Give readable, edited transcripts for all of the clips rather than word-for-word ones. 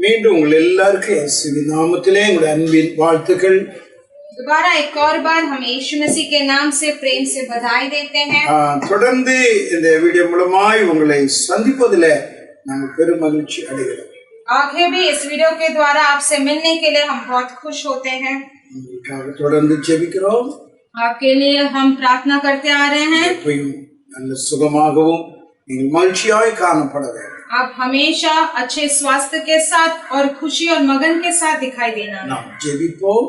மீண்டும் உங்கள் எல்லாருக்கும் இயேசுவின் நாமத்திலே உங்களுடைய அன்பின் வாழ்த்துக்கள். दोबारा एक और बार हम यीशु मसीह के नाम से प्रेम से बधाई देते हैं. தொடர்ந்து இந்த வீடியோ மூலமாய் உங்களை சந்திப்பதிலே நாங்கள் பெரும் மகிழ்ச்சி அடைகிறோம். आगे भी इस वीडियो के द्वारा आपसे मिलने के लिए हम बहुत खुश होते हैं. தொடர்ந்து ஜெபிக்கிறோம். आपके लिए हम प्रार्थना करते आ रहे हैं. நல்ல சுகமாகவும் நீங்கள் மகிழ்ச்சியாய் காணப்பட வேண்டும். आप हमेशा अच्छे स्वास्थ्य के साथ और खुशी और मगन के साथ दिखाई देना.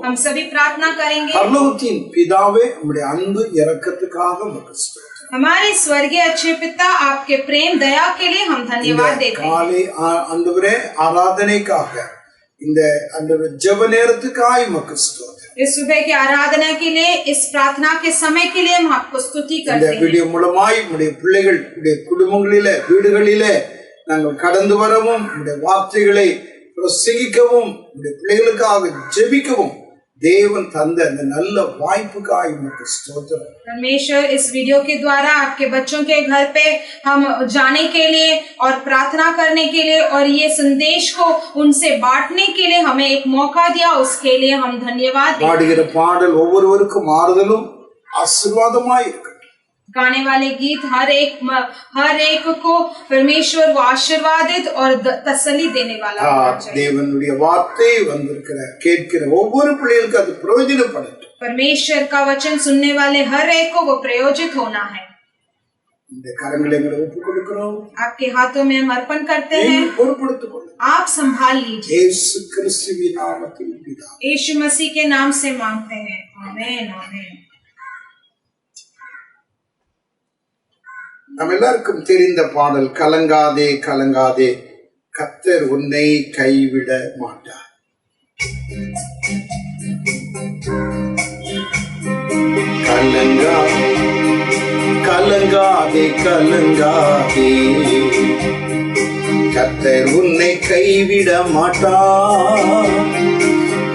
हम सभी प्रार्थना करेंगे. பரலோகத்தின் பிதாவே, உம்முடைய அன்பு இரக்கத்துக்காக உமக்கு ஸ்தோத்திரம். हमारे स्वर्गीय अच्छे पिता, आपके प्रेम दया के लिए हम धन्यवाद देते हैं. காலை ஆண்டவரே ஆராதனைக்காக இந்த ஆண்டவரே ஜெப நேரத்துக்காக உமக்கு ஸ்தோத்திரம். इस सुबह की आराधना के लिए, इस प्रार्थना के समय के लिए हम आपको स्तुति करते हैं. இந்த வீடியோ மூலமாய் உம்முடைய பிள்ளைகள் உம்முடைய குடும்பங்களிலே வீடுகளிலே நாங்கள் கடந்து வரவும், உம்முடைய வார்த்தைகளை பிரசங்கிக்கவும், உம்முடைய பிள்ளைகளுக்காக ஜெபிக்கவும் தேவன் தந்த அந்த நல்ல வாய்ப்புக்காக உமக்கு ஸ்தோத்திரம். परमेश्वर इस वीडियो के द्वारा आपके बच्चों के घर पे हम जाने के लिए और प्रार्थना करने के लिए और ये संदेश को उनसे बांटने के लिए हमें एक मौका दिया, उसके लिए हम धन्यवाद देते हैं. பாடுகிற பாடல் ஒவ்வொருவருக்கும் ஆறுதலும் ஆசீர்வாதமாய் இருக்கட்டும். गाने वाले गीत हर एक को परमेश्वर वो आशीर्वादित और तसल्ली देने वाला होना चाहिए. தேவனுடைய வார்த்தை வந்திருக்கிற கேட்கிற ஒவ்வொரு பிள்ளைகளுக்கும் அது பிரயோஜனப்படட்டும். परमेश्वर का वचन सुनने वाले हर एक को वो प्रयोजित होना है. இந்த கரங்களை ஒப்புக் கொடுக்கிறோம். आपके हाथों में हम अर्पण करते हैं. आप संभाल लीजिए. यीशु क्रिस्തുவின் நாமத்தில் பிதாவே. यीशु मसीह के नाम से मांगते हैं. आमीन आमीन. நம்ம எல்லாருக்கும் தெரிந்த பாடல், கலங்காதே கலங்காதே கர்த்தர் உன்னை கைவிட மாட்டார். கலங்காதே கலங்காதே கர்த்தர் உன்னை கைவிட மாட்டார்.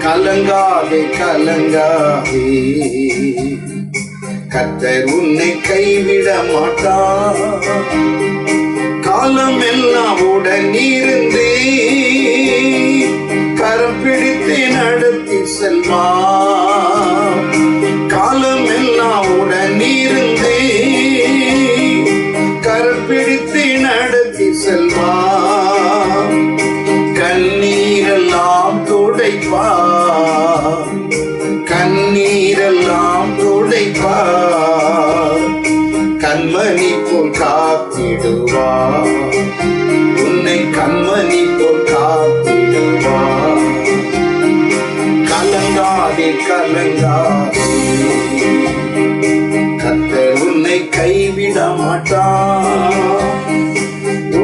கலங்காதே கலங்காதே கர்த்தர் உன்னை கைவிட மாட்டார். காலம் எல்லாம் உடன் இருந்து கரம் பிடித்து நடத்தி செல்வார். காலம் எல்லாம் உடன் இருந்து கரம் பிடித்து நடத்தி செல்வார். கண்ணீரெல்லாம் துடைப்பார். கண்ணீரெல்லாம் துடைப்பார். கண்மணி போல் காத்திடுவார். உன்னை கண்மணி போல் காத்திடுவார். கலங்காதே கலங்காதே கர்த்தர் உன்னை கைவிட மாட்டார்.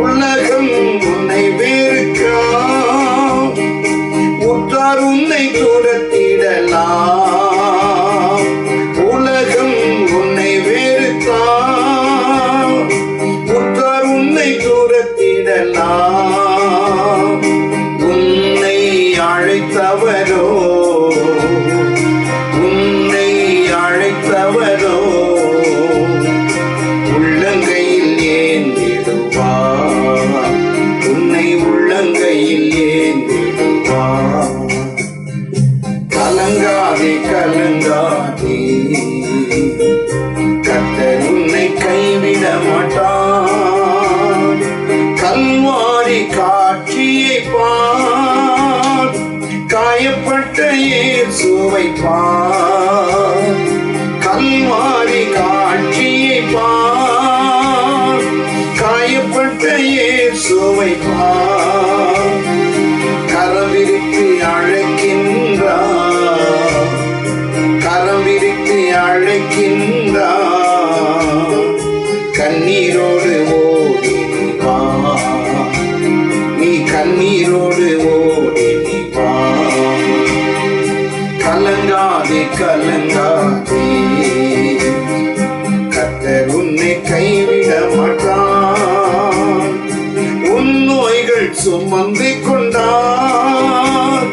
உலகம் உன்னை வெறுக்கும், உற்றார் உன்னை துரத்திடலாம். உலகம் உன்னை வெறுத்தால், உற்றார் உன்னை துரத்திடலாம். உன்னை அழைத்தவரோ, உன்னை அழைத்தவரோ உள்ளங்கையில் ஏந்திடுவார். உன்னை உள்ளங்கையில் ஏந்திடுவார். கலங்காதே கலங்காதே கர்த்தர் உன்னை கைவிட மாட்டார். கல்வாரி காட்சியை பார், காயப்பட்ட இயேசுவை பார். கல்வாரி காட்சியை பார், காயப்பட்ட இயேசுவை பார். கரம் விரித்து அழைக்கின்றார். கரம் விரித்து அழைக்கின்றார். கண்ணீரோடு ஓடி வா, நீ கண்ணீரோடு ஓடி வா. கலங்காதே கலங்காதே கர்த்தர் உன்னை கைவிட மாட்டார். உன் நோய்கள் சுமந்து கொண்டார்.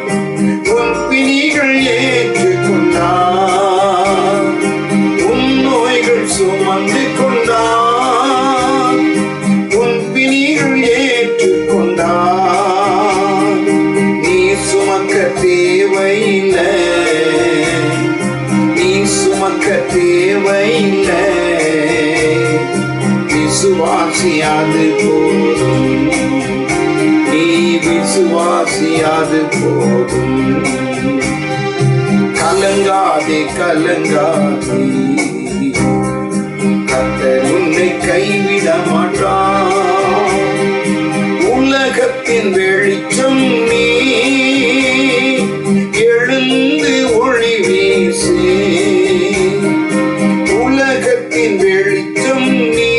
உன் பிணிகள் ஏற்றுக்கொண்டார். உன் நோய்கள் சுமந்து கொண்டார். உன் பிணிகள் ஏற்றுக்கொண்டார். விசுவாசியாது போதும், நீ விசுவாசியாது போதும். கலங்காதே கலங்காதே, கர்த்தர் உன்னை கைவிட மாட்டார். உலகத்தின் வெளிச்சம் நீ, எழுந்து ஒளி வீசு. உலகத்தின் வெளிச்சம் நீ,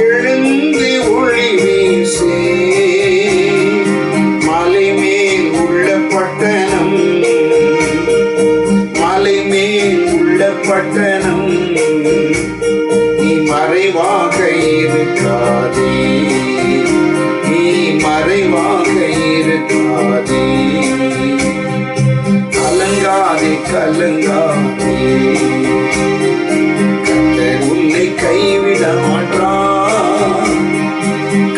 எழுந்து ஒளி வீசு. மலை மேல் உள்ள பட்டணம், மலை மேல் உள்ள பட்டணம், நீ மறைவாக இருக்காதே, நீ மறைவாக இருக்காதே. கலங்காதே கலங்காதே, கர்த்தர் உன்னை கைவிட மாட்டார்.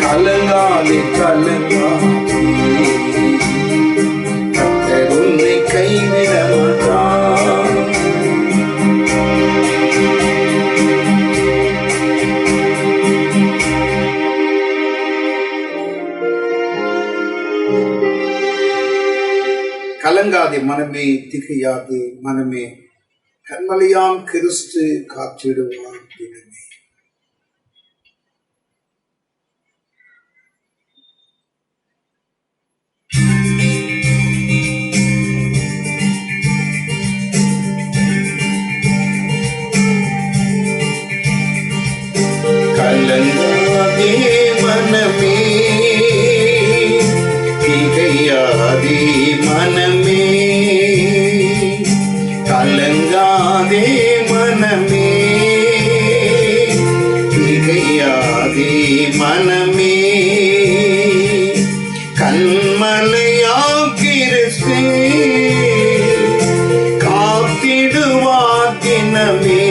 கலங்காதே கலங்காதே, கர்த்தர் உன்னை கைவிட மாட்டார். கலங்காதே மனமே, திகையாது மனமே, கண்மலையாம் கிறிஸ்து காத்திடுவார் தினமே. கலங்காதே மனமே, திகையாதே மனமே, கலங்காதே மனமே, திகையாதே மனமே. கண்மலையாம் கிறிஸ்து காத்திடுவார் தினமே.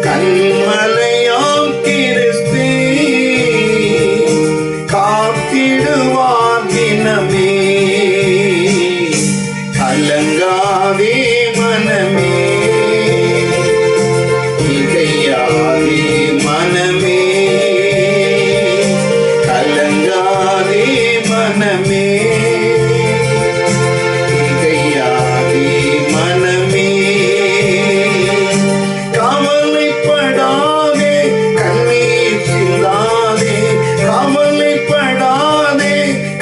கண்மலையாம் கிறிஸ்து காத்திடுவார் தினமே. கலங்காதே மனமே, திகையாதே மனமே, கலங்காதே மனமே, திகையாதே மனமே. கவலைப்படாதே, கண்ணீர் சிந்தாதே, கவலைப்படாதே,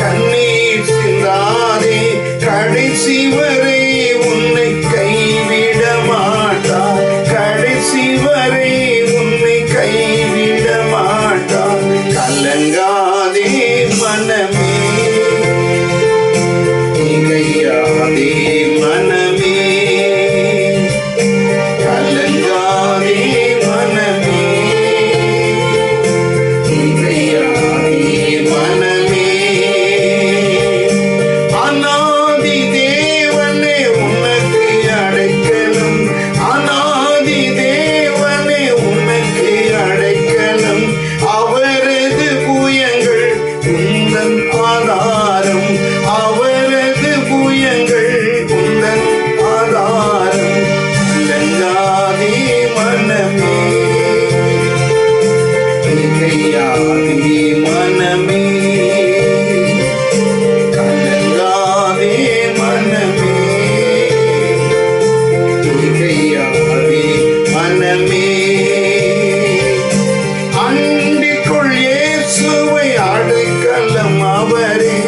கண்ணீர் சிந்தாதே. கடைசி வரை உன்னை கைவிட மாட்டார், கடைசி வரை உன்னை கைவிட மாட்டார். கலங்காதே மனமே, திகையாதே மனமே, கலங்காதே மனமே, திகையாதே மனமே. அநாதி தேவனே உனக்கு அடைக்கலம், அநாதி தேவனே உனக்கு அடைக்கலம். அவரது புயங்கள் உந்தன் ஆதாரம், அவரது புயங்கள் உந்தன் ஆதாரம். கலங்காதே மனமே, திகையாதே மனமே, கலங்காதே மனமே, திகையாதே மனமே. அண்டிக்குள் இயேசுவை அடைக்கலம் அவரே,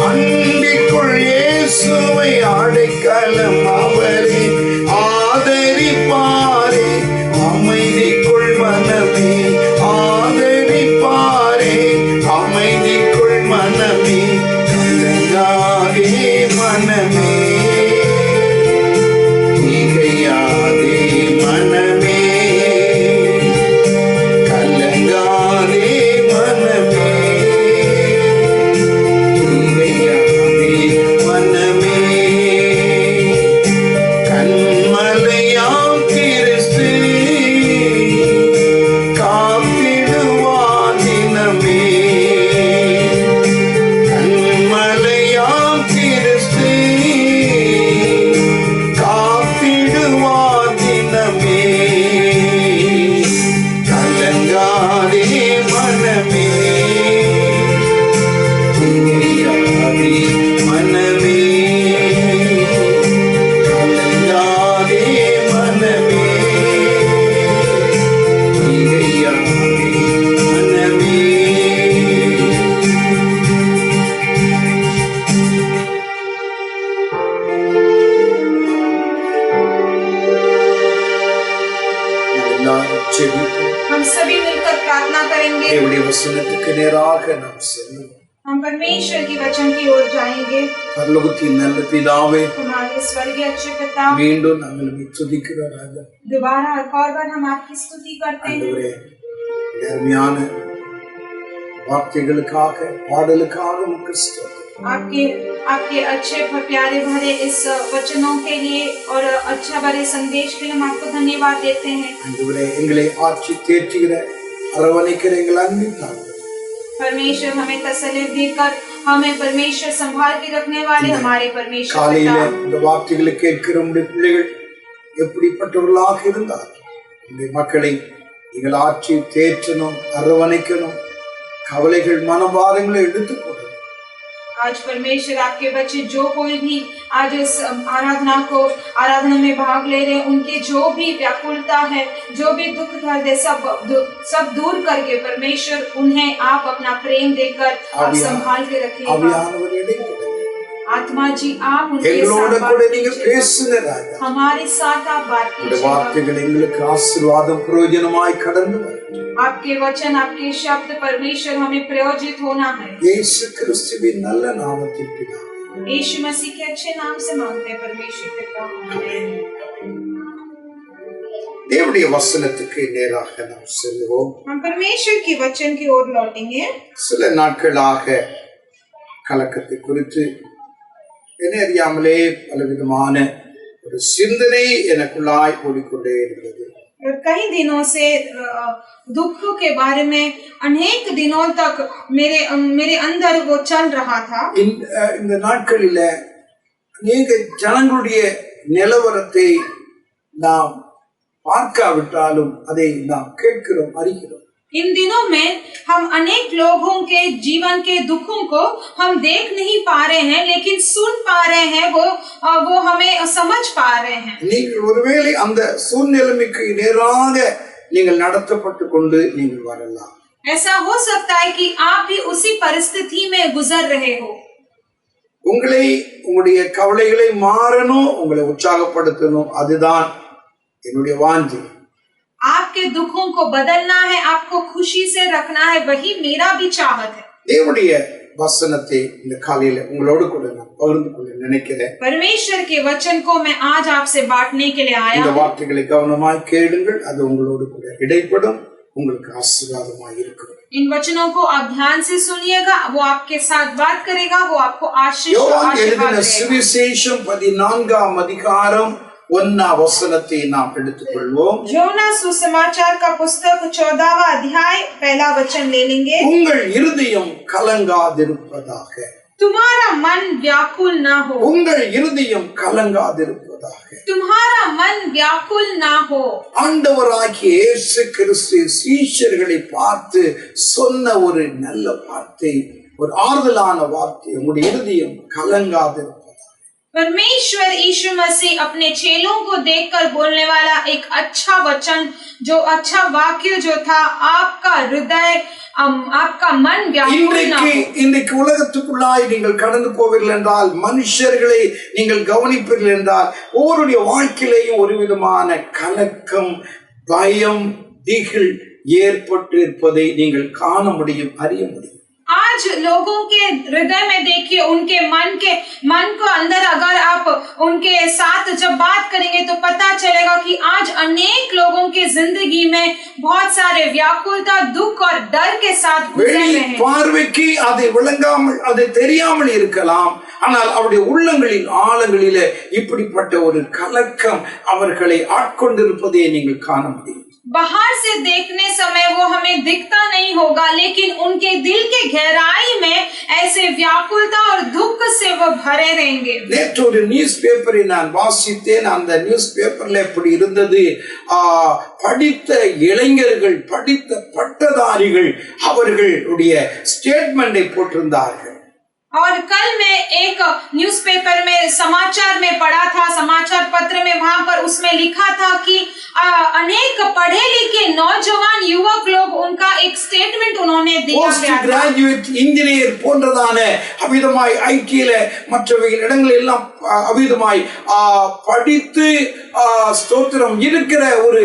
அண்டிக்குள் இயேசுவை அடைக்கலம் அவரே. ஆதரிப்பாரே அமைதிக்குள் மனமே, ஆதரிப்பாரே அமைதிக்குள் மனமே. கலங்காதே மனமே, திகையாதே மனமே, கலங்காதே மனமே, திகையாதே மனமே. கண்மலையாம் கிறிஸ்து காத்திடுவார் தினமே. கண்மலையாம் நேராக நாம் செல்லுவோம். हम परमेश्वर की वचन की ओर जाएंगे। பரலோகத்தின் நல்ல பிதாவே, हमारे स्वर्गीय अच्छे पिता, மீண்டும் நாங்கள் உம்மை துதிக்கிறோம் ராஜா. दोबारा एक और बार हम आपकी स्तुति करते हैं। ஆண்டவரே, நேர்மையான வார்த்தைகளுக்காக பாடலுக்காக உமக்கு ஸ்தோத்திரம். आपके आपके अच्छे प्यारे भरे इस वचनों के लिए और अच्छा भरे संदेश के लिए हम आपको धन्यवाद देते हैं। ஆண்டவரே, எங்களை ஆட்சி தேற்றுகிற அரவணைக்கிற எங்கள் அன்பின் தாயே, परमेश्वर हमें तसल्ली देकर हमें परमेश्वर संभाल के रखने वाले हमारे परमेश्वर காலையில पिता, இந்த வார்த்தைகளை கேட்கிற உம்முடைய பிள்ளைகள் எப்படிப்பட்டவர்களாக இருந்தார், இந்த மக்களை நீங்கள் ஆட்சி தேற்றணும், அரவணைக்கணும், கவலைகள் மனபாரங்களை எடுத்து போடணும். आज परमेश्वर आपके बच्चे जो कोई भी आज इस आराधना में भाग ले रहे हैं, उनकी जो भी व्याकुलता है, जो भी दुख दर्द है, सब दूर करके परमेश्वर उन्हें आप अपना प्रेम देकर आप संभाल के रखिएगा। ஆவியானவர் இடைப்பட आत्मा जी आप उनके எங்களோட साथ கூட बात நீங்க कीजिएगा। பேசுங்க ராஜா. हमारे साथ आप बात இந்த कीजिएगा। வார்த்தைகள் எங்களுக்கு ஆசீர்வாதம் பிரயோஜனமாய் கடந்து வரும். आपके वचन आपके शब्द परमेश्वर हमें प्रयोजित होना है। இயேசு கிறிஸ்துவின் நல்ல நாமத்தில் பிதாவே. यीशु मसीह के अच्छे नाम से मांगते हैं परमेश्वर पिता। தேவனுடைய வசனத்துக்கு நேராக நாம் செல்வோம். हम परमेश्वर की वचन की ओर लौटेंगे। சில நாட்களாக கலக்கத்தை குறித்து என்னை அறியாமலே பலவிதமான ஒரு சிந்தனை எனக்குள்ளாய் ஓடிக்கொண்டே இருந்தது. कई दिनों से दुख के बारे में अनेक दिनों तक मेरे अंदर वो चल रहा था। இந்த நாட்களில அநேக ஜனங்களுடைய நிலவரத்தை நாம் பார்க்காவிட்டாலும் அதை நாம் கேட்கிறோம், அறிகிறோம். इन दिनों में हम अनेक लोगों के जीवन के दुखों को हम देख नहीं पा रहे हैं, लेकिन सुन पा रहे हैं, वो हमें समझ पा रहे हैं। நீங்கள் ஒருவேளை அந்த சூழ்நிலைமைக்கு நேராக நீங்கள் நடத்தப்பட்டு கொண்டு நீங்கள் வரலாம். ऐसा हो सकता है कि आप भी उसी परिस्थिति में गुजर रहे हो। உங்களை உங்களுடைய கவலைகளை மாறணும், உங்களை உற்சாகப்படுத்தணும், அதுதான் என்னுடைய வாஞ்சை. आपके दुखों को बदलना है, आपको खुशी से रखना है, वही मेरा भी चाहत है। தேவனுடைய வசனத்தை இந்த காலையில உங்களோடு கூட நான் பகிர்ந்து கொள்ள நினைக்கிறேன். परमेश्वर के वचन को मैं आज आपसे बांटने के लिए आया இந்த हूं। வார்த்தைகளை கவனமாய் கேளுங்கள், அது உங்களோடு கூட இடைப்படும், உங்களுக்கு ஆசீர்வாதமாய் இருக்கும். इन वचनों को आप ध्यान से सुनिएगा, वो आपके साथ बात करेगा, वो आपको आशीष और யோவான் आशीर्वाद எழுதின देगा। சுவிசேஷம் 14ஆம் அதிகாரம் 1ஆம் வசனத்தை நாம் எடுத்துக்கொள்வோம். योना सुसमाचार का पुस्तक 14वां अध्याय पहला वचन ले लेंगे। உங்கள் இருதயம் கலங்காதிருப்பதாக. तुम्हारा मन व्याकुल ना हो। உங்கள் இருதயம் கலங்காதிருப்பதாக. तुम्हारा मन व्याकुल ना हो। ஆண்டவராகிய இயேசு கிறிஸ்து சீஷர்களை பார்த்து சொன்ன ஒரு நல்ல வார்த்தை, ஒரு ஆறுதலான வார்த்தை, உங்களுடைய இருதயம் கலங்காதிருப்பதாக. परमेश्वर यीशु मसीह अपने चेलों को देखकर बोलने वाला एक अच्छा वचन, जो अच्छा वाक्य जो था, आपका हृदय आपका मन व्याकुल ना हो। இன்றைக்கு உலகத்துக்குள்ளாய் நீங்கள் கடந்து போவீர்கள் என்றால், மனுஷர்களை நீங்கள் கவனிப்பீர்கள் என்றால், ஒவ்வொருடைய வாழ்க்கையிலேயும் ஒரு விதமான கலக்கம், பயம், திகில் ஏற்பட்டு இருப்பதை நீங்கள் காண முடியும், அறிய முடியும். आज लोगों के हृदय में देखिए, उनके मन को अंदर अगर आप उनके साथ जब बात करेंगे तो पता चलेगा कि आज अनेक लोगों के जिंदगी में बहुत सारे व्याकुलता, दुख और डर के साथ गुजर रहे हैं। பார்வைக்கு அதை விளங்காமல், அதை தெரியாமல் இருக்கலாம், ஆனால் அவருடைய உள்ளங்களில் ஆழங்களிலே இப்படிப்பட்ட ஒரு கலக்கம் அவர்களை ஆட்கொண்டிருப்பதை நீங்கள் காண முடியும். बाहर से देखने समय वो हमें दिखता नहीं होगा, लेकिन उनके दिल के गहराई में ऐसे व्याकुलता और दुख से वो भरे रहेंगे। நேற்று ஒரு நியூஸ் பேப்பரை நான் வாசித்தேன். அந்த நியூஸ் பேப்பர்ல எப்படி இருந்தது, படித்த இளைஞர்கள், படித்த பட்டதாரிகள் அவர்களுடைய ஸ்டேட்மெண்டை போட்டிருந்தார்கள். और कल मैं एक न्यूज़पेपर में समाचार में पढ़ा था, समाचार पत्र में, वहां पर उसमें लिखा था कि अनेक पढ़े लिखे नौजवान युवक लोग, उनका एक स्टेटमेंट उन्होंने दिया போஸ்ட் गया था। கிராஜுவேட் இன்ஜினியர் போன்றதான அவிதமாய் ஐடியில மற்றவைகள் இடங்கள் எல்லாம் அவிதமாய் படித்து ஸ்தோத்திரம் இருக்கிற ஒரு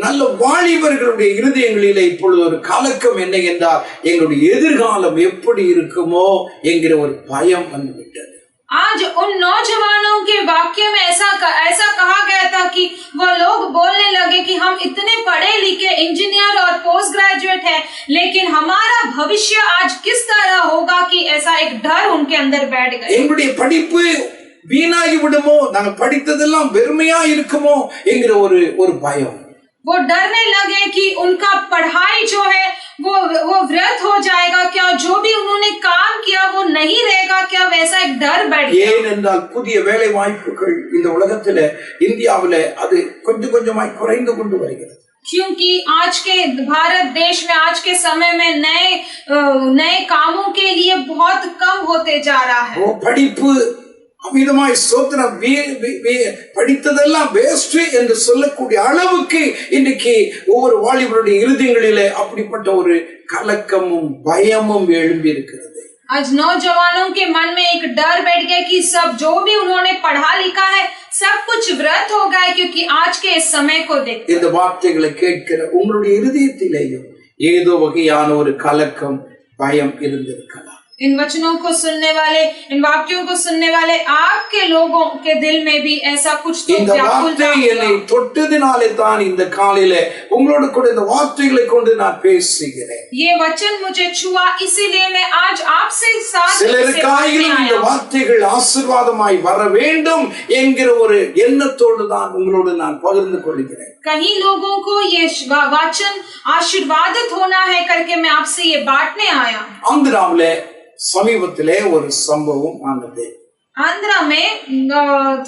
நல்ல வாலிபர்களுடைய இருதயங்களிலே இப்பொழுது ஒரு கலக்கம் என்ன என்றால் எங்களுடைய எதிர்காலம் எப்படி இருக்குமோ என்கிற ஒரு பயம் வந்துவிட்டது. आज उन नौजवानों के वाक्य में ऐसा कहा गया था कि वो लोग बोलने लगे कि हम इतने पढ़े लिखे इंजीनियर और पोस्ट ग्रेजुएट हैं, लेकिन हमारा भविष्य आज किस तरह होगा कि ऐसा एक डर उनके अंदर बैठ गया. எங்களுடைய படிப்பு வீணாகி விடுமோ, நாங்கள் படித்ததெல்லாம் வெறுமையா இருக்குமோ என்கிற ஒரு பயம். वो डरने लगे कि उनका पढ़ाई जो है वो व्यर्थ हो जाएगा क्या, जो भी उन्होंने काम किया वो नहीं रहेगा क्या, वैसा एक डर बैठ गया. ஏனென்றால் புதிய வேலை வாய்ப்புகள் இந்த உலகத்திலே இந்தியாவிலே அது கொஞ்சம் கொஞ்சமாய் குறைந்து கொண்டு வருகிறது. क्योंकि आज के भारत देश में आज के समय में नए कामों के लिए बहुत कम होते जा रहा है. वो படிப்பு அமிதமாய் சோத்திரம் படித்ததெல்லாம் வேஸ்ட் என்று சொல்லக்கூடிய அளவுக்கு இன்றைக்கு ஒவ்வொரு வாலிபருடைய இருதயங்களிலே அப்படிப்பட்ட ஒரு கலக்கமும் பயமும் எழும்பி இருக்கிறது. आज नौजवानों के मन में एक डर बैठ गया कि सब जो भी उन्होंने पढ़ा लिखा है सब कुछ व्यर्थ हो गया, क्योंकि आज के इस समय को देखते இந்த வார்த்தைகளை கேட்கிற உங்களுடைய இருதயத்திலேயும் ஏதோ வகையான ஒரு கலக்கம் பயம் இருந்திருக்கலாம். इन वचनों को सुनने वाले, इन वाक्यों को सुनने वाले आपके लोगों के दिल में भी ऐसा कुछ तो व्याकुलता என்னை தொட்டதினாலே தான் இந்த காலையிலே உங்களோடு கூட இந்த வார்த்தைகளை கொண்டு நான் பேசுகிறேன். ये वचन मुझे छुआ, इसीलिए मैं आज आपसे साथ சிலருக்காயிலும் இந்த வார்த்தைகள் ஆசீர்வாதமாய் வர வேண்டும் என்கிற ஒரு எண்ணத்தோடு தான் உங்களோடு நான் பகிர்ந்து கொள்கிறேன். कहीं लोगों को ये वचन आशीर्वादित होना है करके मैं आपसे ये बांटने आया. ஆந்திராவிலே சமீபத்திலே ஒரு சம்பவம் ஆனது. आंध्रा में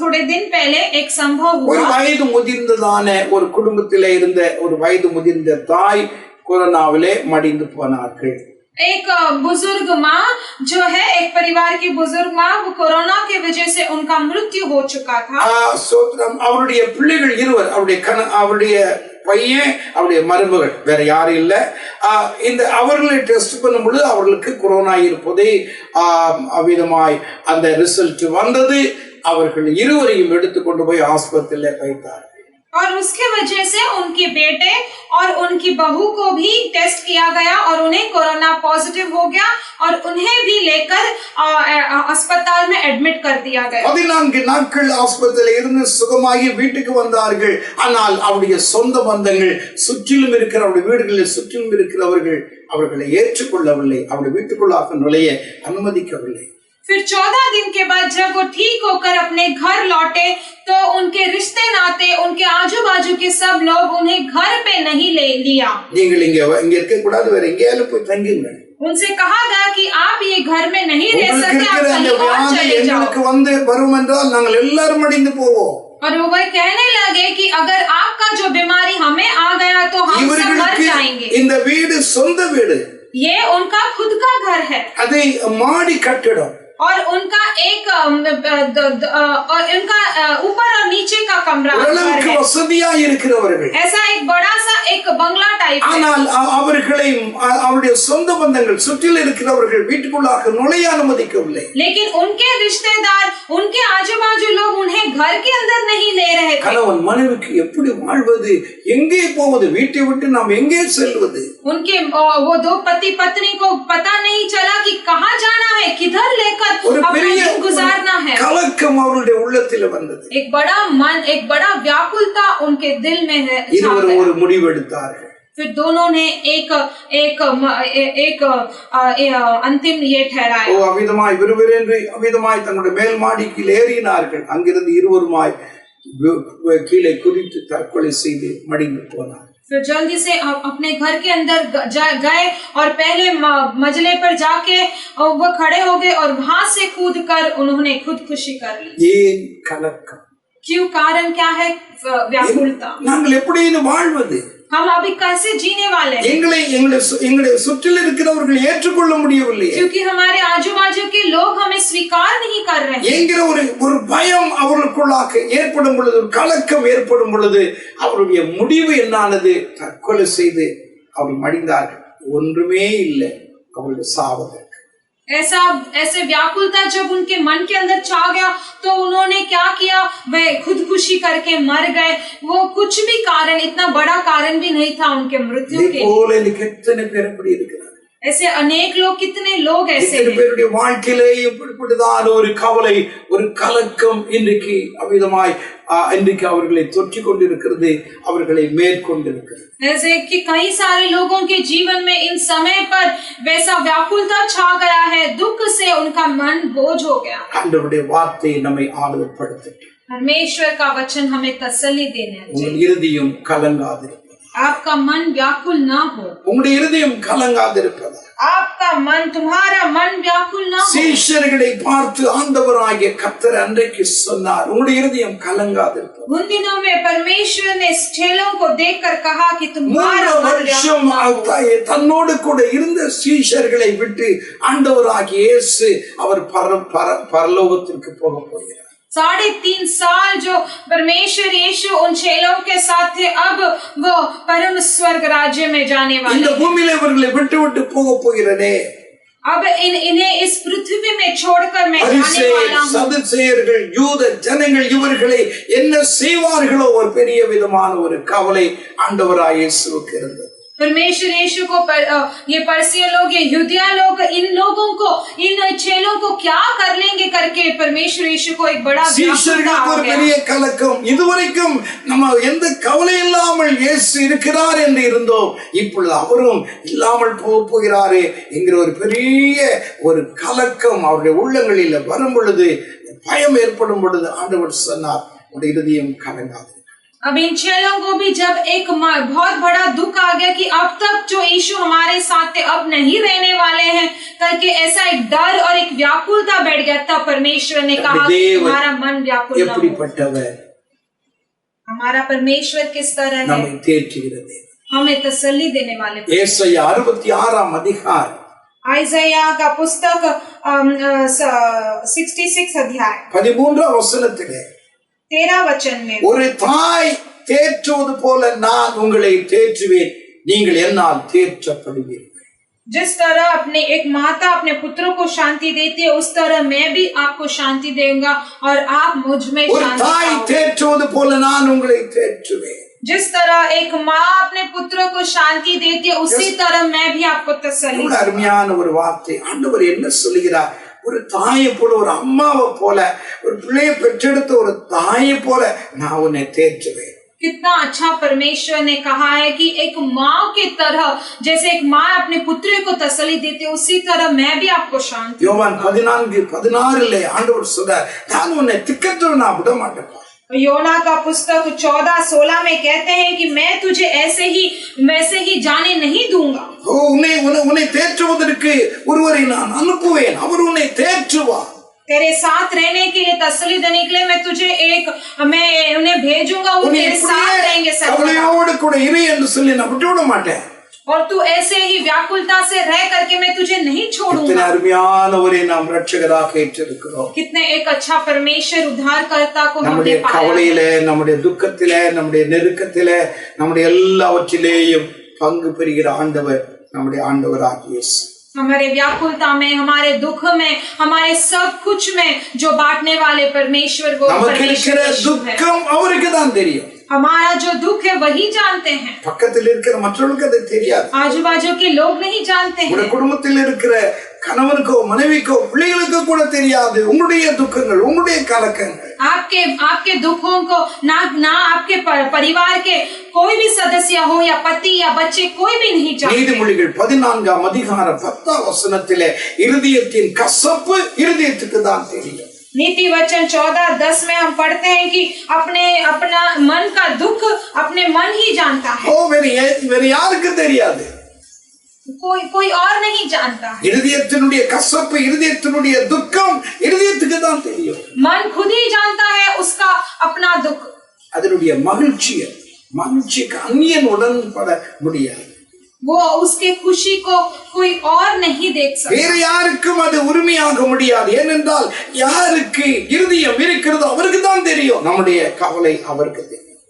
थोड़े दिन पहले एक संभव हुआ. ஒரு வயது முதிர்ந்ததான ஒரு குடும்பத்திலே இருந்த ஒரு வயது முதிர்ந்த தாய் கொரோனாவிலே மடிந்து போனார்கள். एक बुजुर्ग माँ जो है, एक परिवार की बुजुर्ग माँ, वो कोरोना की वजह से उनका मृत्यु हो चुका था. சோத்ரம். அவருடைய பிள்ளைகள் இருவர், அவருடைய பையன், அவருடைய மருமகள், வேற யாரும் இல்ல. இந்த அவர்களை டெஸ்ட் பண்ணும்போது அவர்களுக்கு கொரோனா இருப்பதை அவ்விதமாய் அந்த ரிசல்ட் வந்தது. அவர்கள் இருவரையும் எடுத்துக்கொண்டு போய் ஆஸ்பத்திரியில வைத்தார்கள். और उसके वजह से उनके बेटे और उनकी बहू को भी टेस्ट किया गया और उन्हें कोरोना पॉजिटिव हो गया और उन्हें भी लेकर अस्पताल में एडमिट कर दिया गया. 14 நாட்கள் ஆஸ்பத்திரியில் இருந்து சுகமாகி வீட்டுக்கு வந்தார்கள். ஆனால் அவருடைய சொந்த பந்தங்கள் சுற்றிலும் இருக்கிற அவருடைய வீடுகளில் சுற்றிலும் இருக்கிறவர்கள் அவர்களை ஏற்றுக்கொள்ளவில்லை, அவருடைய வீட்டுக்குள்ளாக நுழைய அனுமதிக்கவில்லை. फिर 14 दिन के बाद जब वो ठीक होकर अपने घर लौटे तो उनके रिश्ते नाते, उनके आजू बाजू के सब लोग उन्हें घर पे नहीं ले लिया. நீங்கள் இங்க இருக்க கூடாது, வேற எங்கேயாவது போய் தங்குங்க. उनसे कहा गया कि आप ये घर में नहीं रह सकते, आप कहीं और चले जाओ. எங்களுக்கு வந்து வரும் என்றால் நாங்கள் எல்லாரும் அடிந்து போவோம். और वो कहने लगे कि अगर आपका जो बीमारी हमें आ गया तो हम सब मर जाएंगे. இந்த வீடு சொந்த வீடு. ये उनका खुद का घर है. அது மாடி கட்டடம். और उनका एक और इनका ऊपर और नीचे का कमरा है. வசதியா இருக்கிறவர்கள். ऐसा एक बड़ा सा एक बंगला टाइप है. ஆனால் அவர்களை அவருடைய சொந்த பந்தங்கள் சுற்றில் இருக்கிறவர்கள் வீட்டுக்குள்ளாக நுழைய அனுமதிக்கவில்லை. लेकिन उनके रिश्तेदार, उनके आजू बाजू लोग उन्हें घर के अंदर नहीं ले रहे थे. கணவன் மனைவிக்கு எப்படி வாழ்வது, எங்கே போவது, வீட்டை விட்டு நாம் எங்கே செல்வது? उनके वो दो पति पत्नी को पता नहीं चला कि कहाँ जाना है, किधर लेकर अपना दिन गुजारना है. கலக்கம் அவருடைய உள்ளத்தில் வந்தது. एक बड़ा मन, एक बड़ा व्याकुलता उनके दिल में है. இருவர் ஒரு முடிவு எடுத்தார்கள். फिर दोनों ने एक अंतिम ये ठहराया. ஓ அவிதமாய் விறுவிறுன்று அவிதமாய் தங்களுடைய மேல் மாடிக்கு ஏறினார்கள். அங்கிருந்து இருவருமாய் கீழே குதித்து தற்கொலை செய்து மடிந்து போனார். फिर जल्दी से अपने घर के अंदर गए और पहले मंजिले पर जाके वो खड़े हो गए और वहां से कूद कर उन्होंने खुदकुशी कर ली. ये कलक्कम. क्यों? कारण क्या है? व्याकुलता. நாங்கள் எப்படி வாழ்வது? हम अभी कैसे जीने वाले हैं? எங்களை சுற்றில் இருக்கிறவர்கள் ஏற்றுக்கொள்ள முடியவில்லை. क्योंकि हमारे आजू बाजू के लोग हमें स्वीकार नहीं कर रहे हैं. என்கிற ஒரு பயம் அவர்களுக்குள்ளாக ஏற்படும் பொழுது, ஒரு கலக்கம் ஏற்படும் பொழுது அவருடைய முடிவு என்னானது? தற்கொலை செய்து அவர்கள் மடிந்தார்கள். ஒன்றுமே இல்லை அவருடைய சாவதற்கு. ऐसे व्याकुलता जब उनके मन के अंदर छा गया तो उन्होंने क्या किया, वे खुदकुशी करके मर गए। वो कुछ भी कारण, इतना बड़ा कारण भी नहीं था उनके मृत्यु के। எத்தனை பேர் அப்படி இருக்கிறார்? ऐसे अनेक लोग, कितने लोग ऐसे எத்தனை பேருடைய வாழ்க்கையிலே இப்படிப்பட்டதான ஒரு கவலை, ஒரு கலக்கம் இன்றைக்கு அவிதமாய் இன்றைக்கு அவர்களை தொற்றி கொண்டிருக்கிறது, அவர்களை மேற்கொண்டிருக்கிறது। ऐसे कि कई सारे लोगों के जीवन में इन समय पर वैसा व्याकुलता छा गया है, दुख से उनका मन बोझ हो गया। ஆண்டவருடைய வார்த்தை நம்மை ஆறுதல்படுத்தட்டும்। परमेश्वर का वचन हमें तसल्ली देने உங்கள் இருதயம் கலங்காதிருப்பதாக। आपका मन व्याकुल ना हो। உங்களுடைய இருதயம் கலங்காதிருப்பதாக। आपका मन, तुम्हारा मन व्याकुल ना हो। சீஷர்களை பார்த்து ஆண்டவராகிய கர்த்தர் அன்றைக்கு சொன்னார், உங்களுடைய இருதயம் கலங்காதிருப்பதாக। उन दिनों में परमेश्वर ने चेलों को देखकर कहा कि तुम्हारा मन व्याकुल ना हो। தன்னோடு கூட இருந்த சீஷர்களை விட்டு ஆண்டவராகிய இயேசு அவர் பரலோகத்திற்கு போக போகிறார்। 3.5 साल जो परमेश्वर यीशु उन चेलों के साथ थे, अब वो परम स्वर्ग राज्य में जाने वाले। இந்த பூமியிலே அவர்களை விட்டு போக போகிறனே, अब इन्हें इस पृथ्वी में छोड़कर मैं जाने वाला हूँ। சதுசேயர்கள், யூத ஜனங்கள் இவர்களை என்ன செய்வார்களோ ஒரு பெரிய விதமான ஒரு கவலை ஆண்டவராகிய இயேசுவுக்கு இருந்தது। परमेश्वर यीशु को ये परसिया लोग, ये यूदिया लोग, इन लोगों को, इन चेलों को क्या कर लेंगे करके परमेश्वर यीशु को एक बड़ा சீஷர்களுக்கு ஒரு பெரிய கலக்கம்। இதுவரைக்கும் நம்ம எந்த கவலை இல்லாமல் இயேசு இருக்கிறார் என்று இருந்தோம், இப்பொழுது அவரும் இல்லாமல் போகிறாரே என்கிற ஒரு பெரிய ஒரு கலக்கம் அவருடைய உள்ளங்களில் வரும் பொழுது, பயம் ஏற்படும் பொழுது ஆண்டவர் சொன்னார், உடைய இருதயம் கலங்காது। अब इन चेलों को भी जब एक बहुत बड़ा दुख आ गया कि अब तक जो यीशु हमारे साथ थे अब नहीं रहने वाले हैं करके, ऐसा एक डर और एक व्याकुलता बैठ गया, तब परमेश्वर ने कहा कि तुम्हारा मन व्याकुल ना हो। हमारा परमेश्वर किस तरह है, हमें तसल्ली देने वाले। ஏசாயா 66 அதிகாரம், आइज़ाया का पुस्तक 66 अध्याय 13 வசனத்திலே 13 वचन में, ஒரு தாய் தேற்றுவது போல நான் உங்களை தேற்றுவேன், நீங்கள் என்னால் தேற்றப்படுவீர்கள்। जिस तरह अपने एक माता अपने पुत्रों को शांति देती है, उस तरह मैं भी आपको शांति दूंगा और आप मुझ में शांति தாய் पाओगे। தேற்றுவது போல நான் உங்களை தேற்றுவேன்। जिस तरह एक माँ अपने पुत्रों को शांति देती है, उसी तरह मैं भी आपको तसल्ली। அருமையான ஒரு வார்த்தை। ஆண்டவர் என்ன சொல்கிறார்? ஒரு தாயை போல, ஒரு அம்மாவை போல, ஒரு பிள்ளையை பெற்றெடுத்த ஒரு தாயை போல நான் உன்னை தேற்றுவேன்। कितना अच्छा परमेश्वर ने कहा है कि एक माँ की तरह, जैसे एक माँ अपने पुत्र को तसल्ली देती है, उसी तरह मैं भी आपको शांति। யோவான் 14:16 ஆண்டவர் சொல்றார், நான் உன்னை திக்கற்றவனா விட மாட்டேன்। योना का पुस्तक 14:16 में कहते हैं कि मैं तुझे वैसे ही जाने नहीं दूंगा। உன்னை தேற்றுவதற்கு ஒருவரை நான் அனுப்புவேன், அவர் உன்னை தேற்றுவார்। तेरे साथ रहने के लिए, तसल्ली देने के लिए मैं उन्हें भेजूंगा, वो तेरे साथ रहेंगे கவலையோடு கூட இரு என்று சொல்லி நான் விட்டு விட மாட்டேன்। और तू ऐसे ही व्याकुलता से रह करके मैं तुझे नहीं छोड़ूंगा। அருமையானவரை நாம் இரட்சகராக ஏற்றிருக்கிறோம்। कितने एक अच्छा परमेश्वर उद्धारकर्ता को हमने पाया। கவலையிலே, நம்முடைய துக்கத்திலே, நம்முடைய நெருக்கத்திலே, நம்முடைய எல்லாவற்றிலேயும் பங்கு பெறுகிற ஆண்டவர் நம்முடைய ஆண்டவராகிய இயேசு। हमारे व्याकुलता में, हमारे दुख में, हमारे सब कुछ में जो बांटने वाले परमेश्वर वो परमेश्वर है। दुखम அவருக்கு தான் தெரியும்। हमारा जो दुख है वही जानते हैं, பக்கத்தில் இருக்கிற மற்றவர்களுக்கு அது தெரியாது। आजू बाजू के लोग नहीं जानते हैं। உங்களுடைய குடும்பத்தில் இருக்கிற கணவனுக்கோ மனைவிக்கோ பிள்ளைகளுக்கு கூட தெரியாது உங்களுடைய துக்கங்கள், உங்களுடைய கலக்கங்கள்। आपके दुखों को ना आपके परिवार के कोई भी सदस्य हो या पति या बच्चे, कोई भी नहीं जानते। நீதிமொழிகள் 14 அதிகாரம் 10 வசனத்திலே இருதயத்தின் கசப்பு இருதயத்துக்கு தான் தெரியும்। नीति वचन 14:10 में हम पढ़ते हैं कि अपना मन का दुख अपने मन ही जानता है। வேற யாருக்கு தெரியாது? कोई और नहीं जानता है। இருதயத்தினுடைய கசப்பு, இருதயத்தினுடைய துக்கம் இருதயத்துக்கு தான் தெரியும்। मन खुद ही जानता है उसका अपना दुख। அதனுடைய மகிழ்ச்சிக்கு அந்நியன் உடன்பட முடியாது। वो उसके खुशी को कोई और नहीं देख सकता। வேற யாருக்கும் அது உரிமையாக முடியாது। ஏனென்றால் யாருக்கு இருதயம் இருக்கிறதோ அவருக்கு தான் தெரியும் நம்முடைய கவலை, அவருக்கு தெரியும்।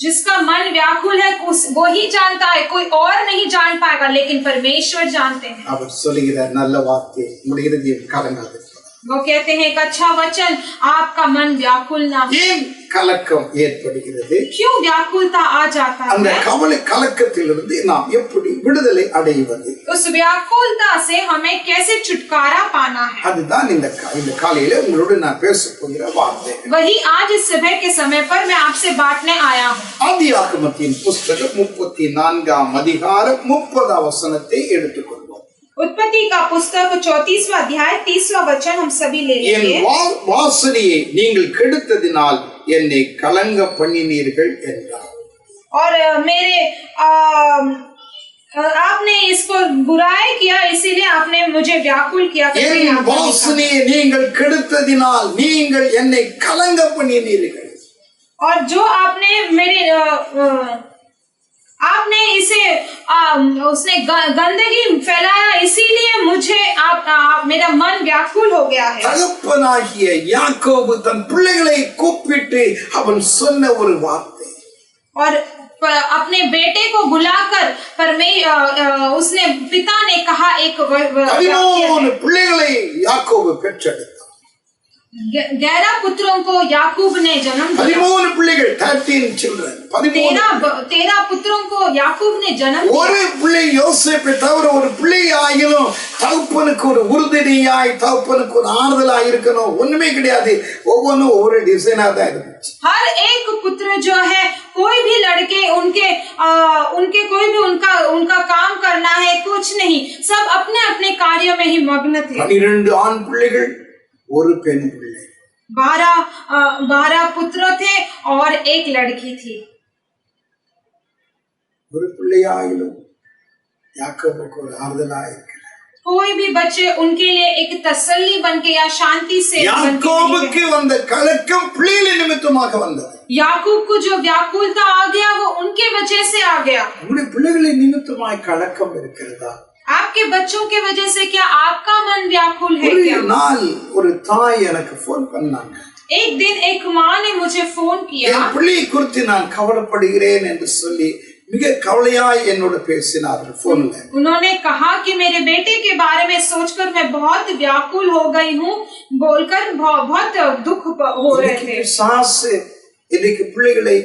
जिसका मन व्याकुल है वो ही जानता है, कोई और नहीं जान पाएगा, लेकिन परमेश्वर जानते हैं। அவர் சொல்லுகிறார் நல்ல வார்த்தை, உங்களுடைய இருதயம் கலங்காது. वो कहते हैं एक अच्छा वचन, आपका मन व्याकुल ना हो। ஏன் கலக்கம் ஏற்படுகிறது? क्यों व्याकुलता आ जाता அந்த है? கவலை கலக்கத்திலிருந்து நாம் எப்படி விடுதலை அடைவது? उस व्याकुलता से हमें कैसे छुटकारा पाना है? அதுதான் இந்த காலையில உங்களோட நான் பேச போகிற வார்த்தை. वही आज इस सुबह के समय पर मैं आपसे बांटने आया हूँ। ஆதியாகமத்தின் புஸ்தகம் 34ஆம் அதிகாரம் 30ஆம் வசனத்தை எடுத்துக்கொள்வோம். उत्पत्ति का पुस्तक 34वां अध्याय 30वां वचन हम सभी ले என் लेंगे। வாசனையை நீங்கள் கெடுத்ததினால் என்னை கலங்க பண்ணினீர்கள் என்றார். और मेरे आपने इसको बुराई किया, इसीलिए आपने मुझे व्याकुल किया। என் வாசனையை நீங்கள் கெடுத்ததினால் நீங்கள் என்னை கலங்க பண்ணினீர்கள். और जो आपने मेरे आपने इसे उसने गंदगी फैलाया, इसीलिए मुझे मेरा मन व्याकुल हो गया है। தகப்பனாகிய யாக்கோபு தன் பிள்ளைகளை கூப்பிட்டு அவன் சொன்ன ஒரு வார்த்தை. और अपने बेटे को बुलाकर उसने पिता ने कहा एक 13 பிள்ளைகளை யாக்கோபு பெற்றெடுத்தார். 11 पुत्रों को याकूब ने जन्म दिया। 13 பிள்ளைகள், 13 children. 13 पुत्रों को याकूब ने जन्म दिया। ஒரு பிள்ளை யோசேப்பை தவிர ஒரு பிள்ளை ஆயினும் தகப்பனுக்கு ஒரு உறுதுணையாய், தகப்பனுக்கு ஒரு ஆறுதலாய் இருக்கணும். ஒண்ணுமே கிடையாது. ஒவ்வொன்றும் ஒவ்வொரு டிசைனா தான் இருந்துச்சு. हर एक पुत्र जो है, कोई भी लड़के उनके कोई भी उनका काम करना है, कुछ नहीं, सब अपने अपने कार्य में ही मग्न थे। 12 ஆண் பிள்ளைகள், ஒரு பெண் பிள்ளை. 12 पुत्र थे और एक लड़की थी। ஒரு பிள்ளையாயிலும் யாக்கோபுக்கு ஒரு ஆறுதலாய் இருக்கிறார். कोई भी बच्चे उनके लिए एक तसल्ली बनके या शांति से யாக்கோபுக்கு வந்த கலக்கம் பிள்ளைகளின் நிமித்தமாக வந்தது. याकूब को जो व्याकुलता आ गया वो उनके वजह से आ गया। உங்களுடைய பிள்ளைகளின் நிமித்தமாய் கலக்கம் இருக்கிறதா? आपके बच्चों के वजह से क्या आपका मन व्याकुल है क्या? ஒரு நாள் ஒரு தாய் எனக்கு போன் பண்ணாங்க. एक दिन एक माँ ने मुझे फोन किया। என் பிள்ளை குறித்து நான் கவலைப்படுகிறேன் என்று சொல்லி மிக கவலையாய் என்னோட பேசினார்கள் போன்ல. उन्होंने कहा कि मेरे बेटे के बारे में सोचकर मैं बहुत व्याकुल हो गई हूँ, बोलकर बहुत दुख हो रहे थे। சாசு இன்னைக்கு பிள்ளைகளை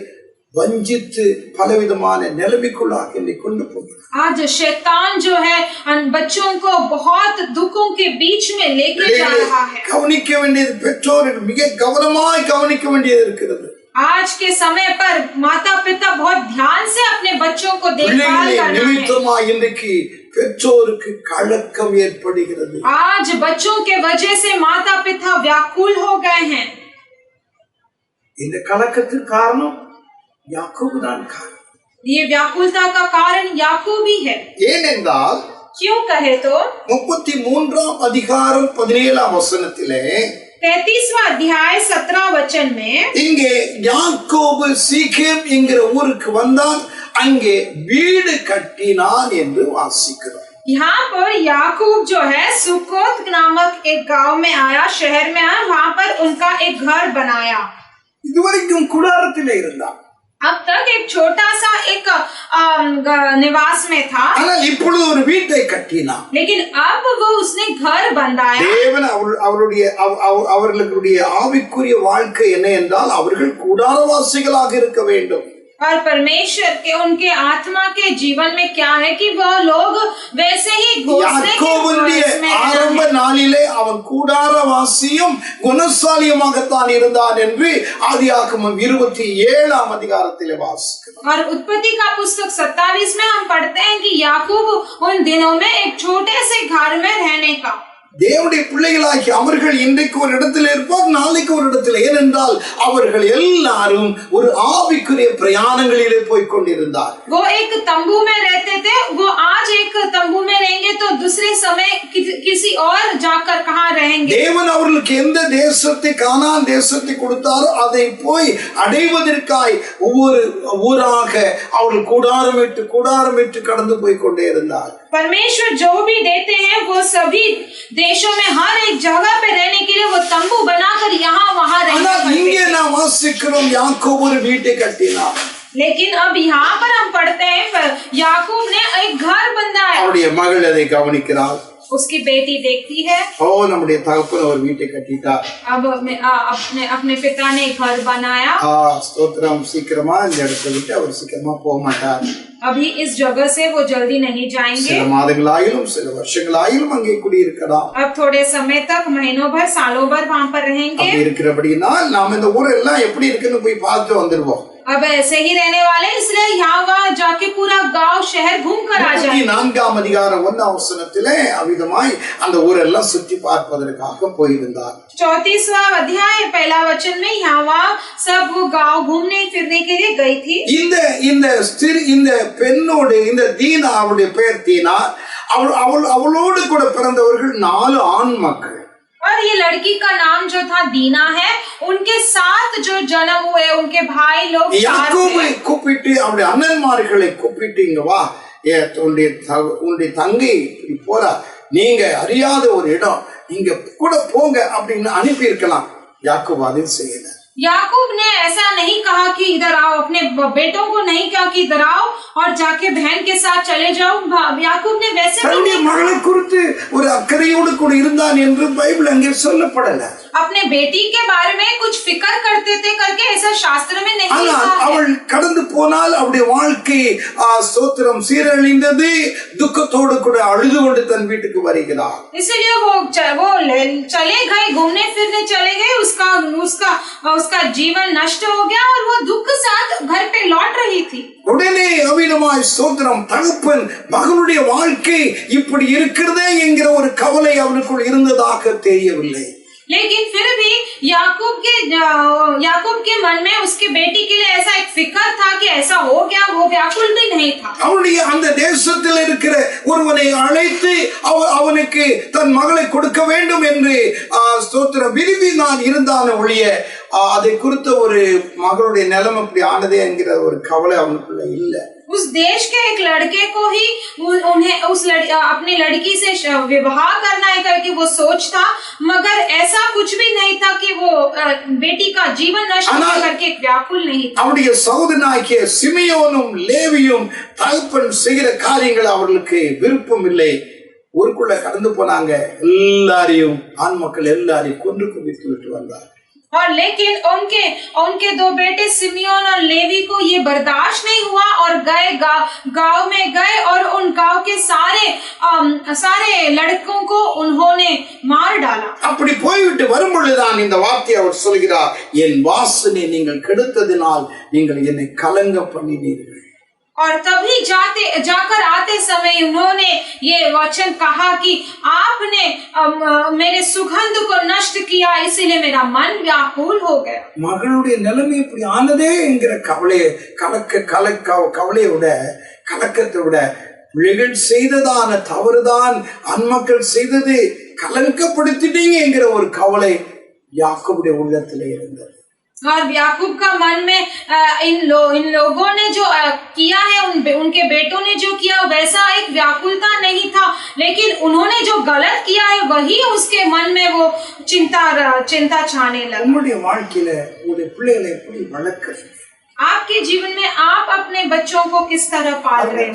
வஞ்சித்து பலவிதமான நிலைமைக்குள்ளாக என்னை கொண்டு போகிறார். आज शैतान जो है बच्चों को बहुत दुखों के बीच में लेके जा रहा है। கவனிக்க வேண்டியது பெற்றோர்கள் மிக கவனமாய் கவனிக்க வேண்டியது இருக்கிறது. आज के समय पर माता पिता बहुत ध्यान से अपने बच्चों को देखभाल करना है। இன்றைக்கு பெற்றோருக்கு கலக்கம் ஏற்படுகிறது. आज बच्चों के वजह से माता पिता व्याकुल हो गए हैं। இந்த கலக்கத்துக்கு காரணம் யாக்கோபு தான் காரணம். ये व्याकुलता का कारण याकूब ही है। ஏனென்றால் क्यों कहे तो 33ஆம் அதிகாரம் 17ஆம் வசனத்திலே 33वां अध्याय 17 वचन में இங்கே யாக்கோபு சீகேம் என்கிற ஊருக்கு வந்தான், அங்கே வீடு கட்டினான் என்று வாசிக்கிறோம். यहाँ पर याकूब जो है सुकोत नामक एक गांव में आया, शहर में आया, वहाँ पर उनका एक घर बनाया। இதுவரைக்கும் குடாரத்திலே இருந்தான். अब तक एक छोटा सा एक निवास में था, ஆனால் இப்பொழுது ஒரு வீட்டை கட்டினான். लेकिन अब वो उसने घर बनाया। தேவன் அவர்களுடைய ஆவிக்குரிய வாழ்க்கை என்ன என்றால் அவர்கள் கூடாரவாசிகளாக இருக்க வேண்டும். और परमेश्वर के उनके आत्मा के जीवन में क्या है कि वह लोग वैसे ही घोंसले के ஆரம்ப நாளிலே அவன் கூடாரவாசியும் குணசாலியுமாகத்தான் இருந்தான் என்று ஆதியாகமம் 27ஆம் அதிகாரத்திலே வாசிக்கிறோம். और उत्पत्ति का पुस्तक 27 में हम पढ़ते हैं कि याकूब उन दिनों में एक छोटे से घर में रहने का। தேவனுடைய பிள்ளைகளாகி அவர்கள் இன்றைக்கு ஒரு இடத்துல இருப்பார், நாளைக்கு ஒரு இடத்துல. ஏனென்றால் அவர்கள் எல்லாரும் ஒரு ஆவிக்குரிய பிரயாணங்களிலே போய் கொண்டிருந்தார். वो एक तंबू में रहते थे, वो आज एक तंबू में रहेंगे तो दूसरे समय किसी और जाकर कहाँ रहेंगे। தேவன் அவர்களுக்கு எந்த தேசத்தை, கானான் தேசத்தை கொடுத்தாரோ அதை போய் அடைவதற்காய் ஒவ்வொரு ஊராக அவர்கள் கூடாரமிட்டு கடந்து போய் கொண்டே இருந்தார். परमेश्वर जो भी देते हैं वो सभी देशों में हर एक जगह पे रहने के लिए वो तंबू बनाकर यहाँ वहाँ रहना। இங்கே நாம் வாசிக்கிறோம் யாக்கோபு ஒரு வீட்டை கட்டினார். लेकिन अब यहाँ पर हम पढ़ते हैं याकूब ने एक घर बनाया, அவருடைய மகள் அதை கவனிக்கிறாள். उसकी बेटी देखती है। நம்முடைய தகப்பன் ஒரு வீட்டை கட்டிட்டார். अब अपने पिता ने घर बनाया। ஸ்தோத்திரம். சீக்கிரமா இந்த இடத்தை விட்டு அவர் சீக்கிரமா போக மாட்டார். अभी इस जगह से वो जल्दी नहीं जाएंगे। சில மாதங்களாயிலும் சில வருஷங்களாயிலும் அங்கே குடியிருக்கலாம். अब थोड़े समय तक, महीनों भर, सालों भर वहाँ पर रहेंगे। அப்படி இருக்கிறபடினால் நாம் இந்த ஊரெல்லாம் எப்படி இருக்குன்னு போய் பார்த்து வந்துருவோம். अब ऐसे ही रहने वाले, इसलिए यहाँ वहाँ जाके पूरा गांव शहर घूम कर आ जाए। 4ஆம் அதிகாரம் 1ஆம் வசனத்திலே அவிதமாய் அந்த ஊரெல்லாம் சுற்றி பார்ப்பதற்காக போயிருந்தார். 34वां अध्याय 1 वचन में यहाँ वहाँ सब वो गांव घूमने फिरने के लिए गई थी। இந்த பெண்ணோடு, இந்த தீனா, அவருடைய பெயர் தீனா, அவளோடு கூட பிறந்தவர்கள் 4 ஆண் மக்கள். और ये लड़की का नाम जो था दीना है, उनके साथ जो जन्म हुए उनके भाई लोग 4 யாக்கோபை கூப்பிட்டு அவருடைய அண்ணன்மார்களை கூப்பிட்டு, இங்க வா, உன்னுடைய தங்கை இப்படி போறா, நீங்க அறியாத ஒரு இடம், இங்க கூட போங்க அப்படின்னு அனுப்பி இருக்கலாம். யாக்கோபு அதை செய்யல. याकूब ने ऐसा नहीं कहा कि इधर आओ, अपने बेटों को नहीं कहा कि इधर आओ और जाके बहन के साथ चले जाओ। याकूब ने वैसे தன்னுடைய மகளை குறித்து ஒரு அக்கறையோடு கூட இருந்தான் என்று பைபிள் அங்கே சொல்லப்படல. अपने बेटी के बारे में कुछ फिक्र करते थे करके ऐसा शास्त्र में नहीं लिखा है। அவள் கடந்து போனால் அவருடைய வாழ்க்கை ஸ்தோத்திரம் சீரழிந்தது. துக்கத்தோடு கூட அழுது கொண்டு தன் வீட்டுக்கு வருகிறார். इसलिए वो चले गए, घूमने फिरने चले गए, उसका जीवन नष्ट हो गया और वो दुख के साथ घर पे लौट रही थी। உடனே அவிதமாய் ஸ்தோத்திரம் தகப்பன் மகனுடைய வாழ்க்கை இப்படி இருக்கிறதே என்கிற ஒரு கவலை அவனுக்குள் இருந்ததாக தெரியவில்லை. लेकिन फिर भी याकूब के मन में उसकी बेटी के लिए ऐसा एक फिक्र था कि ऐसा हो गया, वो व्याकुल भी नहीं था। அவனுடைய அந்த தேசத்தில் இருக்கிற ஒருவனை அழைத்து அவனுக்கு தன் மகளை கொடுக்க வேண்டும் என்று ஸ்தோத்திரம் விரும்பி நான் இருந்தான ஒழிய அதை குறித்த ஒரு மகளுடைய நிலைமை அப்படி ஆனதே என்கிற ஒரு கவலை அவனுக்குள்ள இல்லை. उस देश के एक लड़के को ही अपनी लड़की से विवाह करना है करके वो सोच था, मगर ऐसा कुछ भी नहीं था कि वो बेटी का जीवन नष्ट करके एक व्याकुल नहीं था। அவருடைய சகோதரனாகிய சிமியோனும் லேவியும் தகப்பன் செய்கிற காரியங்கள் அவர்களுக்கு விருப்பம் இல்லை. ஊருக்குள்ள கடந்து போனாங்க, எல்லாரையும் ஆண் மக்கள் எல்லாரையும் கொன்று குவித்து விட்டு வந்தார். और लेकिन उनके 2 बेटे सिमियोन और लेवी को ये बर्दाश्त नहीं हुआ और गए गांव में गए और उन गांव के सारे लड़कों को उन्होंने मार डाला। அப்படி போய்விட்டு வரும்பொழுதுதான் இந்த வார்த்தையை அவர் சொல்கிறார், என் வாசனை நீங்கள் கெடுத்ததினால் நீங்கள் என்னை கலங்க பண்ணினீர்கள். और तभी जाकर आते समय उन्होंने ये वचन कहा कि आपने मेरे सुगंध को नष्ट किया, इसीलिए मेरा मन व्याकुल हो गया। மகளுடைய நிலைமை இப்படி ஆனதே என்கிற கவலையை விட கலக்கத்தை விட பிள்ளைகள் செய்ததான தவறுதான் அன்மக்கள் செய்தது கலங்கப்படுத்திட்டீங்க என்கிற ஒரு கவலை யாக்கோபுடைய உள்ளத்திலே இருந்தது. और याकूब का मन में इन लोगों ने जो किया है, उनके बेटों ने जो किया वैसा एक व्याकुलता नहीं था, लेकिन उन्होंने जो गलत किया है वही उसके मन में वो चिंता छाने लगा। உங்களுடைய வாழ்க்கையில உங்களுடைய பிள்ளைகளை எப்படி வளர்க்கறீங்க? आपके जीवन में आप अपने बच्चों को किस तरह पाल रहे हैं?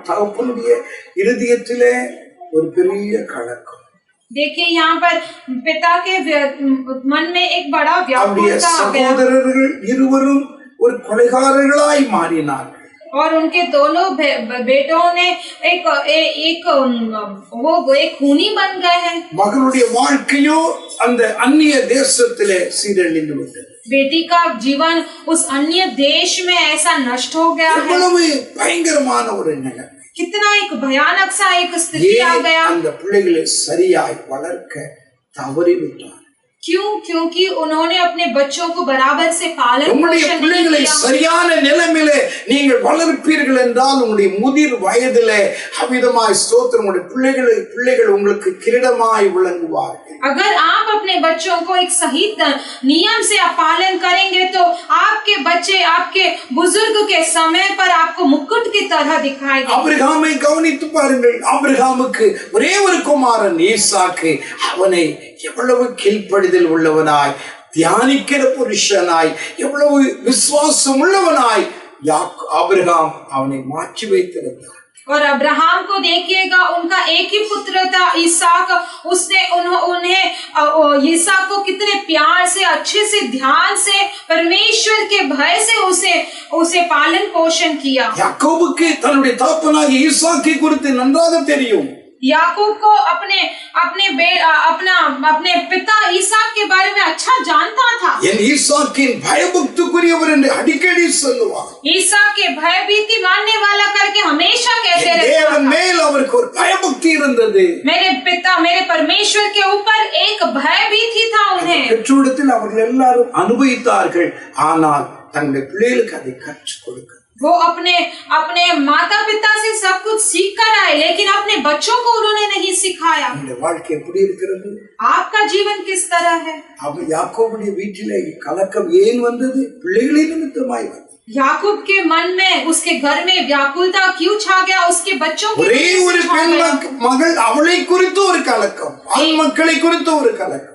தகப்பனுடைய இருதயத்திலே ஒரு பெரிய கலக்கம். देखिए यहाँ पर पिता के मन में एक बड़ा व्याकुलता आ गया। சகோதரர்கள் இருவரும் ஒரு கொலைகாரர்களாய் மாறினார்கள். और उनके दोनों बेटों ने एक खूनी बन गए हैं। மகனுடைய வாழ்க்கையோ அந்த அந்நிய தேசத்திலே சீரழிந்து விட்டது. बेटी का जीवन उस अन्य देश में ऐसा नष्ट हो गया है। எவ்வளவு பயங்கரமான ஒரு நிலை! कितना एक भयानक सा एक स्थिति आ गया। அந்த பிள்ளைகளை சரியாய் வளர்க்க தவறிவிட்டார். क्यों? क्योंकि उन्होंने अपने बच्चों को बराबर से पालन पोषण नहीं किया। சரியான நிலைமையிலே நீங்கள் வளர்ப்பீர்கள் என்றால் உங்களுடைய முதிர் வயதிலே அமிதமாய் ஸ்தோத்திரம் உங்களுடைய பிள்ளைகள் உங்களுக்கு கிரீடமாய் விளங்குவார்கள். अगर आप अपने बच्चों को एक सही नियम से आप पालन करेंगे तो आपके बच्चे आपके बुजुर्ग के समय पर आपको मुकुट की तरह दिखाई देंगे। ஆபிரகாமை கவனித்து பாருங்கள். ஆபிரகாமுக்கு ஒரே ஒரு குமாரன் ஈசாக்கு. அவனை எவ்வளவு கீழ்ப்படிதல் உள்ளவனாய் தியானிக்கிற புருஷனாய், எவ்வளவு விசுவாசம் உள்ளவனாய் ஆபிரகாம் அவனை மாற்றி வைத்திருந்தார். और अब्राहम को देखिएगा, उनका एक ही पुत्र था इसहाक। उसने उन्हें इसहाक को कितने प्यार से, अच्छे से, ध्यान से, परमेश्वर के भय से उसे पालन पोषण किया। யாக்கோபுக்கு தன்னுடைய தகப்பனாகிய ஈசாக்கை குறித்து நன்றாக தெரியும். याकूब को अपने पिता ईसाक के बारे में अच्छा जानता था। என் ஈசாக்கின் பயபக்திக்குரியவர் என்று அடிக்கடி சொல்லுவார். ईसाक के भयभीति मानने वाला करके हमेशा कहते रहते தேவன் மேல் அவருக்கு ஒரு பயபக்தி இருந்தது. मेरे परमेश्वर के ऊपर एक भयभीति था उन्हें। பெற்றோரிடத்தில் அவர்கள் எல்லாரும் அனுபவித்தார்கள். ஆனால் தங்களுடைய பிள்ளைகளுக்கு அதை கற்றுக் கொடுக்க वो अपने माता पिता से सब कुछ सीख कर आए, लेकिन अपने बच्चों को उन्होंने नहीं सिखाया। வாழ்க்கை எப்படி இருக்கிறது? आपका जीवन किस तरह है? अब யாக்கோபுடைய வீட்டிலே கலக்கம் ஏன் வந்தது? பிள்ளைகளின் நிமித்தமாய் வந்தது. याकूब के मन में, उसके घर में व्याकुलता क्यों छा गया? उसके बच्चों के ஒரே ஒரு பெண் மகள், அவளை குறித்து ஒரு கலக்கம், ஆண் மக்களை குறித்து ஒரு கலக்கம்.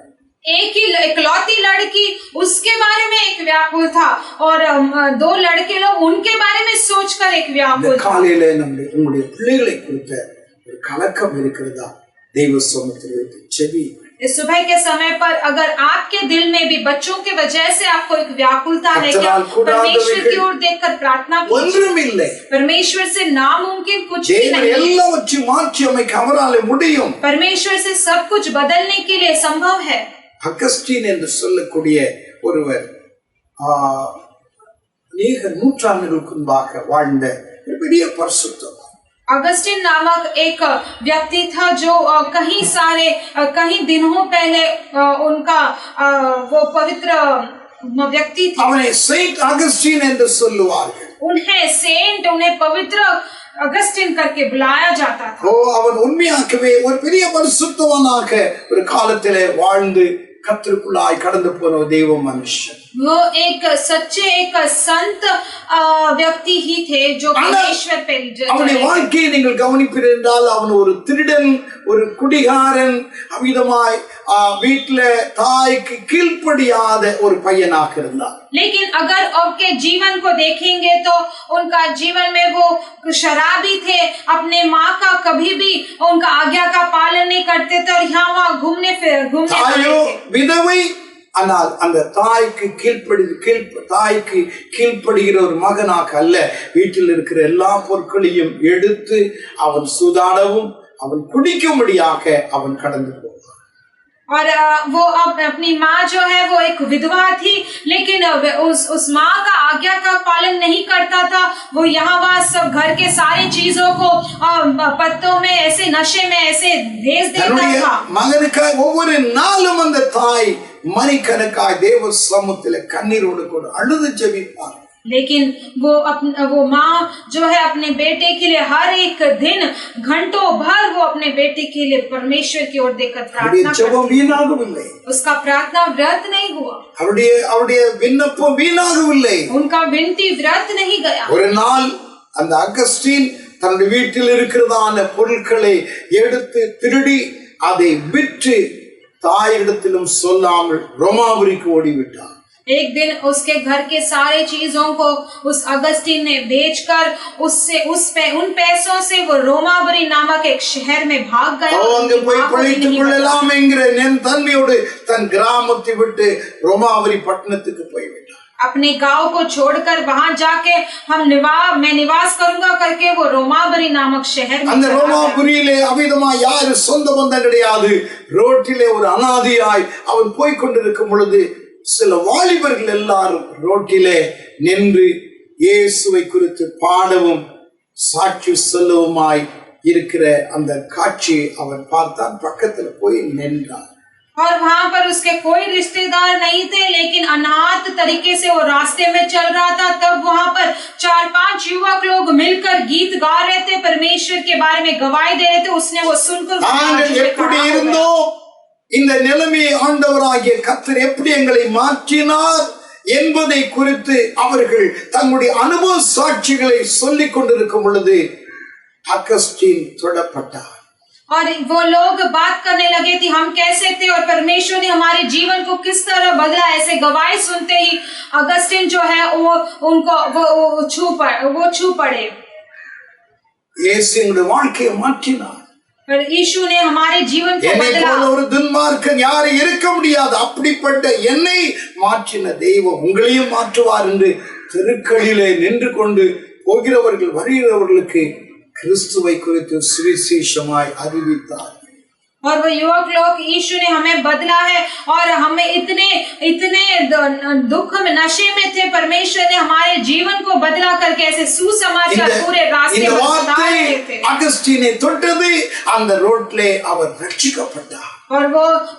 एक ही इकलौती लड़की, उसके बारे में एक व्याकुल था, और 2 लड़के लोग, उनके बारे में सोचकर एक व्याकुल था। காலையில நம்முடைய பிள்ளைகளை குறித்த ஒரு கலக்கம் இருக்கிறதா? தெய்வ சமூகத்தில் வைத்து செவி. इस सुबह के समय पर अगर आपके दिल में भी बच्चों के वजह से आपको एक व्याकुलता है क्या? परमेश्वर की ओर देखकर प्रार्थना कीजिए। परमेश्वर से नामुमकिन कुछ भी नहीं है। எல்லாவற்றையும் மாற்றி அமைக்க அவராலே முடியும். परमेश्वर से सब कुछ बदलने के लिए संभव है। அகஸ்டின் என்று சொல்லக்கூடிய ஒருவர் அநேக நூற்றாண்டுகளுக்கு முன்பாக வாழ்ந்த ஒரு பெரிய பரிசுத்தர். अगस्टिन नामक एक व्यक्ति था जो कहीं दिनों पहले उनका वो पवित्र व्यक्ति थे। அவனை सेंट अगस्टिन என்று சொல்லுவார்கள். उन्हें पवित्र अगस्टिन करके बुलाया जाता था। அவன் உண்மையாகவே ஒரு பெரிய பரிசுத்தவனாக ஒரு காலத்திலே வாழ்ந்து கர்த்தருக்குள்ளாய் கடந்து போன தெய்வ மனுஷன். वो एक सच्चे, एक संत व्यक्ति ही थे जो परमेश्वर पे அவனுடைய வாழ்க்கையை நீங்கள் கவனிப்பீர்கள் என்றால், அவன் ஒரு திருடன், ஒரு குடிகாரன், அமிதமாய் வீட்டுல தாய்க்கு கீழ்ப்படியாத ஒரு பையனாக இருந்தான். लेकिन अगर उनके जीवन को देखेंगे तो उनका जीवन में वो शराबी थे, अपने माँ का कभी भी उनका आज्ञा का पालन नहीं करते थे, और यहाँ वहाँ घूमने विधவை, ஆனால் அந்த தாய்க்கு கீழ்ப்படுகிற ஒரு மகனாக அல்ல, வீட்டில் இருக்கிற எல்லா பொருட்களையும் எடுத்து அவன் சூதாடவும் அவன் குடிக்கும்படியாக அவன் கடந்து போவான். और वो अपनी माँ जो है वो एक विधवा थी, लेकिन उस माँ का आज्ञा का पालन नहीं करता था। वो यहाँ वहाँ सब घर के सारी चीजों को पत्तों में ऐसे नशे में ऐसे भेज देता था। மகனுக்காக ஒவ்வொரு நாளும் அந்த தாய் மணிக்கணக்காய் தேவ சமூகத்திலே கண்ணீரோடு கூட அழுது ஜெபிப்பார். लेकिन वो माँ जो है अपने बेटे के लिए हर एक दिन घंटों भर वो अपने बेटे के लिए परमेश्वर की ओर देखकर प्रार्थना करती। उसका प्रार्थना व्यर्थ नहीं हुआ, அவருடைய விண்ணப்பம் வீணாகவில்லை, उनका विनती व्यर्थ नहीं गया। ஒரு நாள் அந்த அகஸ்டின் தன்னுடைய வீட்டில் இருக்கிறதான பொருட்களை எடுத்து திருடி அதை விற்று தாயிடத்திலும் சொல்லாமல் ரோமாபுரிக்கு ஓடிவிட்டார். एक दिन उसके घर के सारे चीजों को उस अगस्टिन ने बेचकर उन पैसों से वो रोमाबुरी नामक एक शहर में भाग गया। अपने गांव को छोड़कर वहां जाके मैं निवास करूंगा करके वो रोमाबुरी नामक शहर में அந்த ரோமாபுரியிலே அவிதமா யாரு சொந்த பந்தம் கிடையாது. ரோட்டிலே ஒரு அனாதையாய் அவன் போய் கொண்டிருக்கும் பொழுது சில வாலிபர்கள் எல்லாரும் ரோட்டிலே நின்று இயேசுவை குறித்து பாடவும் சாட்சி சொல்லவுமாய் இருக்கிற அந்த காட்சி அவன் பார்த்தான். பக்கத்துல போய் நின்றான். और वहां पर उसके कोई रिश्तेदार नहीं थे, लेकिन अनाथ तरीके से वो रास्ते में चल रहा था। तब वहां पर 4-5 युवक लोग मिलकर गीत गा रहे थे, परमेश्वर के बारे में गवाही दे रहे थे। उसने वो सुनकर இந்த நிலைமையை ஆண்டவராகிய கர்த்தர் எப்படி எங்களை மாற்றினார் என்பதை குறித்து அவர்கள் தங்களுடைய அனுபவ சாட்சிகளை சொல்லிக் கொண்டிருக்கும் பொழுது அகஸ்டின் தொடப்பட்டார். और वो लोग बात करने लगे थे हम कैसे थे और परमेश्वर ने हमारे जीवन को किस तरह बदला। ऐसे गवाही सुनते ही अगस्टिन जो है वो उनको वो छू पड़े। இயேசு எங்களுடைய வாழ்க்கையை மாற்றினார். पर यीशु ने हमारे जीवन को என்னை बदला। போல ஒரு துன்மார்க்கன் யாரும் இருக்க முடியாது. அப்படிப்பட்ட என்னை மாற்றின தெய்வம் உங்களையும் மாற்றுவார் என்று தெருக்களிலே நின்று கொண்டு போகிறவர்கள் வருகிறவர்களுக்கு கிறிஸ்துவை குறித்து சுவிசேஷமாய் அறிவித்தார். और वो युवक लोग यीशु ने हमें बदला है और हमें इतने दुख में नशे में थे, परमेश्वर ने हमारे जीवन को बदला करके ऐसे सुसमाचार पूरे रास्ते पर बता रहे थे। अगस्टीने தொட்டது அந்த ரோட்லே அவர் ரட்சிக்கப்பட்டார். और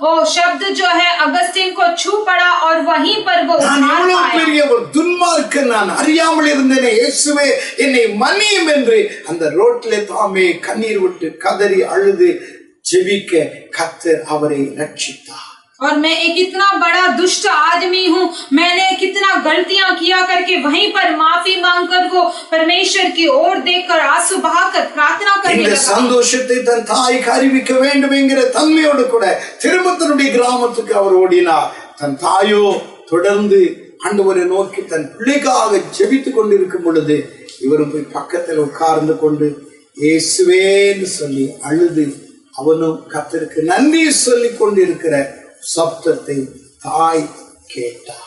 वो शब्द जो है अगस्टिन को छू पड़ा और वहीं पर वो उद्धार पाया। பெரிய ஒரு துன்மார்க்கன் நான் அறியாமல் இருந்தேனே, இயேசுவே என்னை மன்னியும் என்று அந்த ரோட்லே தாமே கண்ணீர் விட்டு கதறி அழுது ஜெபிக்க கர்த்தர் அவரை ரட்சித்தார். और मैं एक इतना बड़ा दुष्ट आदमी हूँ, मैंने कितना गलतियां किया करके वहीं पर माफी मांगकर वो परमेश्वर की ओर देखकर आंसू बहाकर प्रार्थना करने लगा। சந்தோஷத்தை தன் தாய்க்கு அறிவிக்க வேண்டும் என்கிற தன்மையோடு கூட திரும்ப தன்னுடைய கிராமத்துக்கு அவர் ஓடினார். தன் தாயோ தொடர்ந்து ஆண்டவரை நோக்கி தன் பிள்ளைக்காக ஜெபித்துக் கொண்டிருக்கும் பொழுது இவரும் போய் பக்கத்தில் உட்கார்ந்து கொண்டு இயேசுவேன்னு சொல்லி அழுது அவனும் கர்த்தருக்கு நன்றி சொல்லிக் கொண்டிருக்கிற சப்தத்தை தாய் கேட்டார்.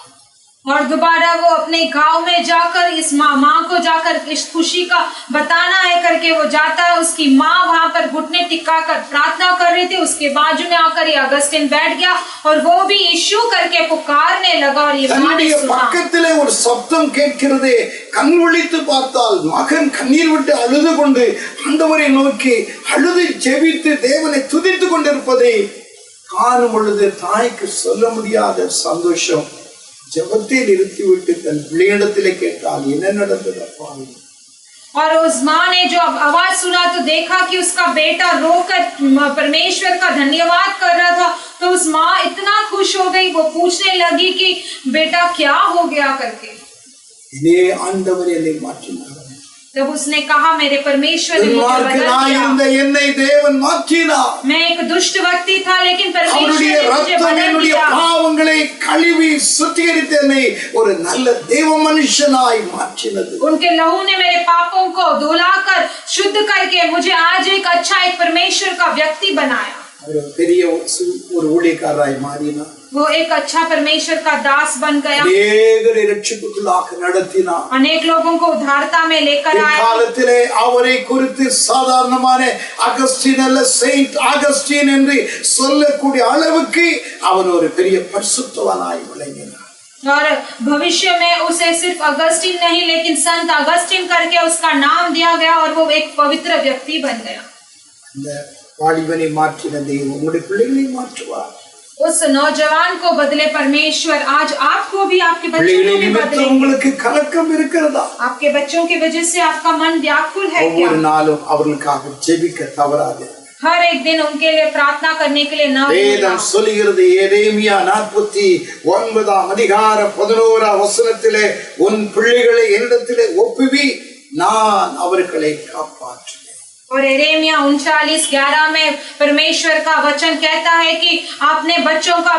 और दोबारा वो अपने गांव में जाकर इस माँ को जाकर इस खुशी का बताना है करके वो जाता है। उसकी माँ वहां पर घुटने टिका कर प्रार्थना कर रही थी। उसके बाजू में आकर ये अगस्टिन बैठ गया और वो भी यीशु करके पुकारने लगा। और ये माँ ने सुना பக்கத்திலே ஒரு சப்தம் கேட்கிறதே. கண் விழித்து பார்த்தால் மகன் கண்ணீர் விட்டு அழுது கொண்டு ஆண்டவரை நோக்கி அழுது ஜெபித்து தேவனை துதித்துக் கொண்டிருப்பதை காணும் பொழுது தாய்க்கு சொல்ல முடியாத சந்தோஷம். ஜெபத்தை நிறுத்திவிட்டு தன் பிள்ளையிடத்திலே கேட்டால் என்ன நடந்தது அப்பா? और उस माँ ने जो आवाज सुना तो देखा कि उसका बेटा रोकर परमेश्वर का धन्यवाद कर रहा था। तो उस माँ इतना खुश हो गई, वो पूछने लगी कि बेटा क्या हो गया करके। இதே ஆண்டவர் என்னை மாற்றினார். तब उसने कहा मेरे परमेश्वर ने मुझे बदल दिया। என்னை தேவன் மாற்றினார். मैं एक दुष्ट व्यक्ति था लेकिन परमेश्वर ने मुझे बदल दिया। பாவங்களை கழுவி சுத்திகரித்து என்னை ஒரு நல்ல தேவ மனுஷனாய் மாற்றினது. उनके लहू ने मेरे पापों को धुलाकर शुद्ध करके मुझे आज एक अच्छा एक परमेश्वर का व्यक्ति बनाया। ஒரு பெரிய ஒரு ஊழியக்காரராய் மாறினார். वो एक अच्छा परमेश्वर का दास बन गया। அநேகரை ரட்சிப்புக்குள்ளாக நடத்தினார். अनेक लोगों को उद्धारता में लेकर आया। காலத்திலே அவரை குறித்து சாதாரணமான அகஸ்டின் அல்ல செயின்ட் அகஸ்டின் என்று சொல்லக்கூடிய அளவுக்கு அவர் ஒரு பெரிய பரிசுத்தவானாய் விளங்கினார். और भविष्य में उसे सिर्फ अगस्टिन नहीं लेकिन संत अगस्टिन करके उसका नाम दिया गया और वो एक पवित्र व्यक्ति बन गया। இந்த வாலிபனை மாற்றின தெய்வம் உங்களுடைய பிள்ளைகளை மாற்றுவார். उस नौजवान को बदले परमेश्वर आज आपको भी आपके बच्चों को भी बदले। உங்களுக்கு கலக்கம் இருக்கிறதா? आपके बच्चों की वजह से आपका मन व्याकुल है क्या? ஒவ்வொரு நாளும் அவர்களுக்காக ஜெபிக்க தவறாதே. हर एक दिन उनके लिए प्रार्थना करने के लिए न भूलना। வேதம் சொல்கிறது எரேமியா 49 அதிகாரம் 11 வசனத்திலே உன் பிள்ளைகளை என்னிடத்திலே ஒப்புவி நான் அவர்களை காப்பாற்றுவேன். और यिर्मयाह 39:11 में परमेश्वर का वचन कहता है कि अपने बच्चों को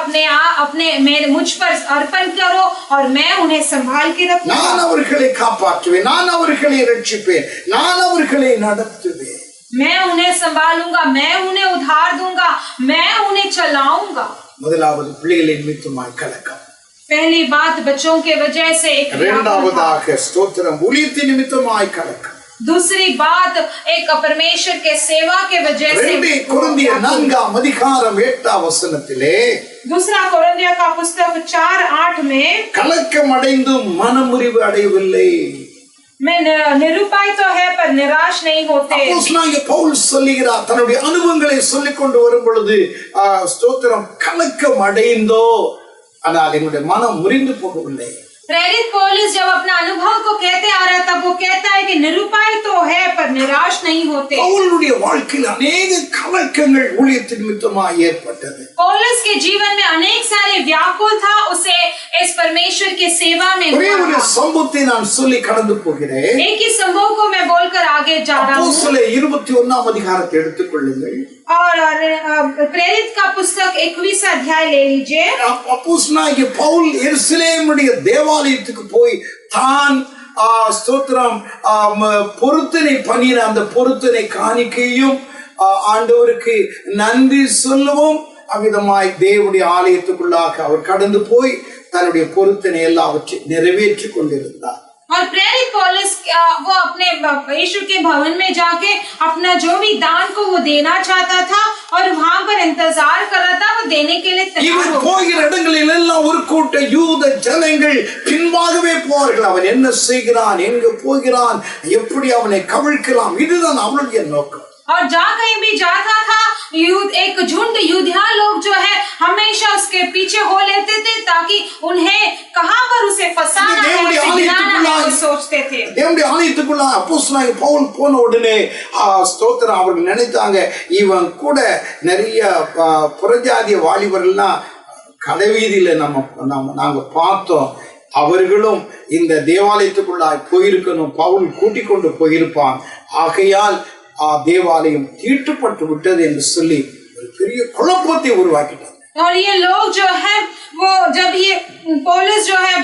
अपने मुझ पर अर्पण करो और मैं उन्हें संभाल के रखूंगा। நான் அவர்களை காப்பாற்றுவேன், நான் அவர்களை ரட்சிப்பேன், நான் அவர்களை நடத்துவேன். मैं उन्हें संभालूंगा, मैं उन्हें उद्धार दूंगा, मैं उन्हें चलाऊंगा। முதலாவது பிள்ளைகளின் நிமித்தமாய் கலக்கம். पहली बात बच्चों के वजह से एक இரண்டாவதாக ஸ்தோத்திரம் ஊழியத்தின் நிமித்தமாய் கலக்கம். दूसरी बात एक परमेश्वर के सेवा के वजह से। 2 கொரிந்தியர் 4 அதிகாரம் 8 வசனத்திலே दूसरा कोरिन्थियों का पुस्तक 4:8 में கலக்கம் அடைந்து மனமுறிவு அடையவில்லை. मैं निरुपाय तो है पर निराश नहीं होते। அப்போஸ்தலனாகிய பவுல் சொல்லுகிறார், தன்னுடைய அனுபவங்களை சொல்லிக் கொண்டு வரும் பொழுது ஸ்தோத்திரம் கலக்கம் அடைந்தோ ஆனால் எங்களுடைய மனம் முறிந்து போகவில்லை. प्रेरित पौलुस जब अपना अनुभव को कहते आ रहा था वो कहता है कि निरुपाय तो है पर निराश नहीं होते। பவுலுடைய வாழ்க்கையில் अनेक கலக்கங்கள் ஊழியத்தின் நிமித்தமாய் ஏற்பட்டது. पौलुस के जीवन में अनेक सारे व्याकुल था, उसे इस परमेश्वर की सेवा में ஒரே ஒரு சம்பவத்தை நான் சொல்லி கடந்து போகிறேன். एक ही संभव को मैं बोलकर आगे जा रहा हूँ। அப்போஸ்தலர் 21 அதிகாரத்தை எடுத்துக்கொள்ளுங்கள். और प्रेरित का पुस्तक 21 अध्याय ले लीजिए। அப்போஸ்தலனாகிய பவுல் எருசலேமுடைய தேவாலயத்துக்கு போய் தான் ஸ்தோத்திரம் பொருத்தனை பண்ணின அந்த பொருத்தனை காணிக்கையும் ஆண்டவருக்கு நன்றி சொல்லவும் அவ்விதமாய் தேவனுடைய ஆலயத்துக்குள்ளாக அவர் கடந்து போய் தன்னுடைய பொருத்தனை எல்லாவற்றையும் நிறைவேற்றி கொண்டிருந்தார்। और प्रेरित पौलुस वो अपने यीशु के भवन में जाके अपना जो भी दान को वो देना चाहता था और वहां पर इंतजार कर रहा था, वो देने के लिए तैयार हो போகிற இடங்களில் எல்லாம் ஒரு கூட்ட யூத ஜனங்கள் பின்பாகவே போவார்கள்। அவன் என்ன செய்கிறான், எங்க போகிறான், எப்படி அவனை கவிழ்க்கலாம், இதுதான் அவனுடைய நோக்கம்। और जहाँ कहीं भी जाता था एक झुंड युद्धा लोग जो है हमेशा उसके पीछे हो लेते थे ताकि उन्हें कहां पर उसे फंसाना है, उसे गिराना है, वो सोचते थे। தேவனுடைய ஆலயத்துக்குள்ள அப்போஸ்தலனாகிய பவுல் போன உடனே ஸ்தோத்திரம் அவர்கள் நினைத்தாங்க, இவன் கூட நிறைய புறஜாதிய வாலிபர்கள்லாம் கடைவீதியில நாங்க பார்த்தோம், அவர்களும் இந்த தேவாலயத்துக்குள்ளாய் போயிருக்கணும், பவுல் கூட்டிக் கொண்டு போயிருப்பான், ஆகையால் தேவாலயம் தீட்டுப்பட்டு விட்டது என்று சொல்லி ஒரு பெரிய குழப்பத்தை உருவாக்கிட்டார்। और ये लोग जो है वो जब ये पौलुस जो है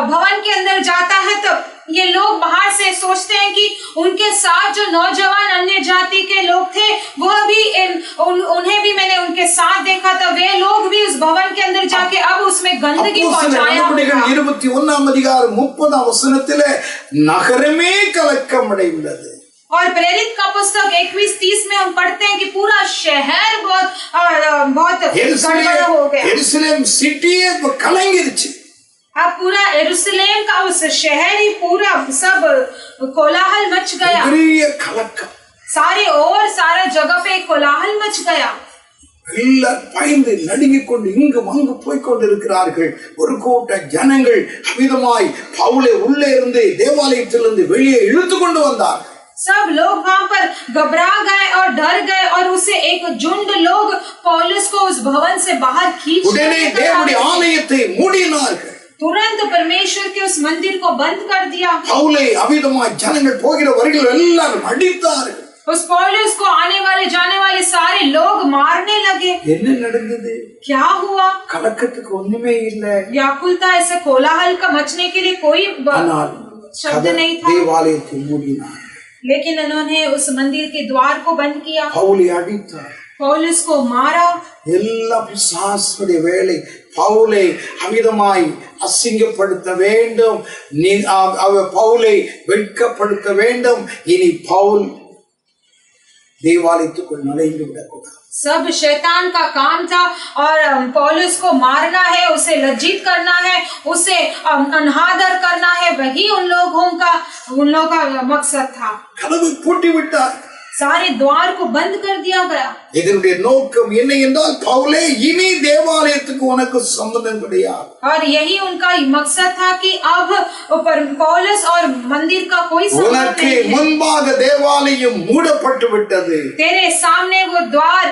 भवन के अंदर जाता है तो ये लोग बाहर से सोचते हैं कि उनके साथ जो नौजवान अन्य जाति के लोग थे वो भी उन्हें भी मैंने उनके साथ देखा था, वे लोग भी उस भवन के अंदर जाके अब उसमें गंदगी पहुंचाया। 21 அதிகாரம் 30 வசனத்திலே நகரமே கலக்கமடைந்தது। और प्रेरित का पुस्तक 21:30 में हम पढ़ते हैं कि पूरा शहर बहुत गड़बड़ हो गया। यरूशलेम सिटी कलंगिருச்சு। अब पूरा यरूशलेम का उस शहर ही पूरा सब कोलाहल मच गया, सारे और सारा जगह पे कोलाहल मच गया। எல்லாரும் பயந்து நடுங்கிக் கொண்டு இங்கு அங்கு போய் கொண்டிருக்கிறார்கள்। ஒரு கூட்ட ஜனங்கள் அமிதமாய் பவுலை உள்ளே இருந்து தேவாலயத்திலிருந்து வெளியே இழுத்து கொண்டு வந்தார்கள்। सब लोग वहां पर घबरा गए और डर गए और उसे एक झुंड लोग पौलुस को उस भवन से बाहर खींच மூடினார்கள்। तुरंत परमेश्वर के उस मंदिर को बंद कर दिया। பவுலை அவிதமாய் ஜனங்கள் போகிற வரையில் எல்லாரும் அடித்தார்கள்। उस पौलुस को आने वाले जाने वाले सारे लोग मारने लगे। என்ன நடந்தது? क्या हुआ? கலக்கத்துக்கு ஒண்ணுமே இல்லை, व्याकुलता, ऐसे कोलाहल का मचने के लिए कोई शब्द नहीं था। தேவாலயத்தை மூடினார், लेकिन उन्होंने उस मंदिर के द्वार को बंद किया। பவுலை அடித்தார், पौलुस को मारा। எல்லா பிசாசுடைய வேலை பவுலை அமிதமாய் அசிங்கப்படுத்த வேண்டும், பவுலை வெட்கப்படுத்த வேண்டும், இனி பவுல் தேவாலயத்துக்குள் நுழைந்து விடக்கூடாது। सब शैतान का काम था और पौलुस को मारना है, उसे लज्जित करना है, उसे अनादर करना है, वही उन लोगों का मकसद था। கதவை பூட்டி விட்டார், सारे द्वार को बंद कर दिया गया। இதனுடைய நோக்கம் என்ன என்றால், பவுலே இனி தேவாலயத்துக்கு உனக்கு சம்பந்தம் கிடையாது। और यही उनका मकसद था कि अब पौलुस और मंदिर का कोई संबंध नहीं है। முன்பாக தேவாலயம் மூடப்பட்டு விட்டது, तेरे सामने वो द्वार,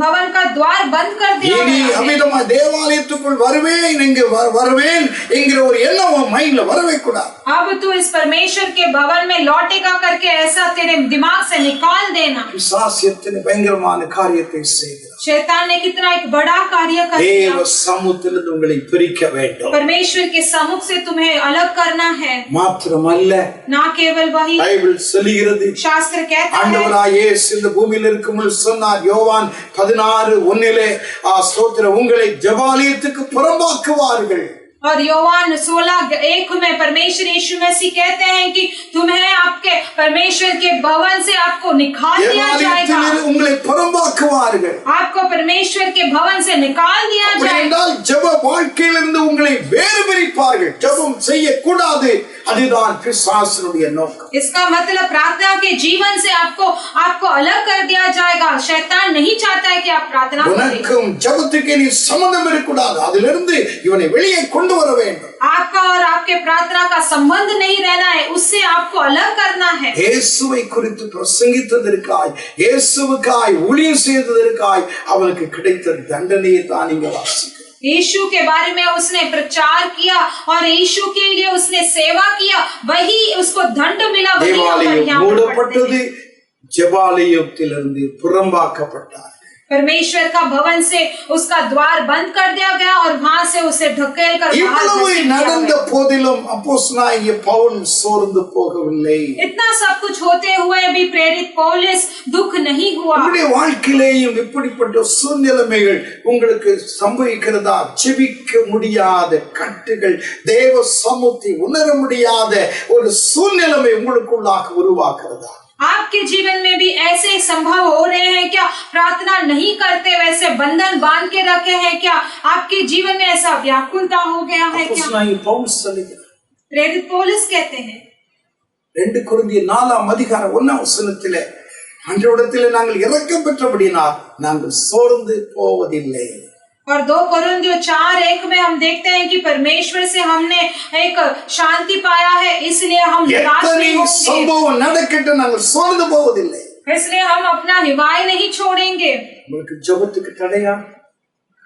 भवन का द्वार बंद कर दिया இனி அமிதமா தேவாலயத்துக்குள் வருவேன் என்கிற ஒரு எண்ணம் மைண்ட்ல வரவே கூடாது। अब तू इस परमेश्वर के भवन में लौटेगा करके ऐसा तेरे दिमाग से निकाल देना। பிசாசு எத்தனை பயங்கரமான காரியத்தை செய்கிறார்। शैतान ने कितना एक बड़ा कार्य कर दिया। தேவ சமூகத்திலிருந்து உங்களை பிரிக்க வேண்டும், परमेश्वर के सम्मुख से तुम्हें अलग करना है। மாத்திரமல்ல, ना केवल वही, பைபிள் சொல்லுகிறது, शास्त्र कहता है, ஆண்டவராகிய இயேசு இந்த பூமியில் இருக்கும்போது சொன்னார், யோவான் 16:1 ஸ்தோத்திரம், உங்களை ஜெபாலயத்துக்கு புறம்பாக்குவார்கள்। और योवान 16:1 में परमेश्वर यीशु मसीह कहते हैं कि तुम्हें आपके परमेश्वर के भवन से आपको निकाल दिया जाएगा, உங்களை புறம்பாக்குவார்கள், आपको परमेश्वर के भवन से निकाल दिया जाएगा। ஜெப வாழ்க்கையிலிருந்து உங்களை வேறு பிரிப்பார்கள், ஜெபம் செய்யக்கூடாது, அதுதான் பிசாசுடைய நோக்கம்। इसका मतलब प्रार्थना के जीवन से आपको अलग कर दिया जाएगा। शैतान नहीं चाहता है कि आप प्रार्थना करें। உனக்கும் ஜெபத்துக்கு நீ சம்பந்தம் இருக்கக்கூடாது, அதிலிருந்து இவனை வெளியே கொண்டு வர வேண்டும்। आपका और आपके प्रार्थना का संबंध नहीं रहना है, उससे आपको अलग करना है। இயேசுவை குறித்து பிரசங்கித்ததற்காய், இயேசுவுக்காய் ஊழியம் செய்ததற்காய் அவனுக்கு கிடைத்த தண்டனையை தான் இங்க வாசிக்கிறோம்। यीशु के बारे में उसने प्रचार किया और यीशु के लिए उसने सेवा किया, वही उसको दंड मिला। தேவாலயம் மூடப்பட்டது, ஜெபாலயத்திலிருந்து புறம்பாக்கப்பட்டார்। परमेश्वर का भवन से उसका द्वार बंद कर दिया गया और वहां से उसे ढकेल कर बाहर இவ்வளவு घसीट दिया நடந்த गया। போதிலும் அப்போஸ்தலனாகிய பவுல் சோர்ந்து போகவில்லை. इतना सब कुछ होते हुए भी प्रेरित पौलुस दुख नहीं हुआ। உங்களுடைய வாழ்க்கையிலேயும் இப்படிப்பட்ட சூழ்நிலைமைகள் உங்களுக்கு சம்பவிக்கிறதா? ஜெபிக்க முடியாத கட்டுகள், தேவ சமூகத்தை உணர முடியாத ஒரு சூழ்நிலைமை உங்களுக்குள்ளாக உருவாக்குறதா? आपके जीवन में भी ऐसे संभव हो रहे हैं क्या? प्रार्थना नहीं करते वैसे बंधन बांध के रखे हैं क्या? आपके जीवन में ऐसा व्याकुलता हो गया है क्या? அப்போஸ்தலனாகிய பவுல் சொல்லுகிறார். प्रेरित पौलुस कहते हैं 2 கொரிந்தியர் 4:1 ஆண்டவரிடத்திலே நாங்கள் இரக்கம் பெற்றபடியினால் நாங்கள் சோர்ந்து போவதில்லை. और 2 कोरिन्थियों 4:1 में हम देखते हैं कि परमेश्वर से हमने एक शांति पाया है, इसलिए हम निराश எத்தனை नहीं होंगे, சம்பவம் நடக்கட்டும் நாங்கள் சோர்ந்து போவதில்லை. इसलिए हम अपना हिवाई नहीं छोड़ेंगे। உங்களுக்கு ஜெபத்துக்கு தடையா?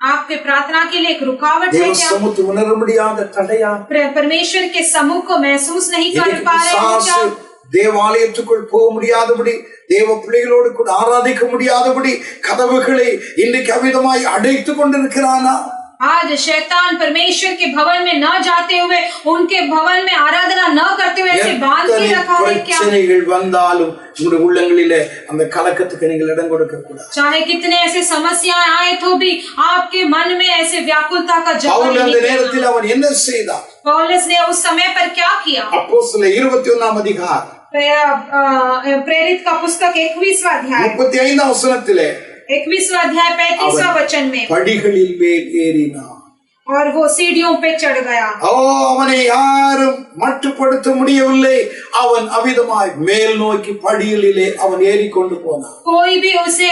आपके प्रार्थना के लिए एक रुकावट है தேவ क्या? சமூகத்தை உணர முடியாத தடையா? परमेश्वर के सम्मुख को महसूस नहीं कर இன்னைக்கு पा रहे हैं क्या? பிசாசு தேவாலயத்துக்குள் போக முடியாதபடி, தேவ பிள்ளைகளோடு கூட ஆராதிக்க முடியாதபடி கதவுகளை இன்றைக்கு அமிதமாய் அடைத்துக் கொண்டிருக்கிறானா? आज शैतान परमेश्वर के भवन में न जाते हुए, उनके भवन में आराधना न करते हुए ऐसे बांध के रखा है क्या? பிரச்சனைகள் வந்தாலும் உங்களுடைய உள்ளங்களிலே அந்த கலக்கத்துக்கு நீங்கள் இடம் கொடுக்க கூடாது. चाहे कितने ऐसे समस्याएं आए तो भी आपके मन में ऐसे व्याकुलता का जगह பவுல் அந்த नहीं நேரத்தில் அவன் என்ன செய்தான்? पौलुस ने उस समय पर क्या किया? அப்போஸ்தலர் 21 प्रेरित का पुस्तक 21वां अध्याय 35 வசனத்திலே 21वां अध्याय 35वां वचन में, படிகளில் மேல் ஏறினான். और वो सीढ़ियों पे चढ़ गया। அவனை யாரும் மட்டுப்படுத்த முடியவில்லை. அவன் அவிதமாய் மேல் நோக்கி படிகளிலே அவன் ஏறிக்கொண்டு போனான். कोई भी उसे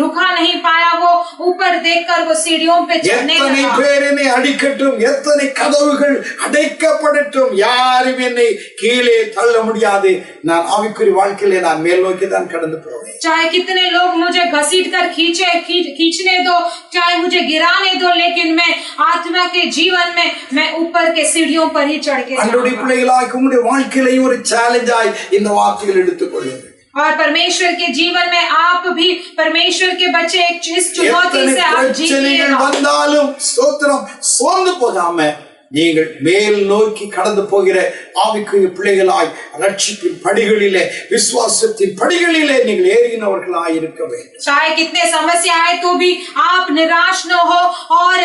रुका नहीं पाया, वो ऊपर देखकर वो सीढ़ियों पे चढ़ने எத்தனை लगा। பேர் என்னை அடிக்கட்டும், எத்தனை கதவுகள் அடைக்கப்படட்டும், யாரும் என்னை கீழே தள்ள முடியாது. நான் ஆவிக்குரிய வாழ்க்கையிலே நான் மேல் நோக்கி தான் கடந்து போவேன். चाहे कितने लोग मुझे घसीट कर खींचने दो, चाहे मुझे गिराने दो, लेकिन मैं आत्मा के जीवन में मैं ऊपर के सीढ़ियों पर ही चढ़ के அன்றைய जाऊंगा। பிள்ளைகளாய் உங்களுடைய வாழ்க்கையிலேயும் ஒரு சேலஞ்சாய் இந்த வார்த்தைகள் எடுத்துக்கொள்ளுங்கள். और परमेश्वर के जीवन में आप भी, परमेश्वर के बच्चे, एक इस चुनौती எத்தனை से आप பிரச்சனைகள் जीतिएगा। வந்தாலும் ஸ்தோத்திரம், சோர்ந்து போகாம நீங்கள் மேல் நோக்கி கடந்து போகிற ஆவிக்குரிய பிள்ளைகளாய் ரட்சிப்பின் படிகளிலே, விசுவாசத்தின் படிகளிலே நீங்கள் ஏறினவர்களாய் இருக்க வேண்டும். चाहे कितने समस्या आए तो भी आप निराश न हो और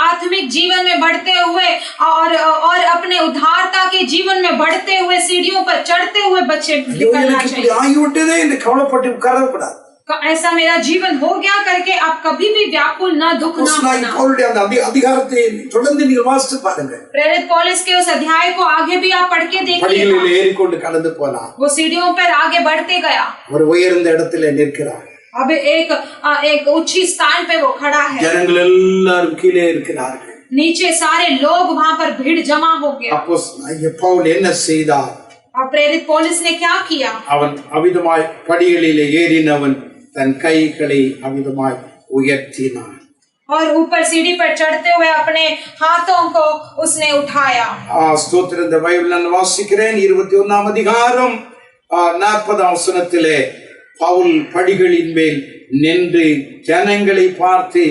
आत्मिक जीवन में बढ़ते हुए और अपने उद्धारता के जीवन में बढ़ते हुए सीढ़ियों पर चढ़ते हुए बच्चे निकलना எனக்கு இப்படி चाहिए। ஆகிவிட்டதே என்று கவலைப்பட்டு உட்காரக்கூடாது. ऐसा मेरा जीवन हो गया करके आप कभी भी व्याकुल न दुख न होना। பவுலுடைய அந்த அதிகாரத்தை தொடர்ந்து நீங்கள் வாசித்து பாருங்க. प्रेरित पौलुस के उस अध्याय को आगे भी आप पढ़ के देखिए। படிகளில் ஏறிக்கொண்டு கடந்து போனான். वो सीढ़ियों पर आगे बढ़ते गया। ஒரு உயர்ந்த இடத்திலே நிற்கிறார். अब एक ऊंची स्थान पे वो खड़ा है। ஜனங்கள் எல்லாரும் கீழே இருக்கிறார்கள். नीचे सारे लोग, वहां पर भीड़ जमा हो गया। அப்போஸ்தலனாகிய பவுல் என்ன செய்தார்? और प्रेरित पौलुस ने क्या किया? அவன் அவிதமாய் படிகளிலே ஏறினவன் தன் கைகளை அவிதமாய் உயர்த்தினான். और ऊपर सीढ़ी पर चढ़ते हुए अपने हाथों को उसने उठाया। ஸ்தோத்திரம். இந்த பைபிள் நான் வாசிக்கிறேன். 21 அதிகாரம் 40 வசனத்திலே பவுல் படிகளின் மேல் நின்று ஜனங்களை பார்த்து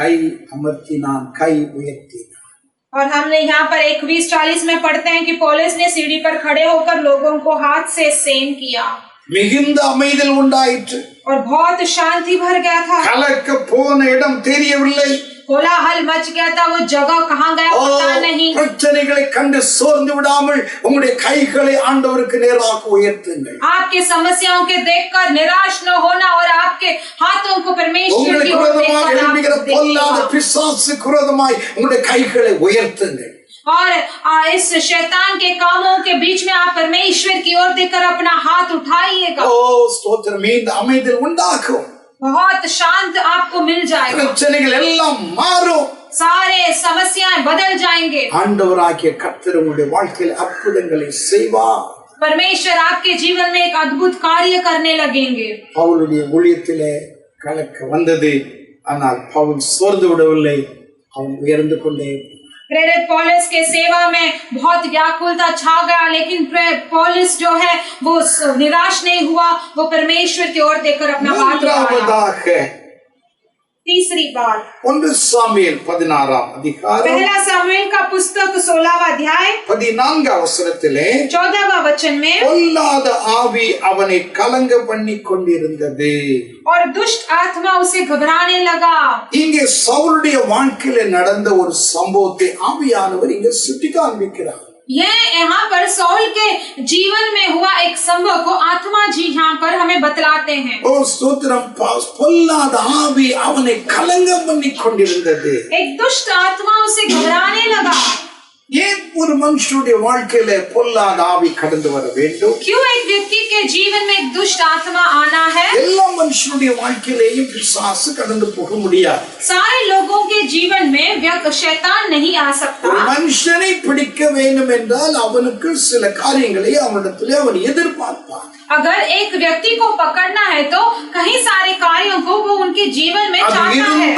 கை அமர்த்தினான், கை உயர்த்தினான். और हमने यहाँ पर 21-40 में पढ़ते हैं कि पौलुस ने सीढ़ी पर खड़े होकर लोगों को हाथ से सेम किया மிகுந்த அமைதல் உண்டாயிற்று. और बहुत शांति भर गया था। கலக்க போன இடம் தெரியவில்லை. कोलाहल मच गया था, वो जगह कहाँ गया पता नहीं। பிரச்சனைகளை கண்டு சோர்ந்து விடாமல் உங்களுடைய கைகளை ஆண்டவருக்கு நேராக உயர்த்துங்கள். आपके समस्याओं के देखकर निराश न होना और आपके हाथों को परमेश्वर की உங்களுக்கு ओर விரோதமாக எழும்புகிற देखकर பொல்லாத आप பிசாசுக்கு விரோதமாய் உங்களுடைய கைகளை உயர்த்துங்கள். और इस शैतान के कामों के बीच में आप परमेश्वर की ओर देखकर अपना हाथ उठाइएगा। ஸ்தோத்திரம். இந்த அமைதல் உண்டாகும். बहुत शांत आपको मिल जाएगा, பிரச்சனைகள் எல்லாம் மாறும். सारे समस्याएं बदल जाएंगे। ஆண்டவராகிய கர்த்தர் உங்களுடைய வாழ்க்கையில் அற்புதங்களை செய்வார். परमेश्वर आपके जीवन में एक अद्भुत कार्य करने लगेंगे। பவுலுடைய ஊழியத்திலே கலக்க வந்தது. ஆனால் பவுல் சோர்ந்து விடவில்லை. அவன் உயர்ந்து கொண்டே. प्रेरित पौलुस के सेवा में बहुत व्याकुलता छा गया, लेकिन पौलुस जो है वो निराश नहीं हुआ, वो परमेश्वर की ओर देखकर अपना हाथ उठाया। மூன்றாவதாக तीसरी बार 1 சாமுவேல் 16ஆம் அதிகாரம் पहला सामुएल का पुस्तक 16वां अध्याय 14ஆம் வசனத்திலே 14वां वचन में பொல்லாத ஆவி அவனை கலங்க பண்ணி கொண்டிருந்தது. और दुष्ट आत्मा उसे घबराने लगा. இங்கே சவுலுடைய வாழ்க்கையில நடந்த ஒரு சம்பவத்தை ஆவியானவர் இங்கே சுட்டி காண்பிக்கிறார். यहाँ पर सौल के जीवन में हुआ एक संभव को आत्मा जी यहाँ पर हमें बतलाते हैं. ஓ ஸ்தோத்திரம். பொல்லாத ஆவி அவனை கலங்க பண்ணி கொண்டிருந்தது. एक दुष्ट आत्मा उसे घबराने लगा. ஏன் ஒரு மனுஷனுடைய வாழ்க்கையில பொல்லாத ஆவி கடந்து வர வேண்டும்? क्यों एक व्यक्ति के जीवन में एक दुष्ट आत्मा आना है? எல்லா மனுஷனுடைய வாழ்க்கையிலேயும் பிசாசு கடந்து போக முடியாது. सारे लोगों के जीवन में शैतान नहीं आ सकता. ஒரு மனுஷனை பிடிக்க வேண்டும் என்றால் அவனுக்கு சில காரியங்களை அவனிடத்திலே அவன் எதிர்பார்ப்பான். अगर एक व्यक्ति को पकड़ना है तो कई सारे कार्यों को वो उनके जीवन में चाहता है.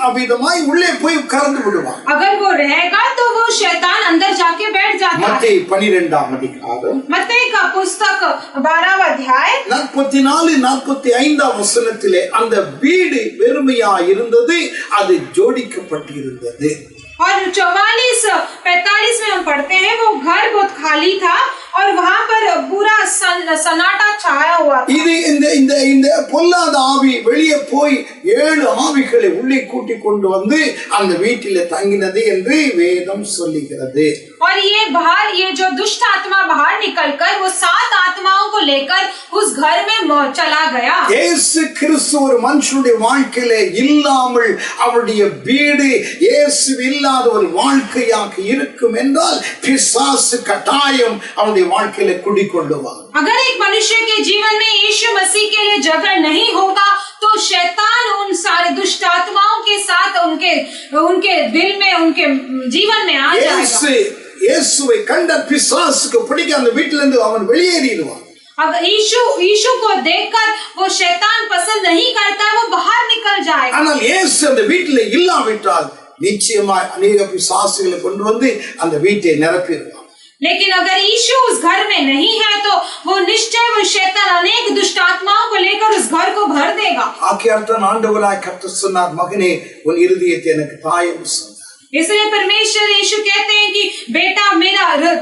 அவ்விதமாய் உள்ளே போய் உட்கார்ந்து விடுவான். अगर वो रहेगा तो वो शैतान अंदर जाके बैठ जाता है. மத்தேயு 12ஆம் அதிகாரம் मत्ती का पुस्तक 12वां अध्याय 44-45ஆம் வசனத்திலே அந்த வீடு வெறுமையா இருந்தது, அது ஜோடிக்கப்பட்டிருந்தது. और 44-45 में हम पढ़ते हैं वो घर बहुत खाली था और वहां पर पूरा सन्नाटा छाया हुआ था. இது இந்த பொல்லாத ஆவி வெளியே போய் 7 ஆவிகளை உள்ளே கூட்டி கொண்டு வந்து அந்த வீட்டிலே தங்கினது என்று வேதம் சொல்லுகிறது. और ये जो दुष्ट आत्मा बाहर निकलकर वो 7 आत्माओं को लेकर उस घर में चला गया. இயேசு கிறிஸ்து ஒரு மனுஷனுடைய வாழ்க்கையிலே இல்லாமல் அவருடைய வீடு இயேசு இல்லாத ஒரு வாழ்க்கையாக இருக்கும் என்றால் பிசாசு கட்டாயம் அவருடைய வாழ்க்கையிலே குடிக்கொள்ளுவார். अगर एक मनुष्य के जीवन में यीशु मसीह के लिए जगह नहीं होता तो शैतान उन सारे दुष्ट आत्माओं के साथ उनके दिल में उनके जीवन में आ जाएगा. இயேசுவை கண்ட பிசாசுக்கு பிடிக்க அந்த வீட்டிலிருந்து அவன் வெளியேறிடுவான். अगर यीशु को देखकर वो शैतान पसंद नहीं करता वो बाहर निकल जाएगा. ஆனால் இயேசு அந்த வீட்டிலே இல்லாவிட்டால் நிச்சயமாய் अनेक பிசாசுகளை கொண்டு வந்து அந்த வீட்டை நிரப்பிடுவான். लेकिन अगर यीशु उस घर में नहीं है तो वो निश्चय वो शैतान अनेक दुष्ट आत्माओं को लेकर उस घर को भर देगा. ஆக்கியார்த்தன் ஆண்டவராய் கர்த்தர் சொன்னார், மகனே உன் இருதயத்தை எனக்கு தாய் என்று சொன்னார். इसलिए परमेश्वर यीशु कहते हैं कि बेटा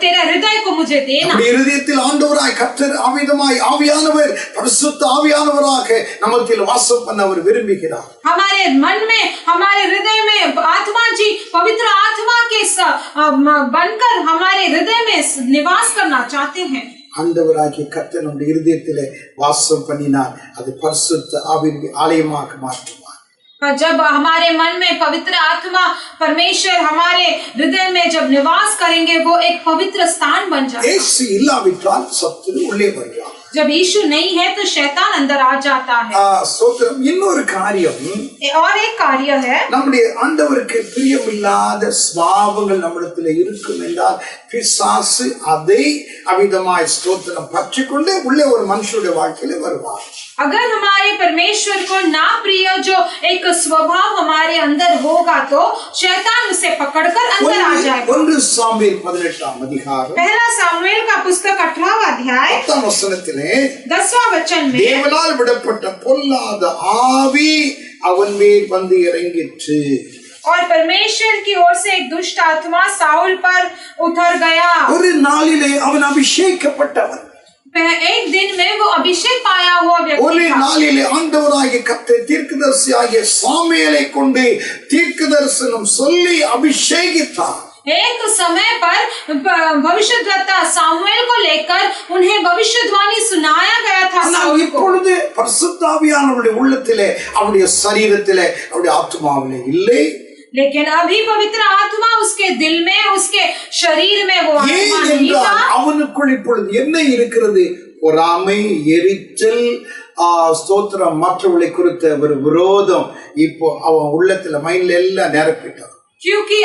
तेरा हृदय को मुझे देना. இருதயத்தில் ஆண்டவராய் கர்த்தர் அமிதமாய் ஆவியானவர் பரிசுத்த ஆவியானவராக நம்மத்தில் வாசம் பண்ண அவர் விரும்புகிறார். हमारे मन में हमारे हृदय में आत्मा जी पवित्र आत्मा के बनकर हमारे हृदय में निवास करना चाहते हैं. ஆண்டவராகிய கர்த்தர் நம்முடைய இருதயத்திலே வாசம் பண்ணினார், அது பரிசுத்த ஆவியின் ஆலயமாக மாற்றுவார். जब हमारे मन में पवित्र आत्मा परमेश्वर हमारे हृदय में जब निवास करेंगे वो एक पवित्र स्थान बन जाएगा. இயேசு இல்லாவிட்டால் சத்துரு உள்ளே வருகிறார். जब यीशु नहीं है तो शैतान अंदर आ जाता है. ஸ்தோத்திரம். இன்னொரு காரியம், और एक कार्य है, நம்முடைய ஆண்டவருக்கு பிரியமில்லாத சுபாவங்கள் நம்மிடத்தில் இருக்கும் என்றால் பிசாசு அதை அமிதமாய் ஸ்தோத்திரம் பற்றிக்கொண்டு உள்ளே ஒரு மனுஷனுடைய வாழ்க்கையில வருவார். अगर हमारे परमेश्वर को ना प्रिय जो एक स्वभाव हमारे अंदर होगा तो शैतान उसे पकड़कर अंदर आ जाएगा. 1 சாமுவேல் 18ஆம் அதிகாரம் पहला सामुएल का पुस्तक 18वां अध्याय 10ஆம் வசனத்திலே 10वां वचन में தேவனால் விடப்பட்ட பொல்லாத ஆவி அவன் மேல் வந்து இறங்கிற்று. और परमेश्वर की ओर से एक दुष्ट आत्मा साउल पर उतर गया. ஒரு நாளிலே அவன் அபிஷேகப்பட்டவன். एक दिन में वो अभिषेक पाया हुआ व्यक्ति ஒரு था. நாளிலே ஆண்டவராகிய கர்த்தர் தீர்க்கதரிசியாகிய சாமுவேலை கொண்டு தீர்க்கதரிசனம் சொல்லி அபிஷேகித்தார். एक समय पर भविष्यद्वक्ता सामुएल को लेकर उन्हें भविष्यवाणी सुनाया गया था. साउल को இப்பொழுது பரிசுத்த ஆவியானவருடைய உள்ளத்திலே அவருடைய சரீரத்திலே அவருடைய ஆத்மாவிலே இல்லை. लेकिन अभी पवित्र आत्मा उसके दिल में उसके शरीर में वो आत्मा नहीं था. அவனுக்குள் இப்பொழுது என்ன இருக்கிறது? பொறாமை, எரிச்சல், ஸ்தோத்திரம், மற்றவர்களை குறித்த ஒரு விரோதம் இப்போ அவன் உள்ளத்துல மைண்ட்ல எல்லாம் நிரப்பிட்டான். क्योंकि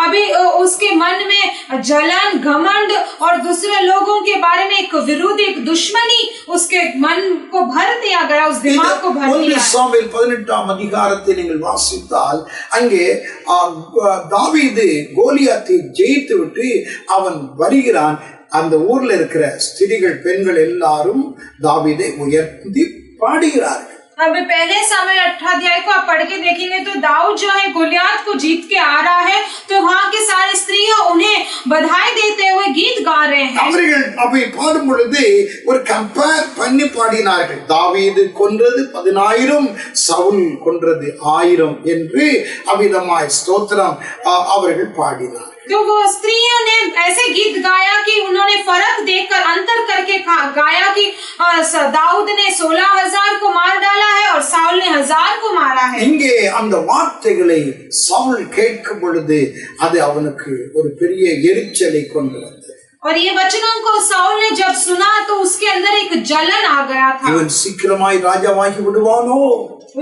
अभी उसके मन में जलन, घमंड और दूसरे लोगों के बारे में एक विरोध, एक दुश्मनी उसके मन को भर दिया गया, उस दिमाग को भर दिया. 1 சாமுவேல் 18ஆம் அதிகாரத்தை நீங்கள் வாசித்தால் அங்கே தாவீது கோலியாத்தை ஜெயித்து விட்டு அவன் வருகிறான். அந்த ஊர்ல இருக்கிற ஸ்திரீகள், பெண்கள் எல்லாரும் தாவீதை உயர்த்தி பாடுகிறார்கள். अब पहले सामुएल 8 अध्याय को आप पढ़ के देखेंगे तो दाऊद जो है गोलियत को जीत के आ रहा है, तो वहाँ के सारे स्त्रियां उन्हें बधाई देते हुए गीत गा रहे हैं। அவர்கள் அப்படி பாடும் பொழுது ஒரு கம்பேர் பண்ணி பாடினார்கள். தாவீது கொன்றது 10,000, சவுல் கொன்றது 1000 என்று அவ்விதமாய் ஸ்தோத்திரம் அவர்கள் பாடினார். तो वो स्त्रियों ने ऐसे गीत गाया कि उन्होंने फर्क देखकर अंतर करके गाया कि दाऊद ने 16,000 को मार डाला है और साउल ने 1000 को मारा है। இங்கே அந்த வார்த்தைகளை சவுல் கேட்கும் பொழுது அது அவனுக்கு ஒரு பெரிய எரிச்சலை கொண்டு வந்தது. और ये वचनों को साउल ने जब सुना तो उसके अंदर एक जलन आ गया था। இவன் சீக்கிரமாய் ராஜாவாகி விடுவானோ,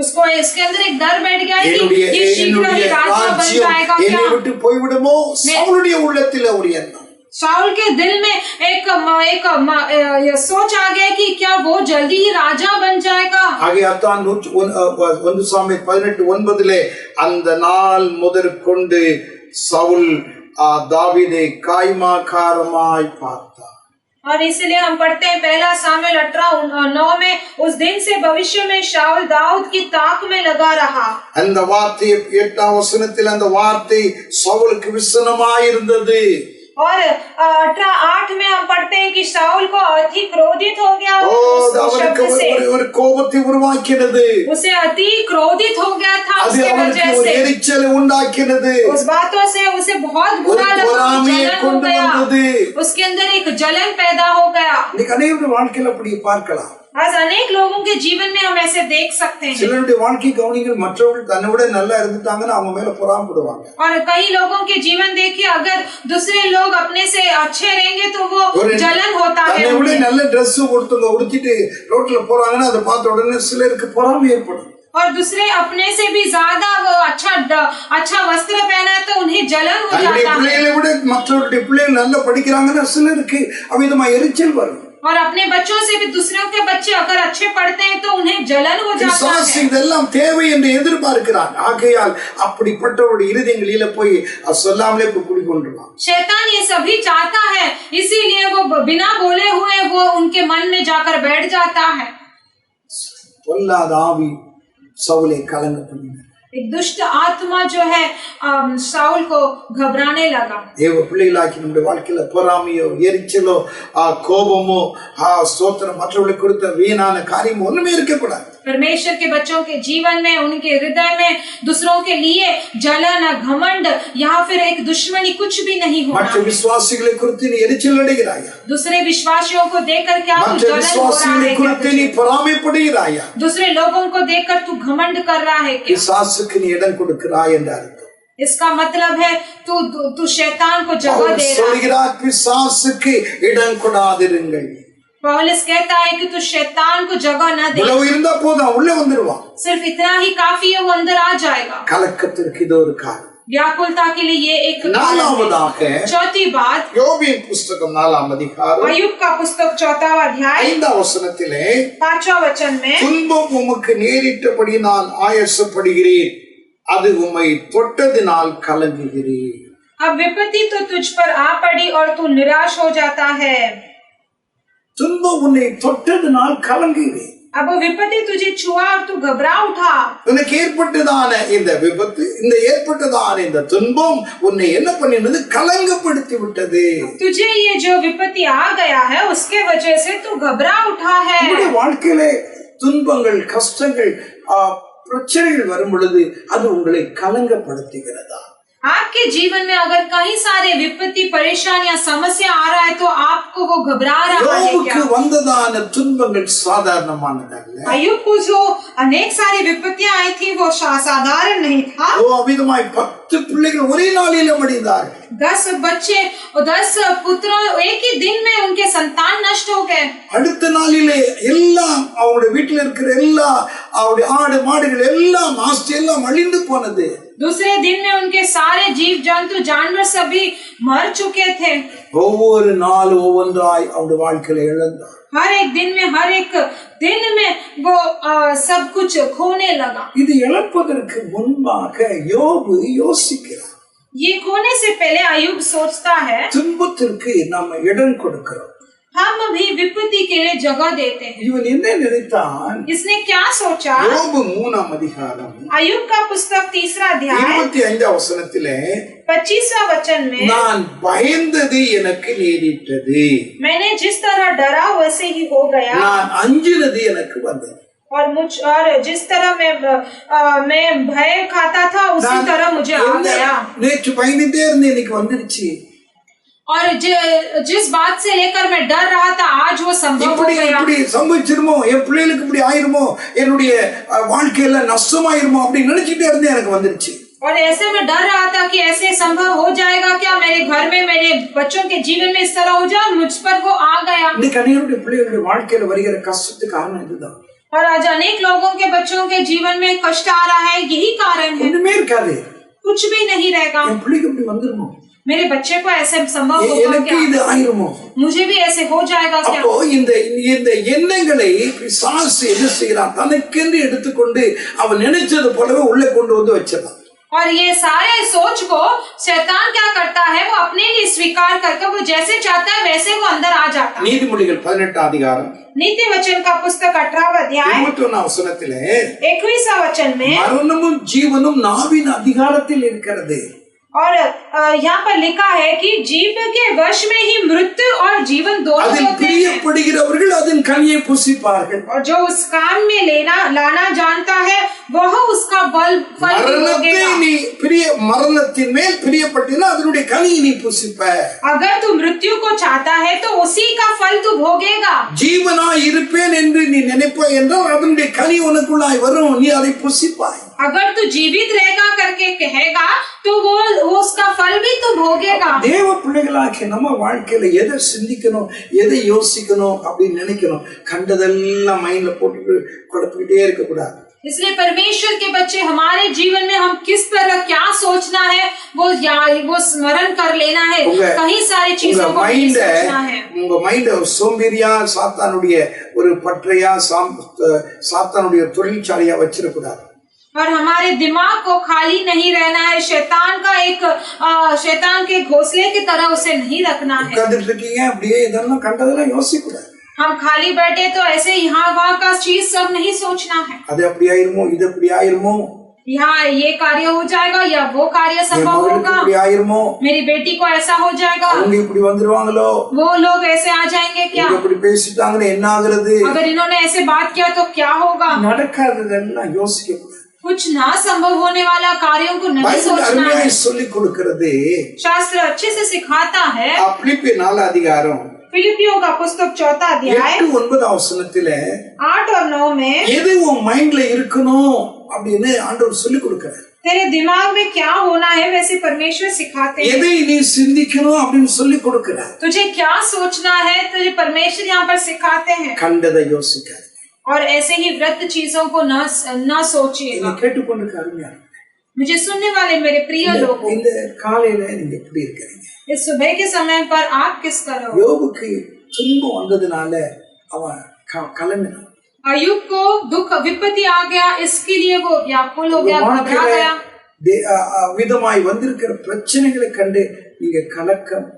उसको इसके अंदर एक डर बैठ गया कि ये शीघ्र ही राजा बन जाएगा क्या, என்னை விட்டு போய் விடுமோ, சவுலுடைய உள்ளத்தில் ஒரு எண்ணம். साउल के दिल में एक सोच आ गया कि क्या वो जल्दी ही राजा बन जाएगा। ஆகையால்தான் 1 சாமுவேல் 18:9 அந்த நாள் முதற்கொண்டு சவுல் தாவீதை காய்மாக்காரமாய் பார்த்தார். और इसलिए हम पढ़ते हैं 1 सामुएल 18:9 में, उस दिन से भविष्य में शाऊल दाऊद की ताक में लगा रहा। அந்த வார்த்தை 8ஆம் வசனத்தில் அந்த வார்த்தை சவுலுக்கு விசனமாய் இருந்தது. और 18:8 में हम पढ़ते हैं कि शाऊल को अति क्रोधित हो गया, ஒரு கோபத்தை உருவாக்கினது, उसे अति क्रोधित हो गया था, அது उसके அவனுக்கு वजह ஒரு से எரிச்சலை உண்டாக்கினது, उस बातों से उसे बहुत बुरा लगा, जलन हो गया, उसके अंदर एक जलन पैदा हो गया। இன்னைக்கு அநேக வாழ்க்கையில அப்படி பார்க்கலாம். आज अनेक लोगों के जीवन में हम ऐसे देख सकते हैं। சிலருடைய வாழ்க்கை கவனிங்கள், மற்றவர்கள் தன்னை விட நல்லா இருந்துட்டாங்கன்னா அவங்க மேல பொறாமைப்படுவாங்க. और कई लोगों के जीवन देखिए, अगर दूसरे लोग अपने से अच्छे रहेंगे तो वो जलन होता है। தன்னை விட நல்ல Dress ஒருத்தங்க உடுத்திட்டு ரோட்ல போறாங்கன்னா அதை பார்த்த உடனே சிலருக்கு பொறாமை ஏற்படும். और दूसरे अपने से भी ज्यादा वो अच्छा वस्त्र पहना है तो उन्हें जलन हो जाता है। பிள்ளைகளை விட மற்றவருடைய பிள்ளைகள் நல்லா படிக்கிறாங்கன்னா சிலருக்கு அவ்விதமா எரிச்சல் வரும். और अपने बच्चों से भी दूसरों के बच्चे अगर अच्छे पढ़ते हैं तो उन्हें जलन हो जाता है। இதெல்லாம் தேவை என்று எதிர்பார்க்கிறான். ஆகையால் அப்படிப்பட்டவருடைய இருதயங்களில போய் சொல்லாமலே குடிக்கொண்டுவான். शैतान ये सभी चाहता है, इसीलिए वो बिना बोले हुए वो उनके मन में जाकर बैठ जाता है। பொல்லாத ஆவி சவுலை கலங்க பண்ணினார். एक दुष्ट आत्मा जो है शाऊल को घबराने लगा। தேவ பிள்ளைகளாக்கி நம்முடைய வாழ்க்கையில பொறாமையோ எரிச்சலோ கோபமோ ஸ்தோத்திரம் மற்றவர்களுக்கு கொடுத்த வீணான காரியம் ஒண்ணுமே இருக்கக்கூடாது. परमेश्वर के बच्चों के जीवन में, उनके हृदय में दूसरों के लिए जलन, घमंड या फिर एक दुश्मनी कुछ भी नहीं होना। மற்ற விசுவாசிகளை குறித்து நீ எரிச்சல் அடைகிறாயா? दूसरे विश्वासियों को देखकर क्या तू जलन हो रहा है? दूसरे लोगों को देखकर तू घमंड कर रहा है क्या? பிசாசுக்கு நீ இடம் கொடுக்கிறாய் என்ற அர்த்தம். इसका मतलब है तू शैतान को जगह दे रहा है। பிசாசுக்கு இடம் கொடாதிருங்கள். पौलुस कहता है कि तू शैतान को जगह न दे। இருந்தா போதும், உள்ளே வந்துருவான். सिर्फ इतना ही काफी है, वो अंदर आ जाएगा। கலக்கத்திற்கு இது ஒரு காரணம். व्याकुलता के लिए ये एक நாலாவதாக चौथी बात, யோபின் புஸ்தகம் 4ஆம் அதிகாரம் अय्यूब का पुस्तक 4वां अध्याय 5ஆம் வசனத்திலே 5वां वचन में, துன்பம் உமக்கு நேரிட்டபடி நான் ஆயசப்படுகிறேன், அது உம்மை தொட்டதினால் கலங்குகிறேன். अब विपत्ति तो तुझ पर आ पड़ी और तू निराश हो जाता है। துன்பம் உன்னை தொட்டதினால் கலங்குகிறேன். अब वो विपत्ति तुझे छुआ और तू घबरा उठा। உனக்கு ஏற்பட்டதான இந்த விபத்து, இந்த ஏற்பட்டதான இந்த துன்பம் உன்னை என்ன பண்ணினது? கலங்கப்படுத்தி விட்டது. तुझे ये जो विपत्ति आ गया है उसके वजह से तू घबरा उठा है। உங்களுடைய வாழ்க்கையிலே துன்பங்கள், கஷ்டங்கள், பிரச்சனைகள் வரும் பொழுது அது உங்களை கலங்கப்படுத்துகிறதா? आपके जीवन में अगर कई सारे विपत्ति, परेशानियां, समस्या आ रहा है तो आपको वो घबरा रहा है क्या? வந்ததான துன்பங்கள் சாதாரணமானதல்ல. अय्यूब को जो अनेक सारी विपत्तियां आई थी वो साधारण नहीं था। அவ்விதமாய் 10 பிள்ளைகள் ஒரே நாளிலே மடிந்தார்கள். 10 बच्चे और 10 पुत्र एक ही दिन में उनके संतान नष्ट हो गए। அடுத்த நாளிலே எல்லாம் அவருடைய வீட்டில் இருக்கிற எல்லா அவருடைய ஆடு மாடுகள் எல்லாம் ஆஸ்தி எல்லாம் அழிந்து போனது. दूसरे दिन में उनके सारे जीव जंतु जानवर सभी मर चुके थे। ஒவ்வொரு நாள் ஒவ்வொன்றாய் அவருடைய வாழ்க்கையில இழந்தார். हर एक दिन में वो सब कुछ खोने लगा। இது இழப்பதற்கு முன்பாக யோபு யோசிக்கிறார். ये खोने से पहले अय्यूब सोचता है, துன்பத்திற்கு நாம இடம் கொடுக்கிறோம். हम भी विपत्ति के लिए जगह देते हैं। இவன் என்ன நினைத்தான்? इसने क्या सोचा? யோபு 3ஆம் அதிகாரம் अय्यूब का पुस्तक 3रा अध्याय 25ஆம் வசனத்திலே 25वां वचन में, நான் பயந்தது எனக்கு நேரிட்டது, मैंने जिस तरह डरा वैसे ही हो गया, நான் அஞ்சினது எனக்கு வந்தது. और जिस तरह मैं भय खाता था उसी तरह मुझे आ गया। நேற்று பயந்துட்டே இருந்தேன், இன்னைக்கு வந்துருச்சு. और जिस बात से लेकर मैं डर रहा था आज वो संभव हो गया। இப்படி சம்பவிச்சிருமோ, என் பிள்ளைகளுக்கு இப்படி ஆயிருமோ, என்னுடைய வாழ்க்கையில நஷ்டமாயிருமோ அப்படி நினைச்சிட்டே இருந்தேன், எனக்கு வந்துருச்சு. और ऐसे में डर रहा था कि ऐसे संभव हो जाएगा क्या, मेरे घर में मेरे बच्चों के जीवन में इस तरह हो जाए, मुझ पर वो आ गया। இன்னைக்கு அநேகருடைய பிள்ளைகளுடைய வாழ்க்கையில வருகிற கஷ்டத்துக்கு காரணம் இதுதான். और आज अनेक लोगों के बच्चों के जीवन में कष्ट आ रहा है, यही कारण है। ஒண்ணுமே இருக்காது, कुछ भी नहीं रहेगा। என் பிள்ளைக்கு இப்படி வந்துருமோ, मेरे बच्चे को ऐसे संभव होगा எனக்கு क्या, இது ஆயிருமோ, मुझे भी ऐसे हो जाएगा क्या। அப்போ இந்த எண்ணங்களை பிசாசு என்ன செய்யறான், தனக்கென்று எடுத்துக்கொண்டு அவன் நினைச்சது போலவே உள்ளே கொண்டு வந்து வச்சிடறான். और ये सारे सोच को शैतान क्या करता है, वो अपने लिए स्वीकार करके वो जैसे चाहता है वैसे वो अंदर आ जाता है। நீதிமொழிகள் 18ஆம் அதிகாரம் नीति वचन का पुस्तक 18वां अध्याय 21ஆம் வசனத்திலே 21वां वचन में, மரணமும் ஜீவனும் நாவின் அதிகாரத்தில் இருக்கிறது. और यहाँ पर लिखा है कि जीभ के वश में ही मृत्यु और जीवन दोनों அதில் होते हैं, பிரியப்படுகிறவர்கள் அதன் கனியை புசிப்பார்கள். और जो उस काम में लाना जानता है वह उसका फल भोगेगा। மரணத்தின் மேல் பிரியப்பட்டினா அதனுடைய கனியை நீ புசிப்ப. अगर तू मृत्यु को चाहता है तो उसी का फल तू भोगेगा। ஜீவனாய் இருப்பேன் என்று நீ நினைப்பாய் என்றால் அதனுடைய கனி உனக்குள்ளாய் வரும், நீ அதை புசிப்பாய். अगर तू जीवित रहेगा करके कहेगा तो वो उसका फल भी तू भोगेगा। தேவ பிள்ளைகளாகிய நம்ம வாழ்க்கையில எதை சிந்திக்கணும், எதை யோசிக்கணும் அப்படின்னு நினைக்கணும். கண்டதெல்லாம் மைண்ட்ல போட்டு குழப்பிக்கிட்டே இருக்க கூடாது. इसलिए परमेश्वर के बच्चे हमारे जीवन में हम किस तरह क्या सोचना है वो स्मरण कर लेना है। कई सारी चीजों को सोचना है। உங்க மைண்ட சோம்பேறியா, சாத்தானுடைய ஒரு பற்றையா, சாத்தானுடைய தொழிற்சாலையா வச்சிடக்கூடாது. और हमारे दिमाग को खाली नहीं रहना है, शैतान के घोंसले की तरह उसे नहीं रखना है। உட்கார்ந்துட்டு இருக்கீங்க, அப்படியே இதெல்லாம் கண்டதெல்லாம் யோசிக்க கூடாது. हम खाली बैठे तो ऐसे यहाँ वहाँ का चीज सब नहीं सोचना है। அது அப்படி ஆயிருமோ, இது அப்படி ஆயிருமோ, यहाँ ये कार्य हो जाएगा या वो कार्य संभव होगा, இப்படி ஆயிருமோ, मेरी बेटी को ऐसा हो जाएगा, அவங்க இப்படி வந்துருவாங்களோ, वो लोग ऐसे आ जाएंगे क्या, இப்படி பேசிட்டாங்கன்னா என்ன ஆகுறது, अगर इन्होंने ऐसे बात किया तो क्या होगा। நடக்காததெல்லாம் யோசிக்க கூடாது. कुछ ना संभव होने वाला कार्यों को नहीं सोचना है। சொல்லிக் கொடுக்கிறது शास्त्र अच्छे से सिखाता है। பிலிப்பியர் 4 அதிகாரம் फिलिपियों का पुस्तक 4 अध्याय 8-9 வசனத்தில 8 और 9 में எது உன் மைண்ட்ல இருக்கணும் அப்படின்னு ஆண்டவர் சொல்லிக் கொடுக்கிறார். तेरे दिमाग में क्या होना है वैसे परमेश्वर सिखाते हैं। எதை நீ சிந்திக்கணும் அப்படின்னு சொல்லிக் கொடுக்கிறார். तुझे क्या सोचना है तुझे परमेश्वर यहाँ पर सिखाते हैं। கண்டதை யோசிக்காத, और ऐसे ही व्रत चीजों को न सोचिएगा। கேட்டுக்கொண்டு அருமையா मुझे सुनने वाले मेरे प्रिय लोगों, இந்த காலையில நீங்க எப்படி இருக்கீங்க? इस सुबह के समय पर आप किस तरह हो। யோபுக்கு துன்பம் வந்ததுனால அவன் கலங்கினான். अय्यूब को दुख विपत्ति आ गया, इसके लिए वो व्याकुल हो गया, घबरा गया। விதமாய் வந்திருக்கிற பிரச்சனைகளை கண்டு நீங்க கலக்கம்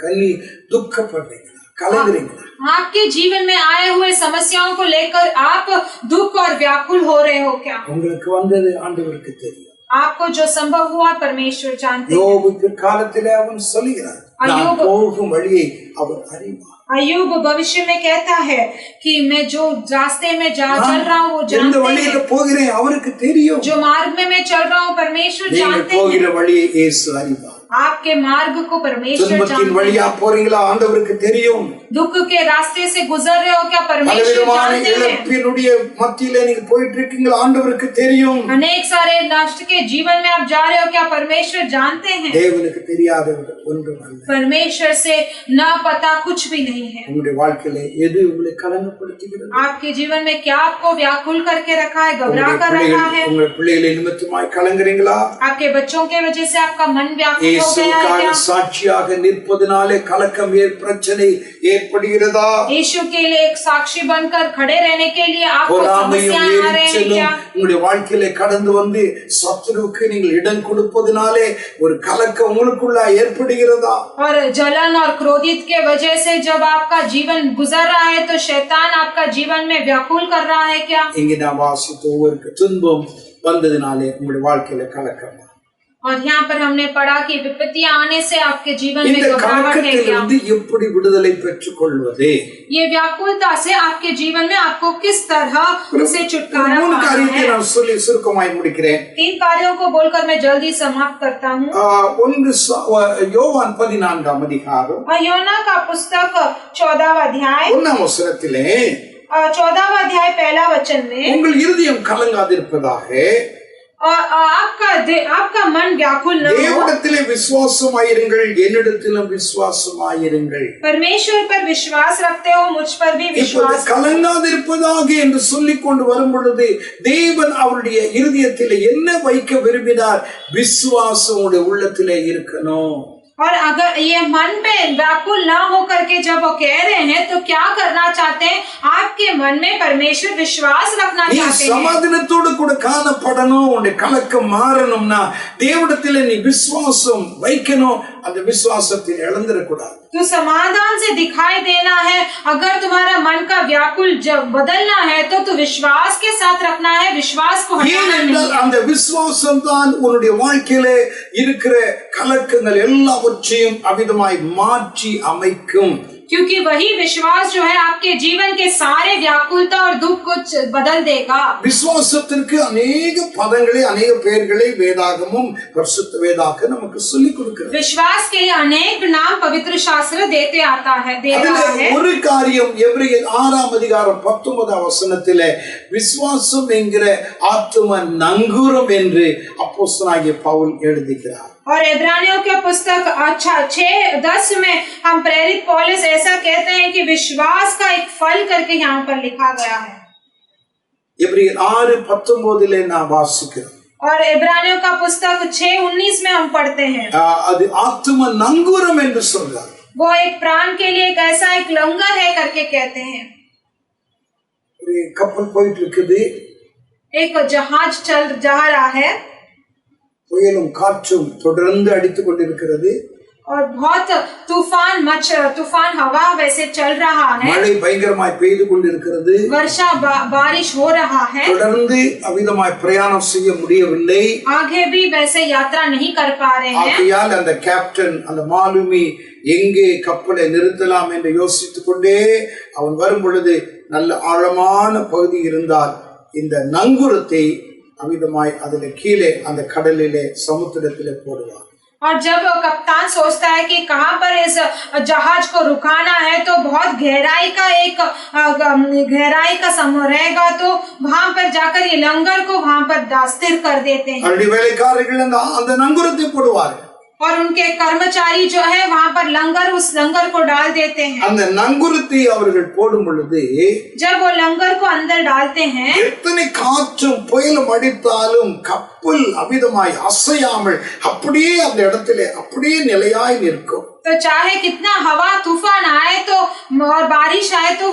கலி துக்கப்படுறீங்களா, கலங்குறீங்களா? आपके जीवन में आए हुए समस्याओं को लेकर आप दुख और व्याकुल हो रहे हो क्या? உங்களுக்கு வந்தது ஆண்டவருக்கு தெரியும். आपको जो संभव हुआ परमेश्वर जानते हैं। யோபு பிற்காலத்திலே அவன் சொல்கிறான், நான் போகும் வழியை அவர் அறிவார். अय्यूब भविष्य में कहता है कि मैं जो रास्ते में चल रहा हूँ वो जानते हैं। போகிறேன் அவருக்கு தெரியும். जो मार्ग में मैं चल रहा हूँ परमेश्वर जानते हैं। போகிற वழியை இயேசு அறிவார். आपके मार्ग को परमेश्वर जानते வழியா போறீங்களா ஆண்டவருக்கு தெரியும். दुख के रास्ते से गुजर रहे हो क्या परमेश्वर जानते हैं। இழப்பினுடைய மத்தியில நீங்க போயிட்டு இருக்கீங்களா ஆண்டவருக்கு தெரியும். अनेक सारे नष्ट के जीवन में आप जा रहे हो क्या परमेश्वर जानते हैं। தேவனுக்கு தெரியாதது ஒன்றும் அல்ல. परमेश्वर से न पता कुछ भी नहीं है। உங்களுடைய வாழ்க்கையில எது உங்களை கலங்கப்படுத்துகிறது? आपके जीवन में क्या आपको व्याकुल करके रखा है, घबरा कर रखा है। உங்கள் பிள்ளைகளை நிமித்தமாய் கலங்குறீங்களா? आपके बच्चों के वजह से आपका मन व्याकुल हो गया है क्या? சாட்சியாக நிற்பதனாலே கலக்கம் பிரச்சனை ஏற்படுகிறதா? यीशु के लिए एक साक्षी बनकर खड़े रहने के लिए आपको பொறாமையும் समस्याएं आ रहे हैं எரிச்சலும் क्या? உங்களுடைய வாழ்க்கையில கடந்து வந்து சத்துருவுக்கு நீங்கள் இடம் கொடுப்பதனாலே ஒரு கலக்கம் உங்களுக்குள்ள ஏற்படுகிறதா? और जलन और क्रोधित के वजह से जब आपका जीवन गुजर रहा है तो शैतान आपका जीवन में व्याकुल कर रहा है क्या? இங்கே நான் வாசித்த ஒவ்வொரு துன்பம் வந்ததினாலே உங்களுடைய வாழ்க்கையில கலக்கம். और यहाँ पर हमने पढ़ा कि विपत्तियां आने से आपके जीवन में இந்த घबराहट है क्या? கலக்கத்திலிருந்து எப்படி விடுதலை பெற்றுக் கொள்வது? ये व्याकुलता से आपके जीवन में आपको किस तरह से छुटकारा மூணு पाना காரியத்தை है? நான் சொல்லி சுருக்கமாய் முடிக்கிறேன். 3 कार्यों को बोलकर मैं जल्दी समाप्त करता हूँ। யோவான் 14ஆம் அதிகாரம் और योना का पुस्तक 14वां अध्याय 1ஆம் வசனத்திலே 14वां अध्याय पहला वचन में உங்கள் இருதயம் கலங்காதிருப்பதாக और आपका मन व्याकुल न हो, தேவனிடத்திலே விசுவாசமாயிருங்கள் என்னிடத்திலும் விசுவாசமாயிருங்கள். परमेश्वर पर विश्वास रखते हो, मुझ पर भी இப்போது विश्वास। கலங்காதிருப்பதாக என்று சொல்லிக் கொண்டு வரும் பொழுது தேவன் அவருடைய இருதயத்திலே என்ன வைக்க விரும்பினார்? விசுவாசம் உடைய உள்ளத்திலே இருக்கணும். और अगर ये मन पे व्याकुल ना होकर के जब वो कह रहे हैं तो क्या करना चाहते हैं? आपके मन में परमेश्वर विश्वास रखना நீ चाहते हैं। சமாதானத்தோடு கூட காணப்படணும், உன்னுடைய கலக்கம் மாறணும்னா தேவனிடத்திலே நீ விசுவாசம் வைக்கணும். அந்த விசுவாசத்தை இழந்துடக்கூடாது. तो समाधान से दिखाई देना है। अगर तुम्हारा मन का व्याकुल जब बदलना है तो विश्वास के साथ रखना है, विश्वास को हटाना नहीं ஏனென்றால் है। அந்த விசுவாசம் தான் உன்னுடைய வாழ்க்கையிலே இருக்கிற கலக்கங்கள் எல்லாவற்றையும் அவிதமாய் மாற்றி அமைக்கும். क्योंकि वही विश्वास जो है आपके जीवन के सारे व्याकुलता और दुख को बदल देगा। விசுவாசத்திற்கு अनेक பதங்களை अनेक பெயர்களை வேதாகமும் பரிசுத்த வேதாகம் நமக்கு சொல்லிக் கொடுக்கிறது. विश्वास के लिए अनेक नाम पवित्र शास्त्र दे रहा है। ஒரு காரியம் எபிரேயர் 6ஆம் அதிகாரம் 19ஆம் வசனத்திலே விசுவாசம் என்கிற ஆத்தும நங்கூரம் என்று அப்போஸ்தலனாகிய பவுல் எழுதுகிறார். और इब्रानियों के पुस्तक 6:10 में हम प्रेरित पौलुस ऐसा कहते हैं कि विश्वास का एक फल करके यहाँ पर लिखा गया है। எபிரேயர் 6:19 நான் வாசிக்கிறேன். और इब्रानियों का पुस्तक 6:19 में हम पढ़ते हैं, அது ஆத்தும நங்கூரம் என்று சொல்றார். वो एक प्राण के लिए एक ऐसा एक लंगर है करके कहते हैं। ஒரு கப்பல் போயிட்டு இருக்குது, एक जहाज चल जा रहा है புயலும் காற்றும் தொடர்ந்து அடித்துக் கொண்டிருக்கிறது. और बहुत तूफान हवा वैसे चल रहा है, மழை பயங்கரமாய் பெய்து கொண்டிருக்கிறது. वर्षा बारिश हो रहा है, தொடர்ந்து அவிதமாய் பிரயாணம் செய்ய முடியவில்லை. आगे भी वैसे यात्रा नहीं कर पा रहे हैं। ஆகையால் அந்த கேப்டன் அந்த மாலுமி எங்கே கப்பலை நிறுத்தலாம் என்று யோசித்துக் கொண்டே அவன் வரும் பொழுது நல்ல ஆழமான பகுதி இருந்தால் இந்த நங்கூரத்தை அவிதமாய் அதில் கீழே அந்த கடலிலே சமுத்திரத்திலே போடுவார். और जब कप्तान सोचता है कि कहाँ पर इस जहाज को रुकाना है तो बहुत गहराई का समय रहेगा, तो वहां पर जाकर ये लंगर को वहां पर स्थिर कर देते हैं। அவருடைய வேலைக்காரர்கள் அந்த நங்கூரத்தை போடுவார்கள். और उनके कर्मचारी जो है वहां पर उस लंगर को डाल देते हैं। அந்த நங்கூரத்தை அவர்கள் போடும் பொழுது जब वो लंगर को अंदर डालते हैं, எத்தனை காற்றும் புயலும் அடித்தாலும் கப்பல் அவிதமாய் அசையாமல் அப்படியே அந்த இடத்திலே அப்படியே நிலையாய் நிற்கும். तो चाहे कितना हवा तूफान आए तो और बारिश आए तो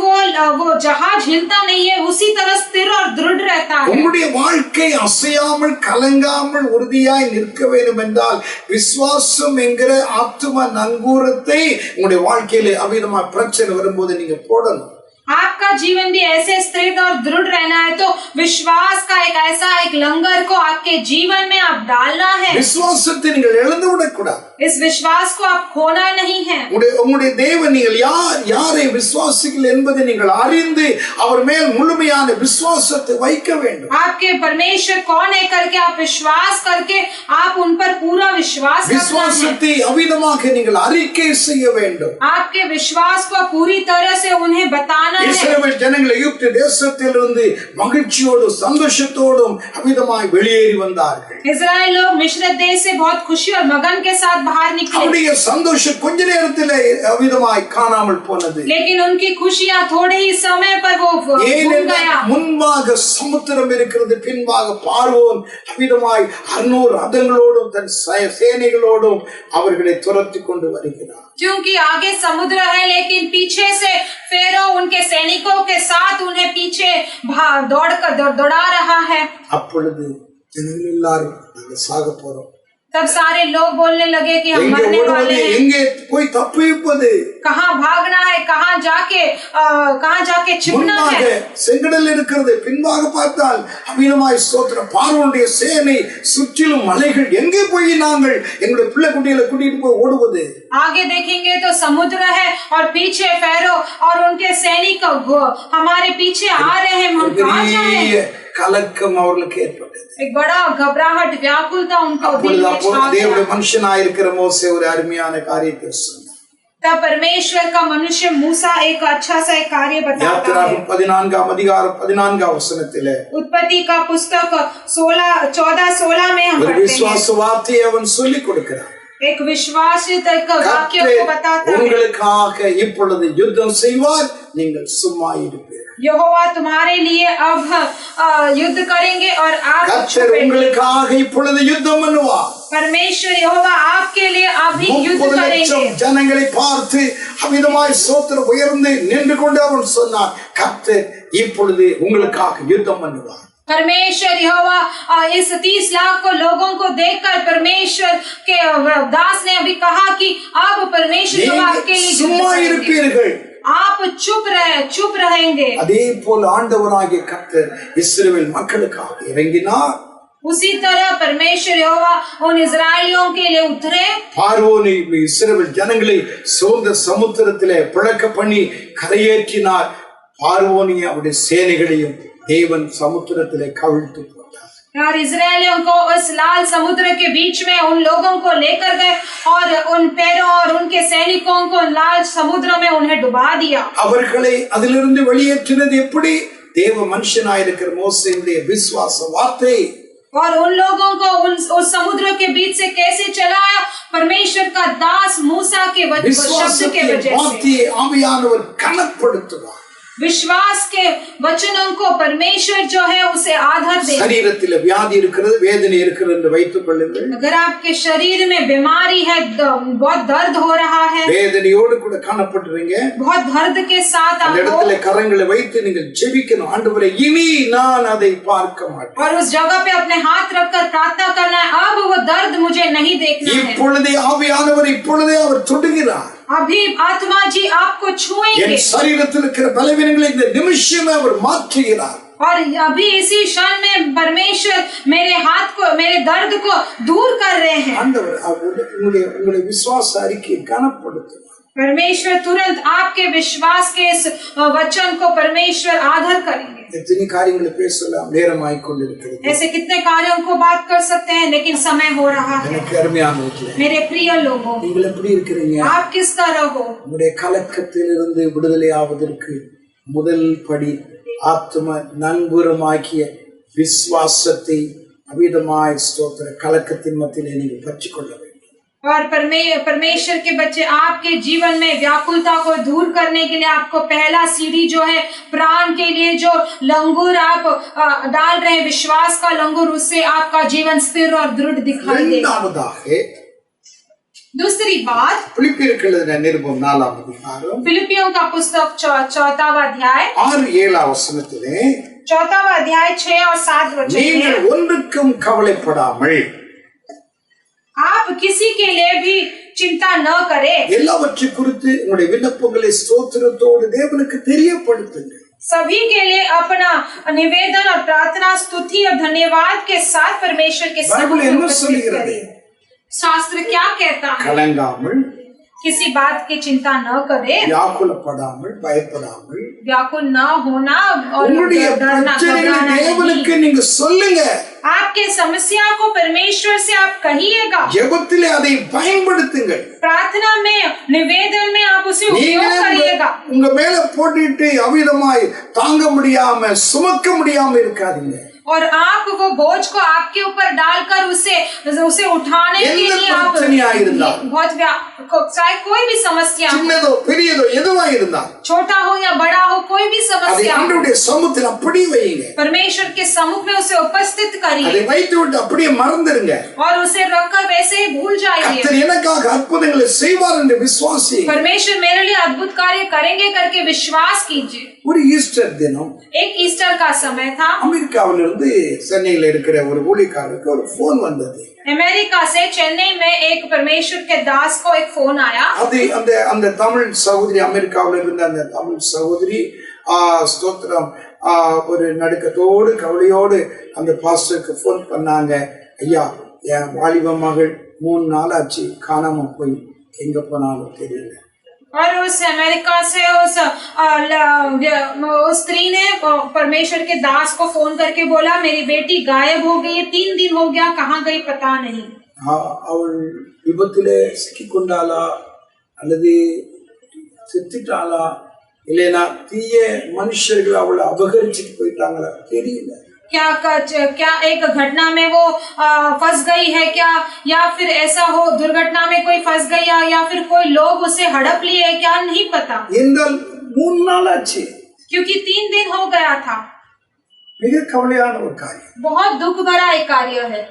वो जहाज हिलता नहीं है, उसी तरह स्थिर और दृढ़ रहता है। உங்களுடைய வாழ்க்கை அசையாமல் கலங்காமல் உறுதியாய் நிற்க வேண்டும் என்றால் விசுவாசம் என்கிற ஆத்தும நங்கூரத்தை உங்களுடைய வாழ்க்கையிலே அவிதமா பிரச்சனை வரும்போது நீங்க போடணும். आपका जीवन भी ऐसे स्थिर और दृढ़ रहना है तो विश्वास का एक ऐसा एक लंगर को आपके जीवन में आप डालना है। விசுவாசத்தை நீங்கள் இழந்து விடக்கூடாது. इस विश्वास को आप खोना नहीं है। உங்களுடைய தேவன் நீங்கள் யாரை விசுவாசிகள் என்பதை நீங்கள் அறிந்து அவர் மேல் முழுமையான விசுவாசத்தை வைக்க வேண்டும். आपके परमेश्वर कौन है करके आप विश्वास करके आप उन पर पूरा विश्वास रखना है। விசுவாசத்தை அவிதமாக நீங்கள் அறிக்கை செய்ய வேண்டும். आपके विश्वास को पूरी तरह से उन्हें बताना है। இஸ்ரவேல் ஜனங்கள் எகிப்து தேசத்திலிருந்து மகிழ்ச்சியோடும் சந்தோஷத்தோடும் அமிதமாய் வெளியேறி வந்தார்கள். इजराइल लोग मिस्र देश से बहुत खुशी और मगन के साथ बाहर निकले, அவருடைய சந்தோஷம் கொஞ்ச நேரத்திலே அமிதமாய் காணாமல் போனது. लेकिन उनकी खुशियां थोड़े ही समय पर वो भूल गया। முன்பாக சமுத்திரம் இருக்கிறது, பின்பாக பார்வோன் அமிதமாய் 600 ரதங்களோடும் தன் சேனைகளோடும் அவர்களை துரத்தி கொண்டு வருகிறார். क्योंकि आगे समुद्र है, लेकिन पीछे से फेरो उनके सैनिकों के साथ उन्हें पीछे दौड़ा रहा है। அப்பொழுது ஜனங்கள் எல்லாரும் நாங்கள் சாக போறோம். तब सारे लोग बोलने लगे कि हम मरने वाले हैं, எங்கே போய் தப்பிப்பது, कहाँ भागना है, कहाँ जाके छिपना है। செங்கடல் இருக்கிறது, பின்பாக பார்த்தால் அமிதமாய் ஸ்தோத்திரம் பார்வோனுடைய சேனை, சுற்றிலும் மலைகள், எங்கே போய் நாங்கள் எங்களுடைய பிள்ளை குட்டிகளை கூட்டிட்டு போய் ஓடுவது? आगे देखेंगे तो समुद्र है और पीछे फेरो और उनके सैनिक हमारे पीछे आ रहे हैं, हम कहाँ जाएं? கலக்கம் அவர்களுக்கு ஏற்பட்டது. एक बड़ा घबराहट, व्याकुलता उनको दिल में छा गया। தேவனுடைய மனுஷனாயிருக்கிற மோசே ஒரு அருமையான காரியத்தை சொன்னார். तब परमेश्वर का मनुष्य मूसा एक अच्छा सा एक कार्य बताता है। யாத்திராகமம் 14ஆம் அதிகாரம் 14ஆம் வசனத்திலே उत्पत्ति का पुस्तक 14:16 में हम पढ़ते हैं। விசுவாச வார்த்தையை அவன் சொல்லிக் கொடுக்கிறான். एक विश्वासित एक वाक्य को बताता है, உங்களுக்காக இப்பொழுது யுத்தம் செய்வார், நீங்கள் சும்மா இருப்பீர்கள். यहोवा तुम्हारे लिए अब युद्ध करेंगे और आप கர்த்தர் உங்களுக்காக இப்பொழுது யுத்தம் பண்ணுவார். परमेश्वर यहोवा आपके लिए अभी युद्ध 30 करेंगे। லட்சம் ஜனங்களை பார்த்து அமிதமாய் ஸ்தோத்திரம் உயர்ந்து நின்று கொண்டு அவன் சொன்னார், கர்த்தர் இப்பொழுது உங்களுக்காக யுத்தம் பண்ணுவார். परमेश्वर यहोवा इस 30 लाख को लोगों को देखकर परमेश्वर के दास ने अभी कहा कि अब परमेश्वर यहोवा आपके लिए சும்மா இருப்பீர்கள், आप चुप रहेंगे। அதே போல் ஆண்டவராகிய கர்த்தர் இஸ்ரவேல் மக்களுக்காக இறங்கினார். उसी तरह परमेश्वर यहोवा उन इस्राएलियों के लिए उतरे। பார்வோன் இஸ்ரவேல் ஜனங்களை சோர்ந்த சமுத்திரத்திலே பிளக்க பண்ணி கரையேற்றினார். பார்வோனையும் அவருடைய சேனைகளையும் தேவன் சமுத்திரத்திலே கவிழ்த்து போட்டார். और इस्राएलियों को उस लाल समुद्र के बीच में उन लोगों को लेकर गए और उन पैरों और उनके सैनिकों को लाल समुद्र में उन्हें डुबा दिया। அவர்களை அதிலிருந்து வெளியேற்றினது எப்படி? தேவ மனுஷனாயிருக்கிற மோசேயுடைய விசுவாச வார்த்தை. और उन लोगों को उस समुद्र के बीच से कैसे चलाया? परमेश्वर का दास मूसा के शब्द के वजह से। ஆவியானவர் கனப்படுத்துவார். विश्वास के वचनों को परमेश्वर जो है उसे आधार दे। शरीरத்தில் வியாதி இருக்கிறது, வேதனை இருக்கிறது என்று வைத்துக் கொள்ளுங்கள். अगर आपके शरीर में बीमारी है, बहुत दर्द हो रहा है, வேதனையோடு கூட காணப்படுறீங்க, बहुत दर्द के साथ அந்த இடத்துல கரங்களை வைத்து நீங்கள் ஜெபிக்கணும். ஆண்டவரே, இனி நான் அதை பார்க்க மாட்டேன். और उस जगह पे अपने हाथ रखकर प्रार्थना करना है, अब वो दर्द मुझे नहीं देखना है। இப்பொழுதே ஆவியானவர் இப்பொழுதே அவர் தொடுகிறார். अभी आत्मा जी आपको छुएंगे। என் சரீரத்தில் இருக்கிற பலவீனங்களை இந்த நிமிஷமே அவர் மாற்றுகிறார். और अभी इसी क्षण में परमेश्वर मेरे हाथ को, मेरे दर्द को दूर कर रहे हैं। ஆண்டவர் உங்களுடைய விசுவாச அறிக்கையை கனப்படுத்துவார். परमेश्वर तुरंत आपके विश्वास के इस वचन को परमेश्वर आधार करेंगे। इतनी காரியங்களை பேசலாம், நேரமாய் கொண்டிருக்கிறது. ऐसे कितने कार्यों को बात कर सकते हैं, लेकिन समय हो रहा है। எனக்கு அருமையானவர்களே, मेरे प्रिय लोगों, நீங்கள் எப்படி இருக்கிறீங்க? आप किस तरह हो? உங்களுடைய கலக்கத்திலிருந்து விடுதலை ஆவதற்கு முதல் படி ஆத்ம நங்கூரமாக்கிய விசுவாசத்தை அமிதமாய் ஸ்தோத்திர கலக்கத்தின் மத்தியிலே நீங்கள் பற்றிக்கொள்ள வேண்டும். और परमेश्वर के बच्चे, आपके जीवन में व्याकुलता को दूर करने के लिए आपको पहला सीढ़ी जो है, प्राण के लिए जो लंगूर आप डाल रहे हैं, विश्वास का लंगूर, उससे आपका जीवन स्थिर और दृढ़ दिखाई देगा। दूसरी बात, பிலிப்பியருக்கு நிருபம் 4ஆம் அதிகாரம் फिलिपियों का पुस्तक 4वां अध्याय 6-7 வசனத்திலே 4वां अध्याय 6 और 7 वचन நீங்கள் है, ஒன்றுக்கும் கவலைப்படாமல் आप किसी के लिए भी चिंता न करें, எல்லாவற்றை குறித்து உங்களுடைய விண்ணப்பங்களை ஸ்தோத்திரத்தோடு தேவனுக்கு தெரியப்படுத்துங்கள். सभी के लिए अपना निवेदन और प्रार्थना, स्तुति और धन्यवाद के साथ परमेश्वर के बाइबल सामने என்ன उपस्थित சொல்கிறது? करें। शास्त्र क्या कहता है? கலங்காமல் किसी बात की चिंता न करे, வியாக்குலப்படாமல் பயப்படாமல் व्याकुल न होना और உங்களுடைய डरना பிரச்சனைகளை घबराना தேவனுக்கு नहीं। நீங்க சொல்லுங்க, आपके समस्या को परमेश्वर से आप कहिएगा, ஜெபத்திலே அதை பயன்படுத்துங்கள். प्रार्थना में निवेदन में आप उसे நீங்களே उपयोग करिएगा। உங்க மேல போட்டுட்டு அவிதமாய் தாங்க முடியாம சுமக்க முடியாம இருக்காதீங்க. और आप वो बोझ को आपके ऊपर डालकर उसे उठाने के लिए आप बहुत चाहे कोई भी समस्या, சின்னதோ பெரியதோ எதுவா இருந்தா, छोटा हो या बड़ा हो, कोई भी समस्या ஆண்டவருடைய சமூகத்தில் அப்படி வைங்க. परमेश्वर के सम्मुख में उसे उपस्थित करिए, அதை வைத்து விட்டு அப்படியே மறந்துருங்க. और उसे रखकर वैसे ही भूल जाइए। கர்த்தர் எனக்காக அற்புதங்களை செய்வார் என்று விசுவாசியுங்கள். परमेश्वर मेरे लिए अद्भुत कार्य करेंगे करके विश्वास कीजिए। ஒரு ஈஸ்டர் தினம் एक ईस्टर का समय था, அமெரிக்காவில இருந்து சென்னையில இருக்கிற ஒரு ஊழியக்காரருக்கு ஒரு போன் வந்தது. अमेरिका से चेन्नई में एक परमेश्वर के दास को एक फोन आया। அது அந்த தமிழ் சகோதரி, அமெரிக்காவில இருந்த அந்த தமிழ் சகோதரி ஸ்தோத்திரம் ஒரு நடுக்கத்தோடு கவலையோடு அந்த பாஸ்டருக்கு போன் பண்ணாங்க. ஐயா, என் வாலிப மகள் 3 நாள் ஆச்சு காணாம போய், எங்க போனாலும் தெரியல. और उस अमेरिका से उस स्त्री ने परमेश्वर के दास को फोन करके बोला, मेरी बेटी गायब हो गई है, 3 दिन हो गया, कहाँ गई पता नहीं। அவள் விபத்திலே சிக்கிக்கொண்டாளா அல்லது செத்துட்டாளா, இல்லைன்னா தீய மனுஷர்கள் அவளை அபகரிச்சுட்டு போயிட்டாங்களா தெரியல. क्या एक घटना में वो फंस गई है क्या, या फिर ऐसा हो दुर्घटना में कोई फंस गया, या फिर कोई लोग उसे हड़प लिए, क्या नहीं पता। 3 நாள் ஆச்சு, क्योंकि 3 दिन हो गया था। மிக கவலையான ஒரு காரியம், बहुत दुख भरा एक कार्य है।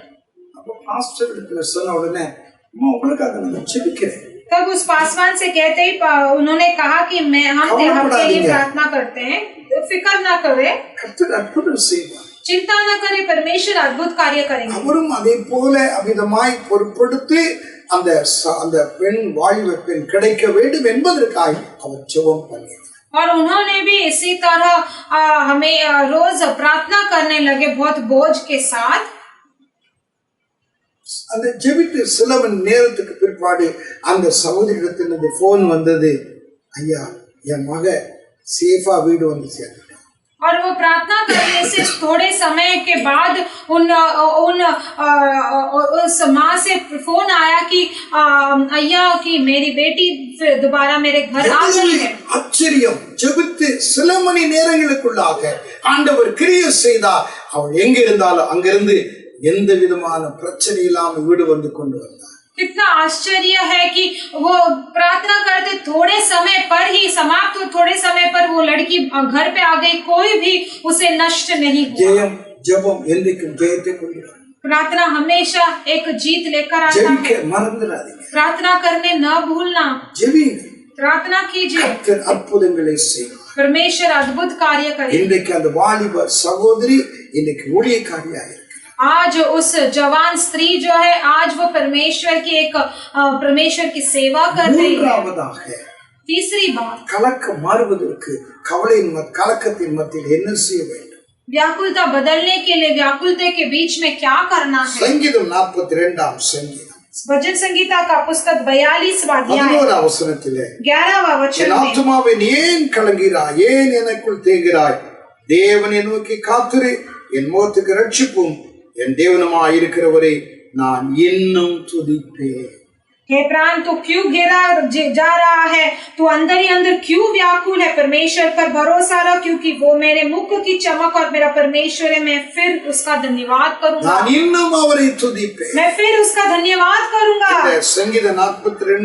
அப்ப பாஸ்டர் கிட்ட சொன்ன உடனே, அம்மா உங்களுக்காக நான் ஜெபிக்கிறேன். तब उस पासवान से कहते ही उन्होंने कहा कि हम आपके लिए प्रार्थना करते हैं, फिक्र ना करे, கர்த்தர் அற்புதம் செய்வார், चिंता न करे, परमेश्वर अद्भुत कार्य करेंगे। அவரும் அதே போல அவிதமாய் பொறுப்படுத்தி அந்த பெண் வாலிப பெண் கிடைக்க வேண்டும் என்பதற்காக அவர் ஜெபம் பண்ணினார். और उन्होंने भी इसी तरह हमें रोज प्रार्थना करने लगे बहुत बोझ के साथ। அந்த ஜெபித்து சில மணி நேரத்துக்கு பிற்பாடு அந்த சகோதரிடத்திலிருந்து போன் வந்தது, ஐயா என் மக சேஃபா வீடு வந்து சேர்ந்துட்டான். और वो प्रार्थना करने से थोड़े समय के बाद उस माँ से फोन आया कि अय्या कि मेरी बेटी फिर दोबारा मेरे घर आ गई है। ஆச்சரியம்! ஜெபித்து சில மணி நேரங்களுக்குள்ளாக ஆண்டவர் கிரியை செய்தார். அவள் எங்க இருந்தாலும் அங்கிருந்து எந்த விதமான பிரச்சனை இல்லாம வீடு வந்து கொண்டு வந்தார். कितना आश्चर्य है कि वो प्रार्थना करते थोड़े समय पर ही समाप्त, थोड़े समय पर वो लड़की घर पे आ गई, कोई भी उसे नष्ट नहीं हुआ। ஜெயம் ஜெபம் என்றைக்கும் ஜெயத்தை கொண்டு வரும். प्रार्थना हमेशा एक जीत लेकर आता ஜெபிக்க है। மறந்துடாதீங்க, प्रार्थना करने न भूलना, ஜெபிங்க, प्रार्थना कीजिए, கர்த்தர் அற்புதங்களை செய்வார். परमेश्वर अद्भुत कार्य करेगा। இன்றைக்கு அந்த வாலிப சகோதரி இன்னைக்கு ஊழியக்காரியாக இருக்கிறார். आज उस जवान स्त्री जो है, आज वो परमेश्वर की सेवा कर रही है। மூன்றாவதாக, तीसरी बात, கலக்கம் மாறுவதற்கு கலக்கத்தின் மத்தியில் என்ன செய்ய வேண்டும்? व्याकुलता बदलने के लिए व्याकुलता के बीच में क्या करना है? சங்கீதம் 42 சங்கீதம் भजन संगीता का पुस्तक 42वां अध्याय 11 வசனத்திலே, 11वां वचन என் में, ஆத்துமாவே நீ ஏன் கலங்குகிறாய், ஏன் எனக்குள் தேங்குகிறாய், தேவனை நோக்கி காத்திரு, என் முகத்துக்கு ரட்சிப்பும் என் தேவனுமாய் இருக்கிறவரை நான் இன்னும் துதிப்பேன். हे प्राण तू क्यों गिरा जा रहा है, तू अंदर ही अंदर क्यों व्याकुल है, परमेश्वर पर भरोसा रख, क्योंकि वो मेरे मुख की चमक और मेरा परमेश्वर है, मैं फिर उसका धन्यवाद करूंगा, நான் இன்னும் அவரை துதிப்பேன். मैं फिर उसका धन्यवाद करूंगा। இந்த சங்கீதம் 42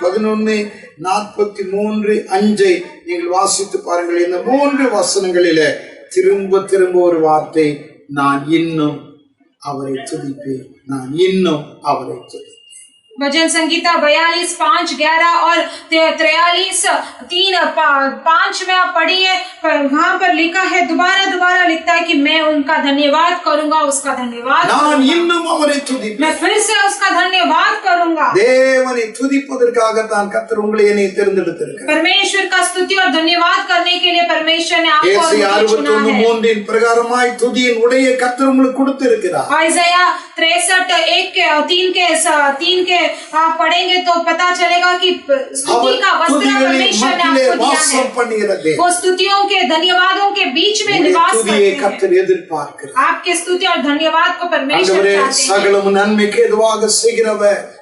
5 11 43 5 நீங்கள் வாசித்து பாருங்கள். இந்த 3 வசனங்களிலே திரும்ப திரும்ப ஒரு வார்த்தை, நான் இன்னும் அவரை துதிப்பேன், நான் இன்னும் அவரை துதிப்பேன். भजन संगीता 42 5 11 और 43 3 5 में आप पढ़िए, वहाँ पर लिखा है, दोबारा लिखता है कि मैं उनका धन्यवाद करूंगा, उसका धन्यवाद நான் இன்னும் அவரை துதிப்பேன். मैं फिर से उसका धन्यवाद करूंगा। தேவனை துதிப்பதற்காக தான் கர்த்தர் உங்களை என்னை தேர்ந்தெடுத்திருக்கிறார். परमेश्वर का स्तुति और धन्यवाद करने के लिए परमेश्वर ने आपको ஏசாயா चुना है। 61:3 பிரகாரமாய் துதியின் உடைய கர்த்தர் உங்களுக்கு கொடுத்திருக்கிறார். आइज़ाया 63 1 के 3 के पढ़ेंगे तो पता चलेगा कि स्तुति का वस्त्र परमेश्वर ने आपको दिया है। वो स्तुतियों के धन्यवादों के बीच में निवास करते हैं। आपके स्तुति और धन्यवाद को परमेश्वर चाहते हैं।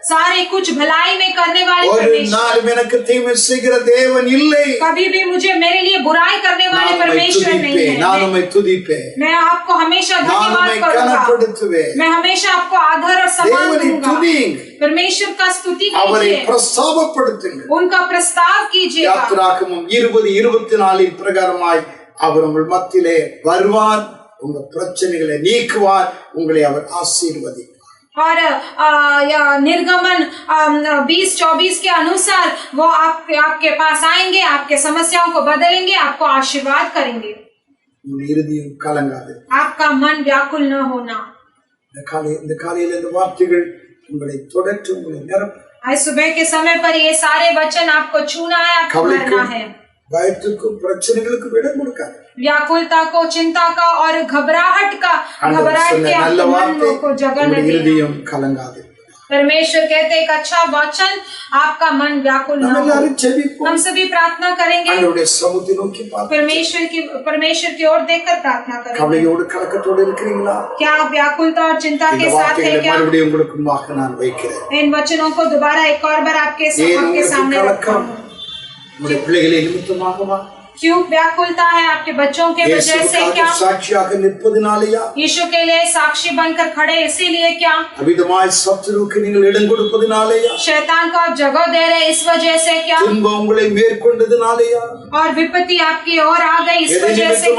सारे कुछ भलाई में करने वाले परमेश्वर, कभी भी मुझे मेरे लिए बुराई करने वाले परमेश्वर नहीं है। मैं आपको हमेशा धन्यवाद करूंगा, मैं हमेशा आपको आदर और सम्मान दूंगा। परमेश्वर का स्तुति कीजिए, उनका प्रस्ताव कीजिए। யாத்திராகமம் 20:24 பிரகாரமாய் அவர் உங்கள் மத்தியிலே வருவார், உங்க பிரச்சனைகளை நீக்குவார், உங்களை அவர் ஆசீர்வதிப்பார்। और निर्गमन 20:24 के अनुसार वो आपके पास आएंगे, आपके समस्याओं को बदलेंगे, आपको आशीर्वाद करेंगे। आपका मन व्याकुल न होना। आज सुबह के समय पर ये सारे वचन आपको छूना है, आपको भरना है। व्याकुलता को, चिंता का और घबराहट के आपके मन को जगह न देना। परमेश्वर कहते एक अच्छा वचन, आपका मन व्याकुल न हो। हम सभी प्रार्थना करेंगे, परमेश्वर की ओर देखकर प्रार्थना करेंगे। क्या आप व्याकुलता और चिंता के साथ है क्या? इन वचनों को दोबारा एक और बार आपके सामने रखता हूं। क्यों व्याकुलता है आपके बच्चों के वजह से? क्या यीशु के लिए साक्षी बनकर खड़े इसीलिए? क्या शैतान को आप जगह दे रहे इस वजह से? क्या और विपत्ति आपकी ओर आ गई इस वजह से?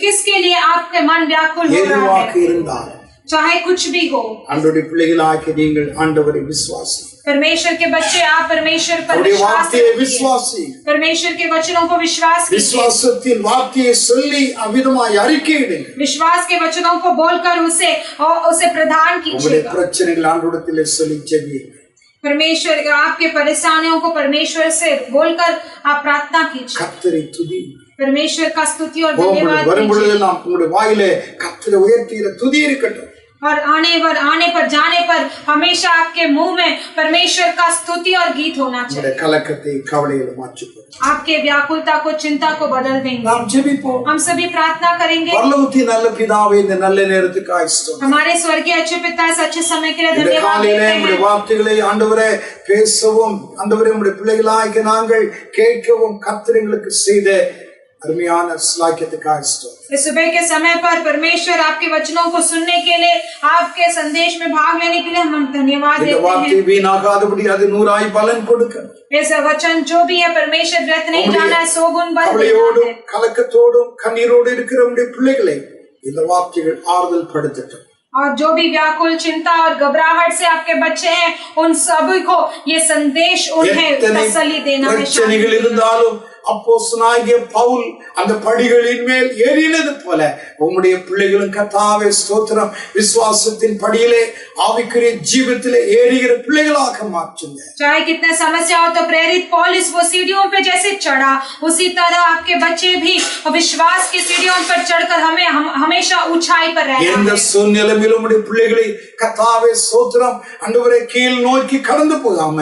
किसके लिए आपके मन व्याकुल हो रहा है? चाहे कुछ भी हो, परमेश्वर के बच्चे आप परमेश्वर पर विश्वास, परमेश्वर के वचनों को विश्वास के वचनों को बोलकर उसे प्रदान कीजिएगा। परमेश्वर आपके परेशानियों को परमेश्वर से बोलकर आप प्रार्थना कीजिए। परमेश्वर का स्तुति और धन्यवाद कीजिए। और आने पर जाने पर हमेशा आपके मुंह में परमेश्वर का स्तुति और गीत होना चाहिए। आपके व्याकुलता को, चिंता को बदल देंगे। हम सभी प्रार्थना करेंगे। हमारे स्वर्गीय अच्छे पिता, इस अच्छे समय के लिए धन्यवाद देते हैं। इस सुबह के समय पर परमेश्वर आपके वचनों को सुनने के लिए, आपके संदेश में भाग लेने के लिए हम धन्यवाद देते हैं। इस वचन जो भी है परमेश्वर व्यर्थ नहीं जाना है, 100 गुण बल देना है। और जो भी व्याकुल, चिंता और घबराहट से आपके बच्चे हैं, उन सभी को ये संदेश उन्हें तसल्ली देना है। அப்போஸ்தலனாகிய பவுல் அந்த படிகளின் மேல் ஏறினது போல உம்முடைய பிள்ளைகளும் கர்த்தாவே ஸ்தோத்திரம், விசுவாசத்தின் படியிலே ஆவிக்குரிய ஜீவிதத்திலே ஏறுகிற பிள்ளைகளாக மாற்றுங்க। चाहे कितने समस्या हो, तो प्रेरित पौलुस वो सीढ़ियों पे जैसे चढ़ा, उसी तरह आपके बच्चे भी विश्वास की सीढ़ियों पर चढ़कर हमें हमेशा ऊंचाई पर रहना है। எந்த சூழ்நிலையிலும் உம்முடைய பிள்ளைகளை கர்த்தாவே ஸ்தோத்திரம் ஆண்டவரே கீழ் நோக்கி கடந்து போகாம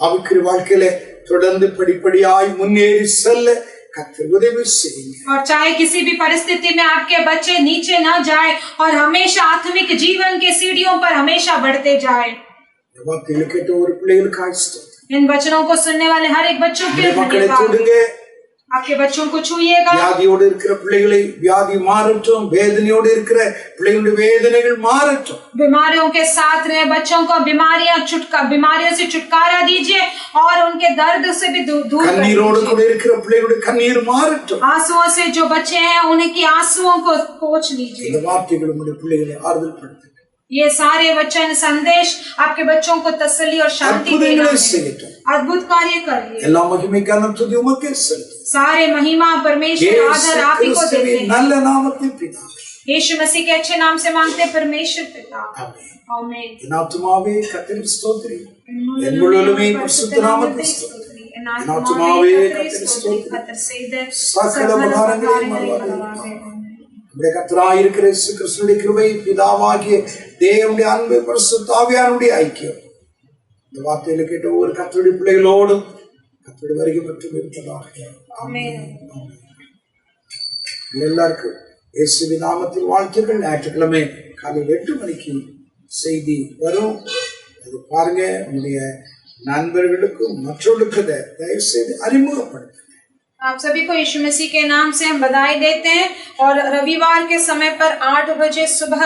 ஆவிக்குரிய வாழ்க்கையிலே தொடர்ந்து படிப்படியாய் முன்னேறி செல்ல கர்த்தர் உதவி செய்யுங்க। और चाहे किसी भी परिस्थिति में आपके बच्चे नीचे न जाए और हमेशा आत्मिक जीवन के सीढ़ियों पर हमेशा बढ़ते जाए। इन वचनों को सुनने वाले हर एक बच्चों के धन्यवाद। आपके बच्चों को छूइएगा। வியாதியோடு இருக்கிற பிள்ளைகளை வியாதி மாறட்டும், வேதனையோடு இருக்கிற பிள்ளைகளுடைய வேதனைகள் மாறட்டும்। बीमारियों के साथ रहे बच्चों को बीमारियों से छुटकारा दीजिए और उनके दर्द से भी दूर கண்ணீரோடு கூட இருக்கிற பிள்ளைகளுடைய கண்ணீர் மாறட்டும்। आंसुओं से जो बच्चे हैं उनकी आंसुओं को पोंछ लीजिए। இந்த வார்த்தைகள் உம்முடைய பிள்ளைகளை ஆறுதல் படுத்துங்க। ये सारे वचन संदेश आपके बच्चों को तसल्ली और शांति देना है। अद्भुत कार्य करिए। எல்லா மகிமை கனம் துதி உமக்கே செலுத்துகிறேன்। सारे महिमा परमेश्वर आदर आप ही को देते हैं। நல்ல நாமத்தில் பிதாவே, यीशु मसीह के अच्छे नाम से मांगते परमेश्वर पिता, आमीन। என் ஆத்துமாவே கர்த்தரை ஸ்தோத்திரி, என் முழுவதுமே பரிசுத்த நாமத்தை ஸ்தோத்திரி, என் ஆத்துமாவே கர்த்தரை ஸ்தோத்திரி, சகல உபகாரங்களையும் மறவாதே। நம்முடைய கர்த்தராய் இருக்கிற இயேசு கிறிஸ்துவின் கிருபை, பிதாவாகிய தேவனுடைய அன்பு, பரிசுத்த ஆவியானவருடைய ஐக்கியம் இந்த வார்த்தையில கேட்ட ஒவ்வொரு கர்த்தருடைய பிள்ளைகளோடும் கர்த்தருடைய வருகை மற்றும் இருப்பதாக. ஆமென். எல்லாருக்கும் இயேசுவின் நாமத்தில் வாழ்த்துக்கள். ஞாயிற்றுக்கிழமை காலையில் 8 மணிக்கு செய்தி வரும். அது பாருங்க. உங்களுடைய நண்பர்களுக்கும் மற்றவர்களுக்கு தயவு செய்து அறிமுகப்படுத்துங்க. आप सभी को यीशु मसीह के नाम से हम बधाई देते हैं और रविवार के समय पर 8 बजे सुबह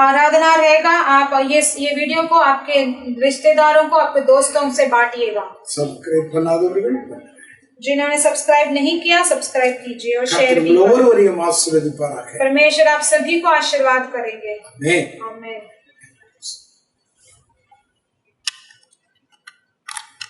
आराधना रहेगा। आप ये वीडियो को आपके रिश्तेदारों को, आपके दोस्तों से बांटिएगा। सब्सक्राइब बनादवர்கள் जिन्होंने सब्सक्राइब नहीं किया सब्सक्राइब कीजिए और शेयर भी ஒவ்வொருவரையும் ஆசீர்வதிப்பாராக. परमेश्वर आप सभी को आशीर्वाद करेंगे। आमेन। आमेन।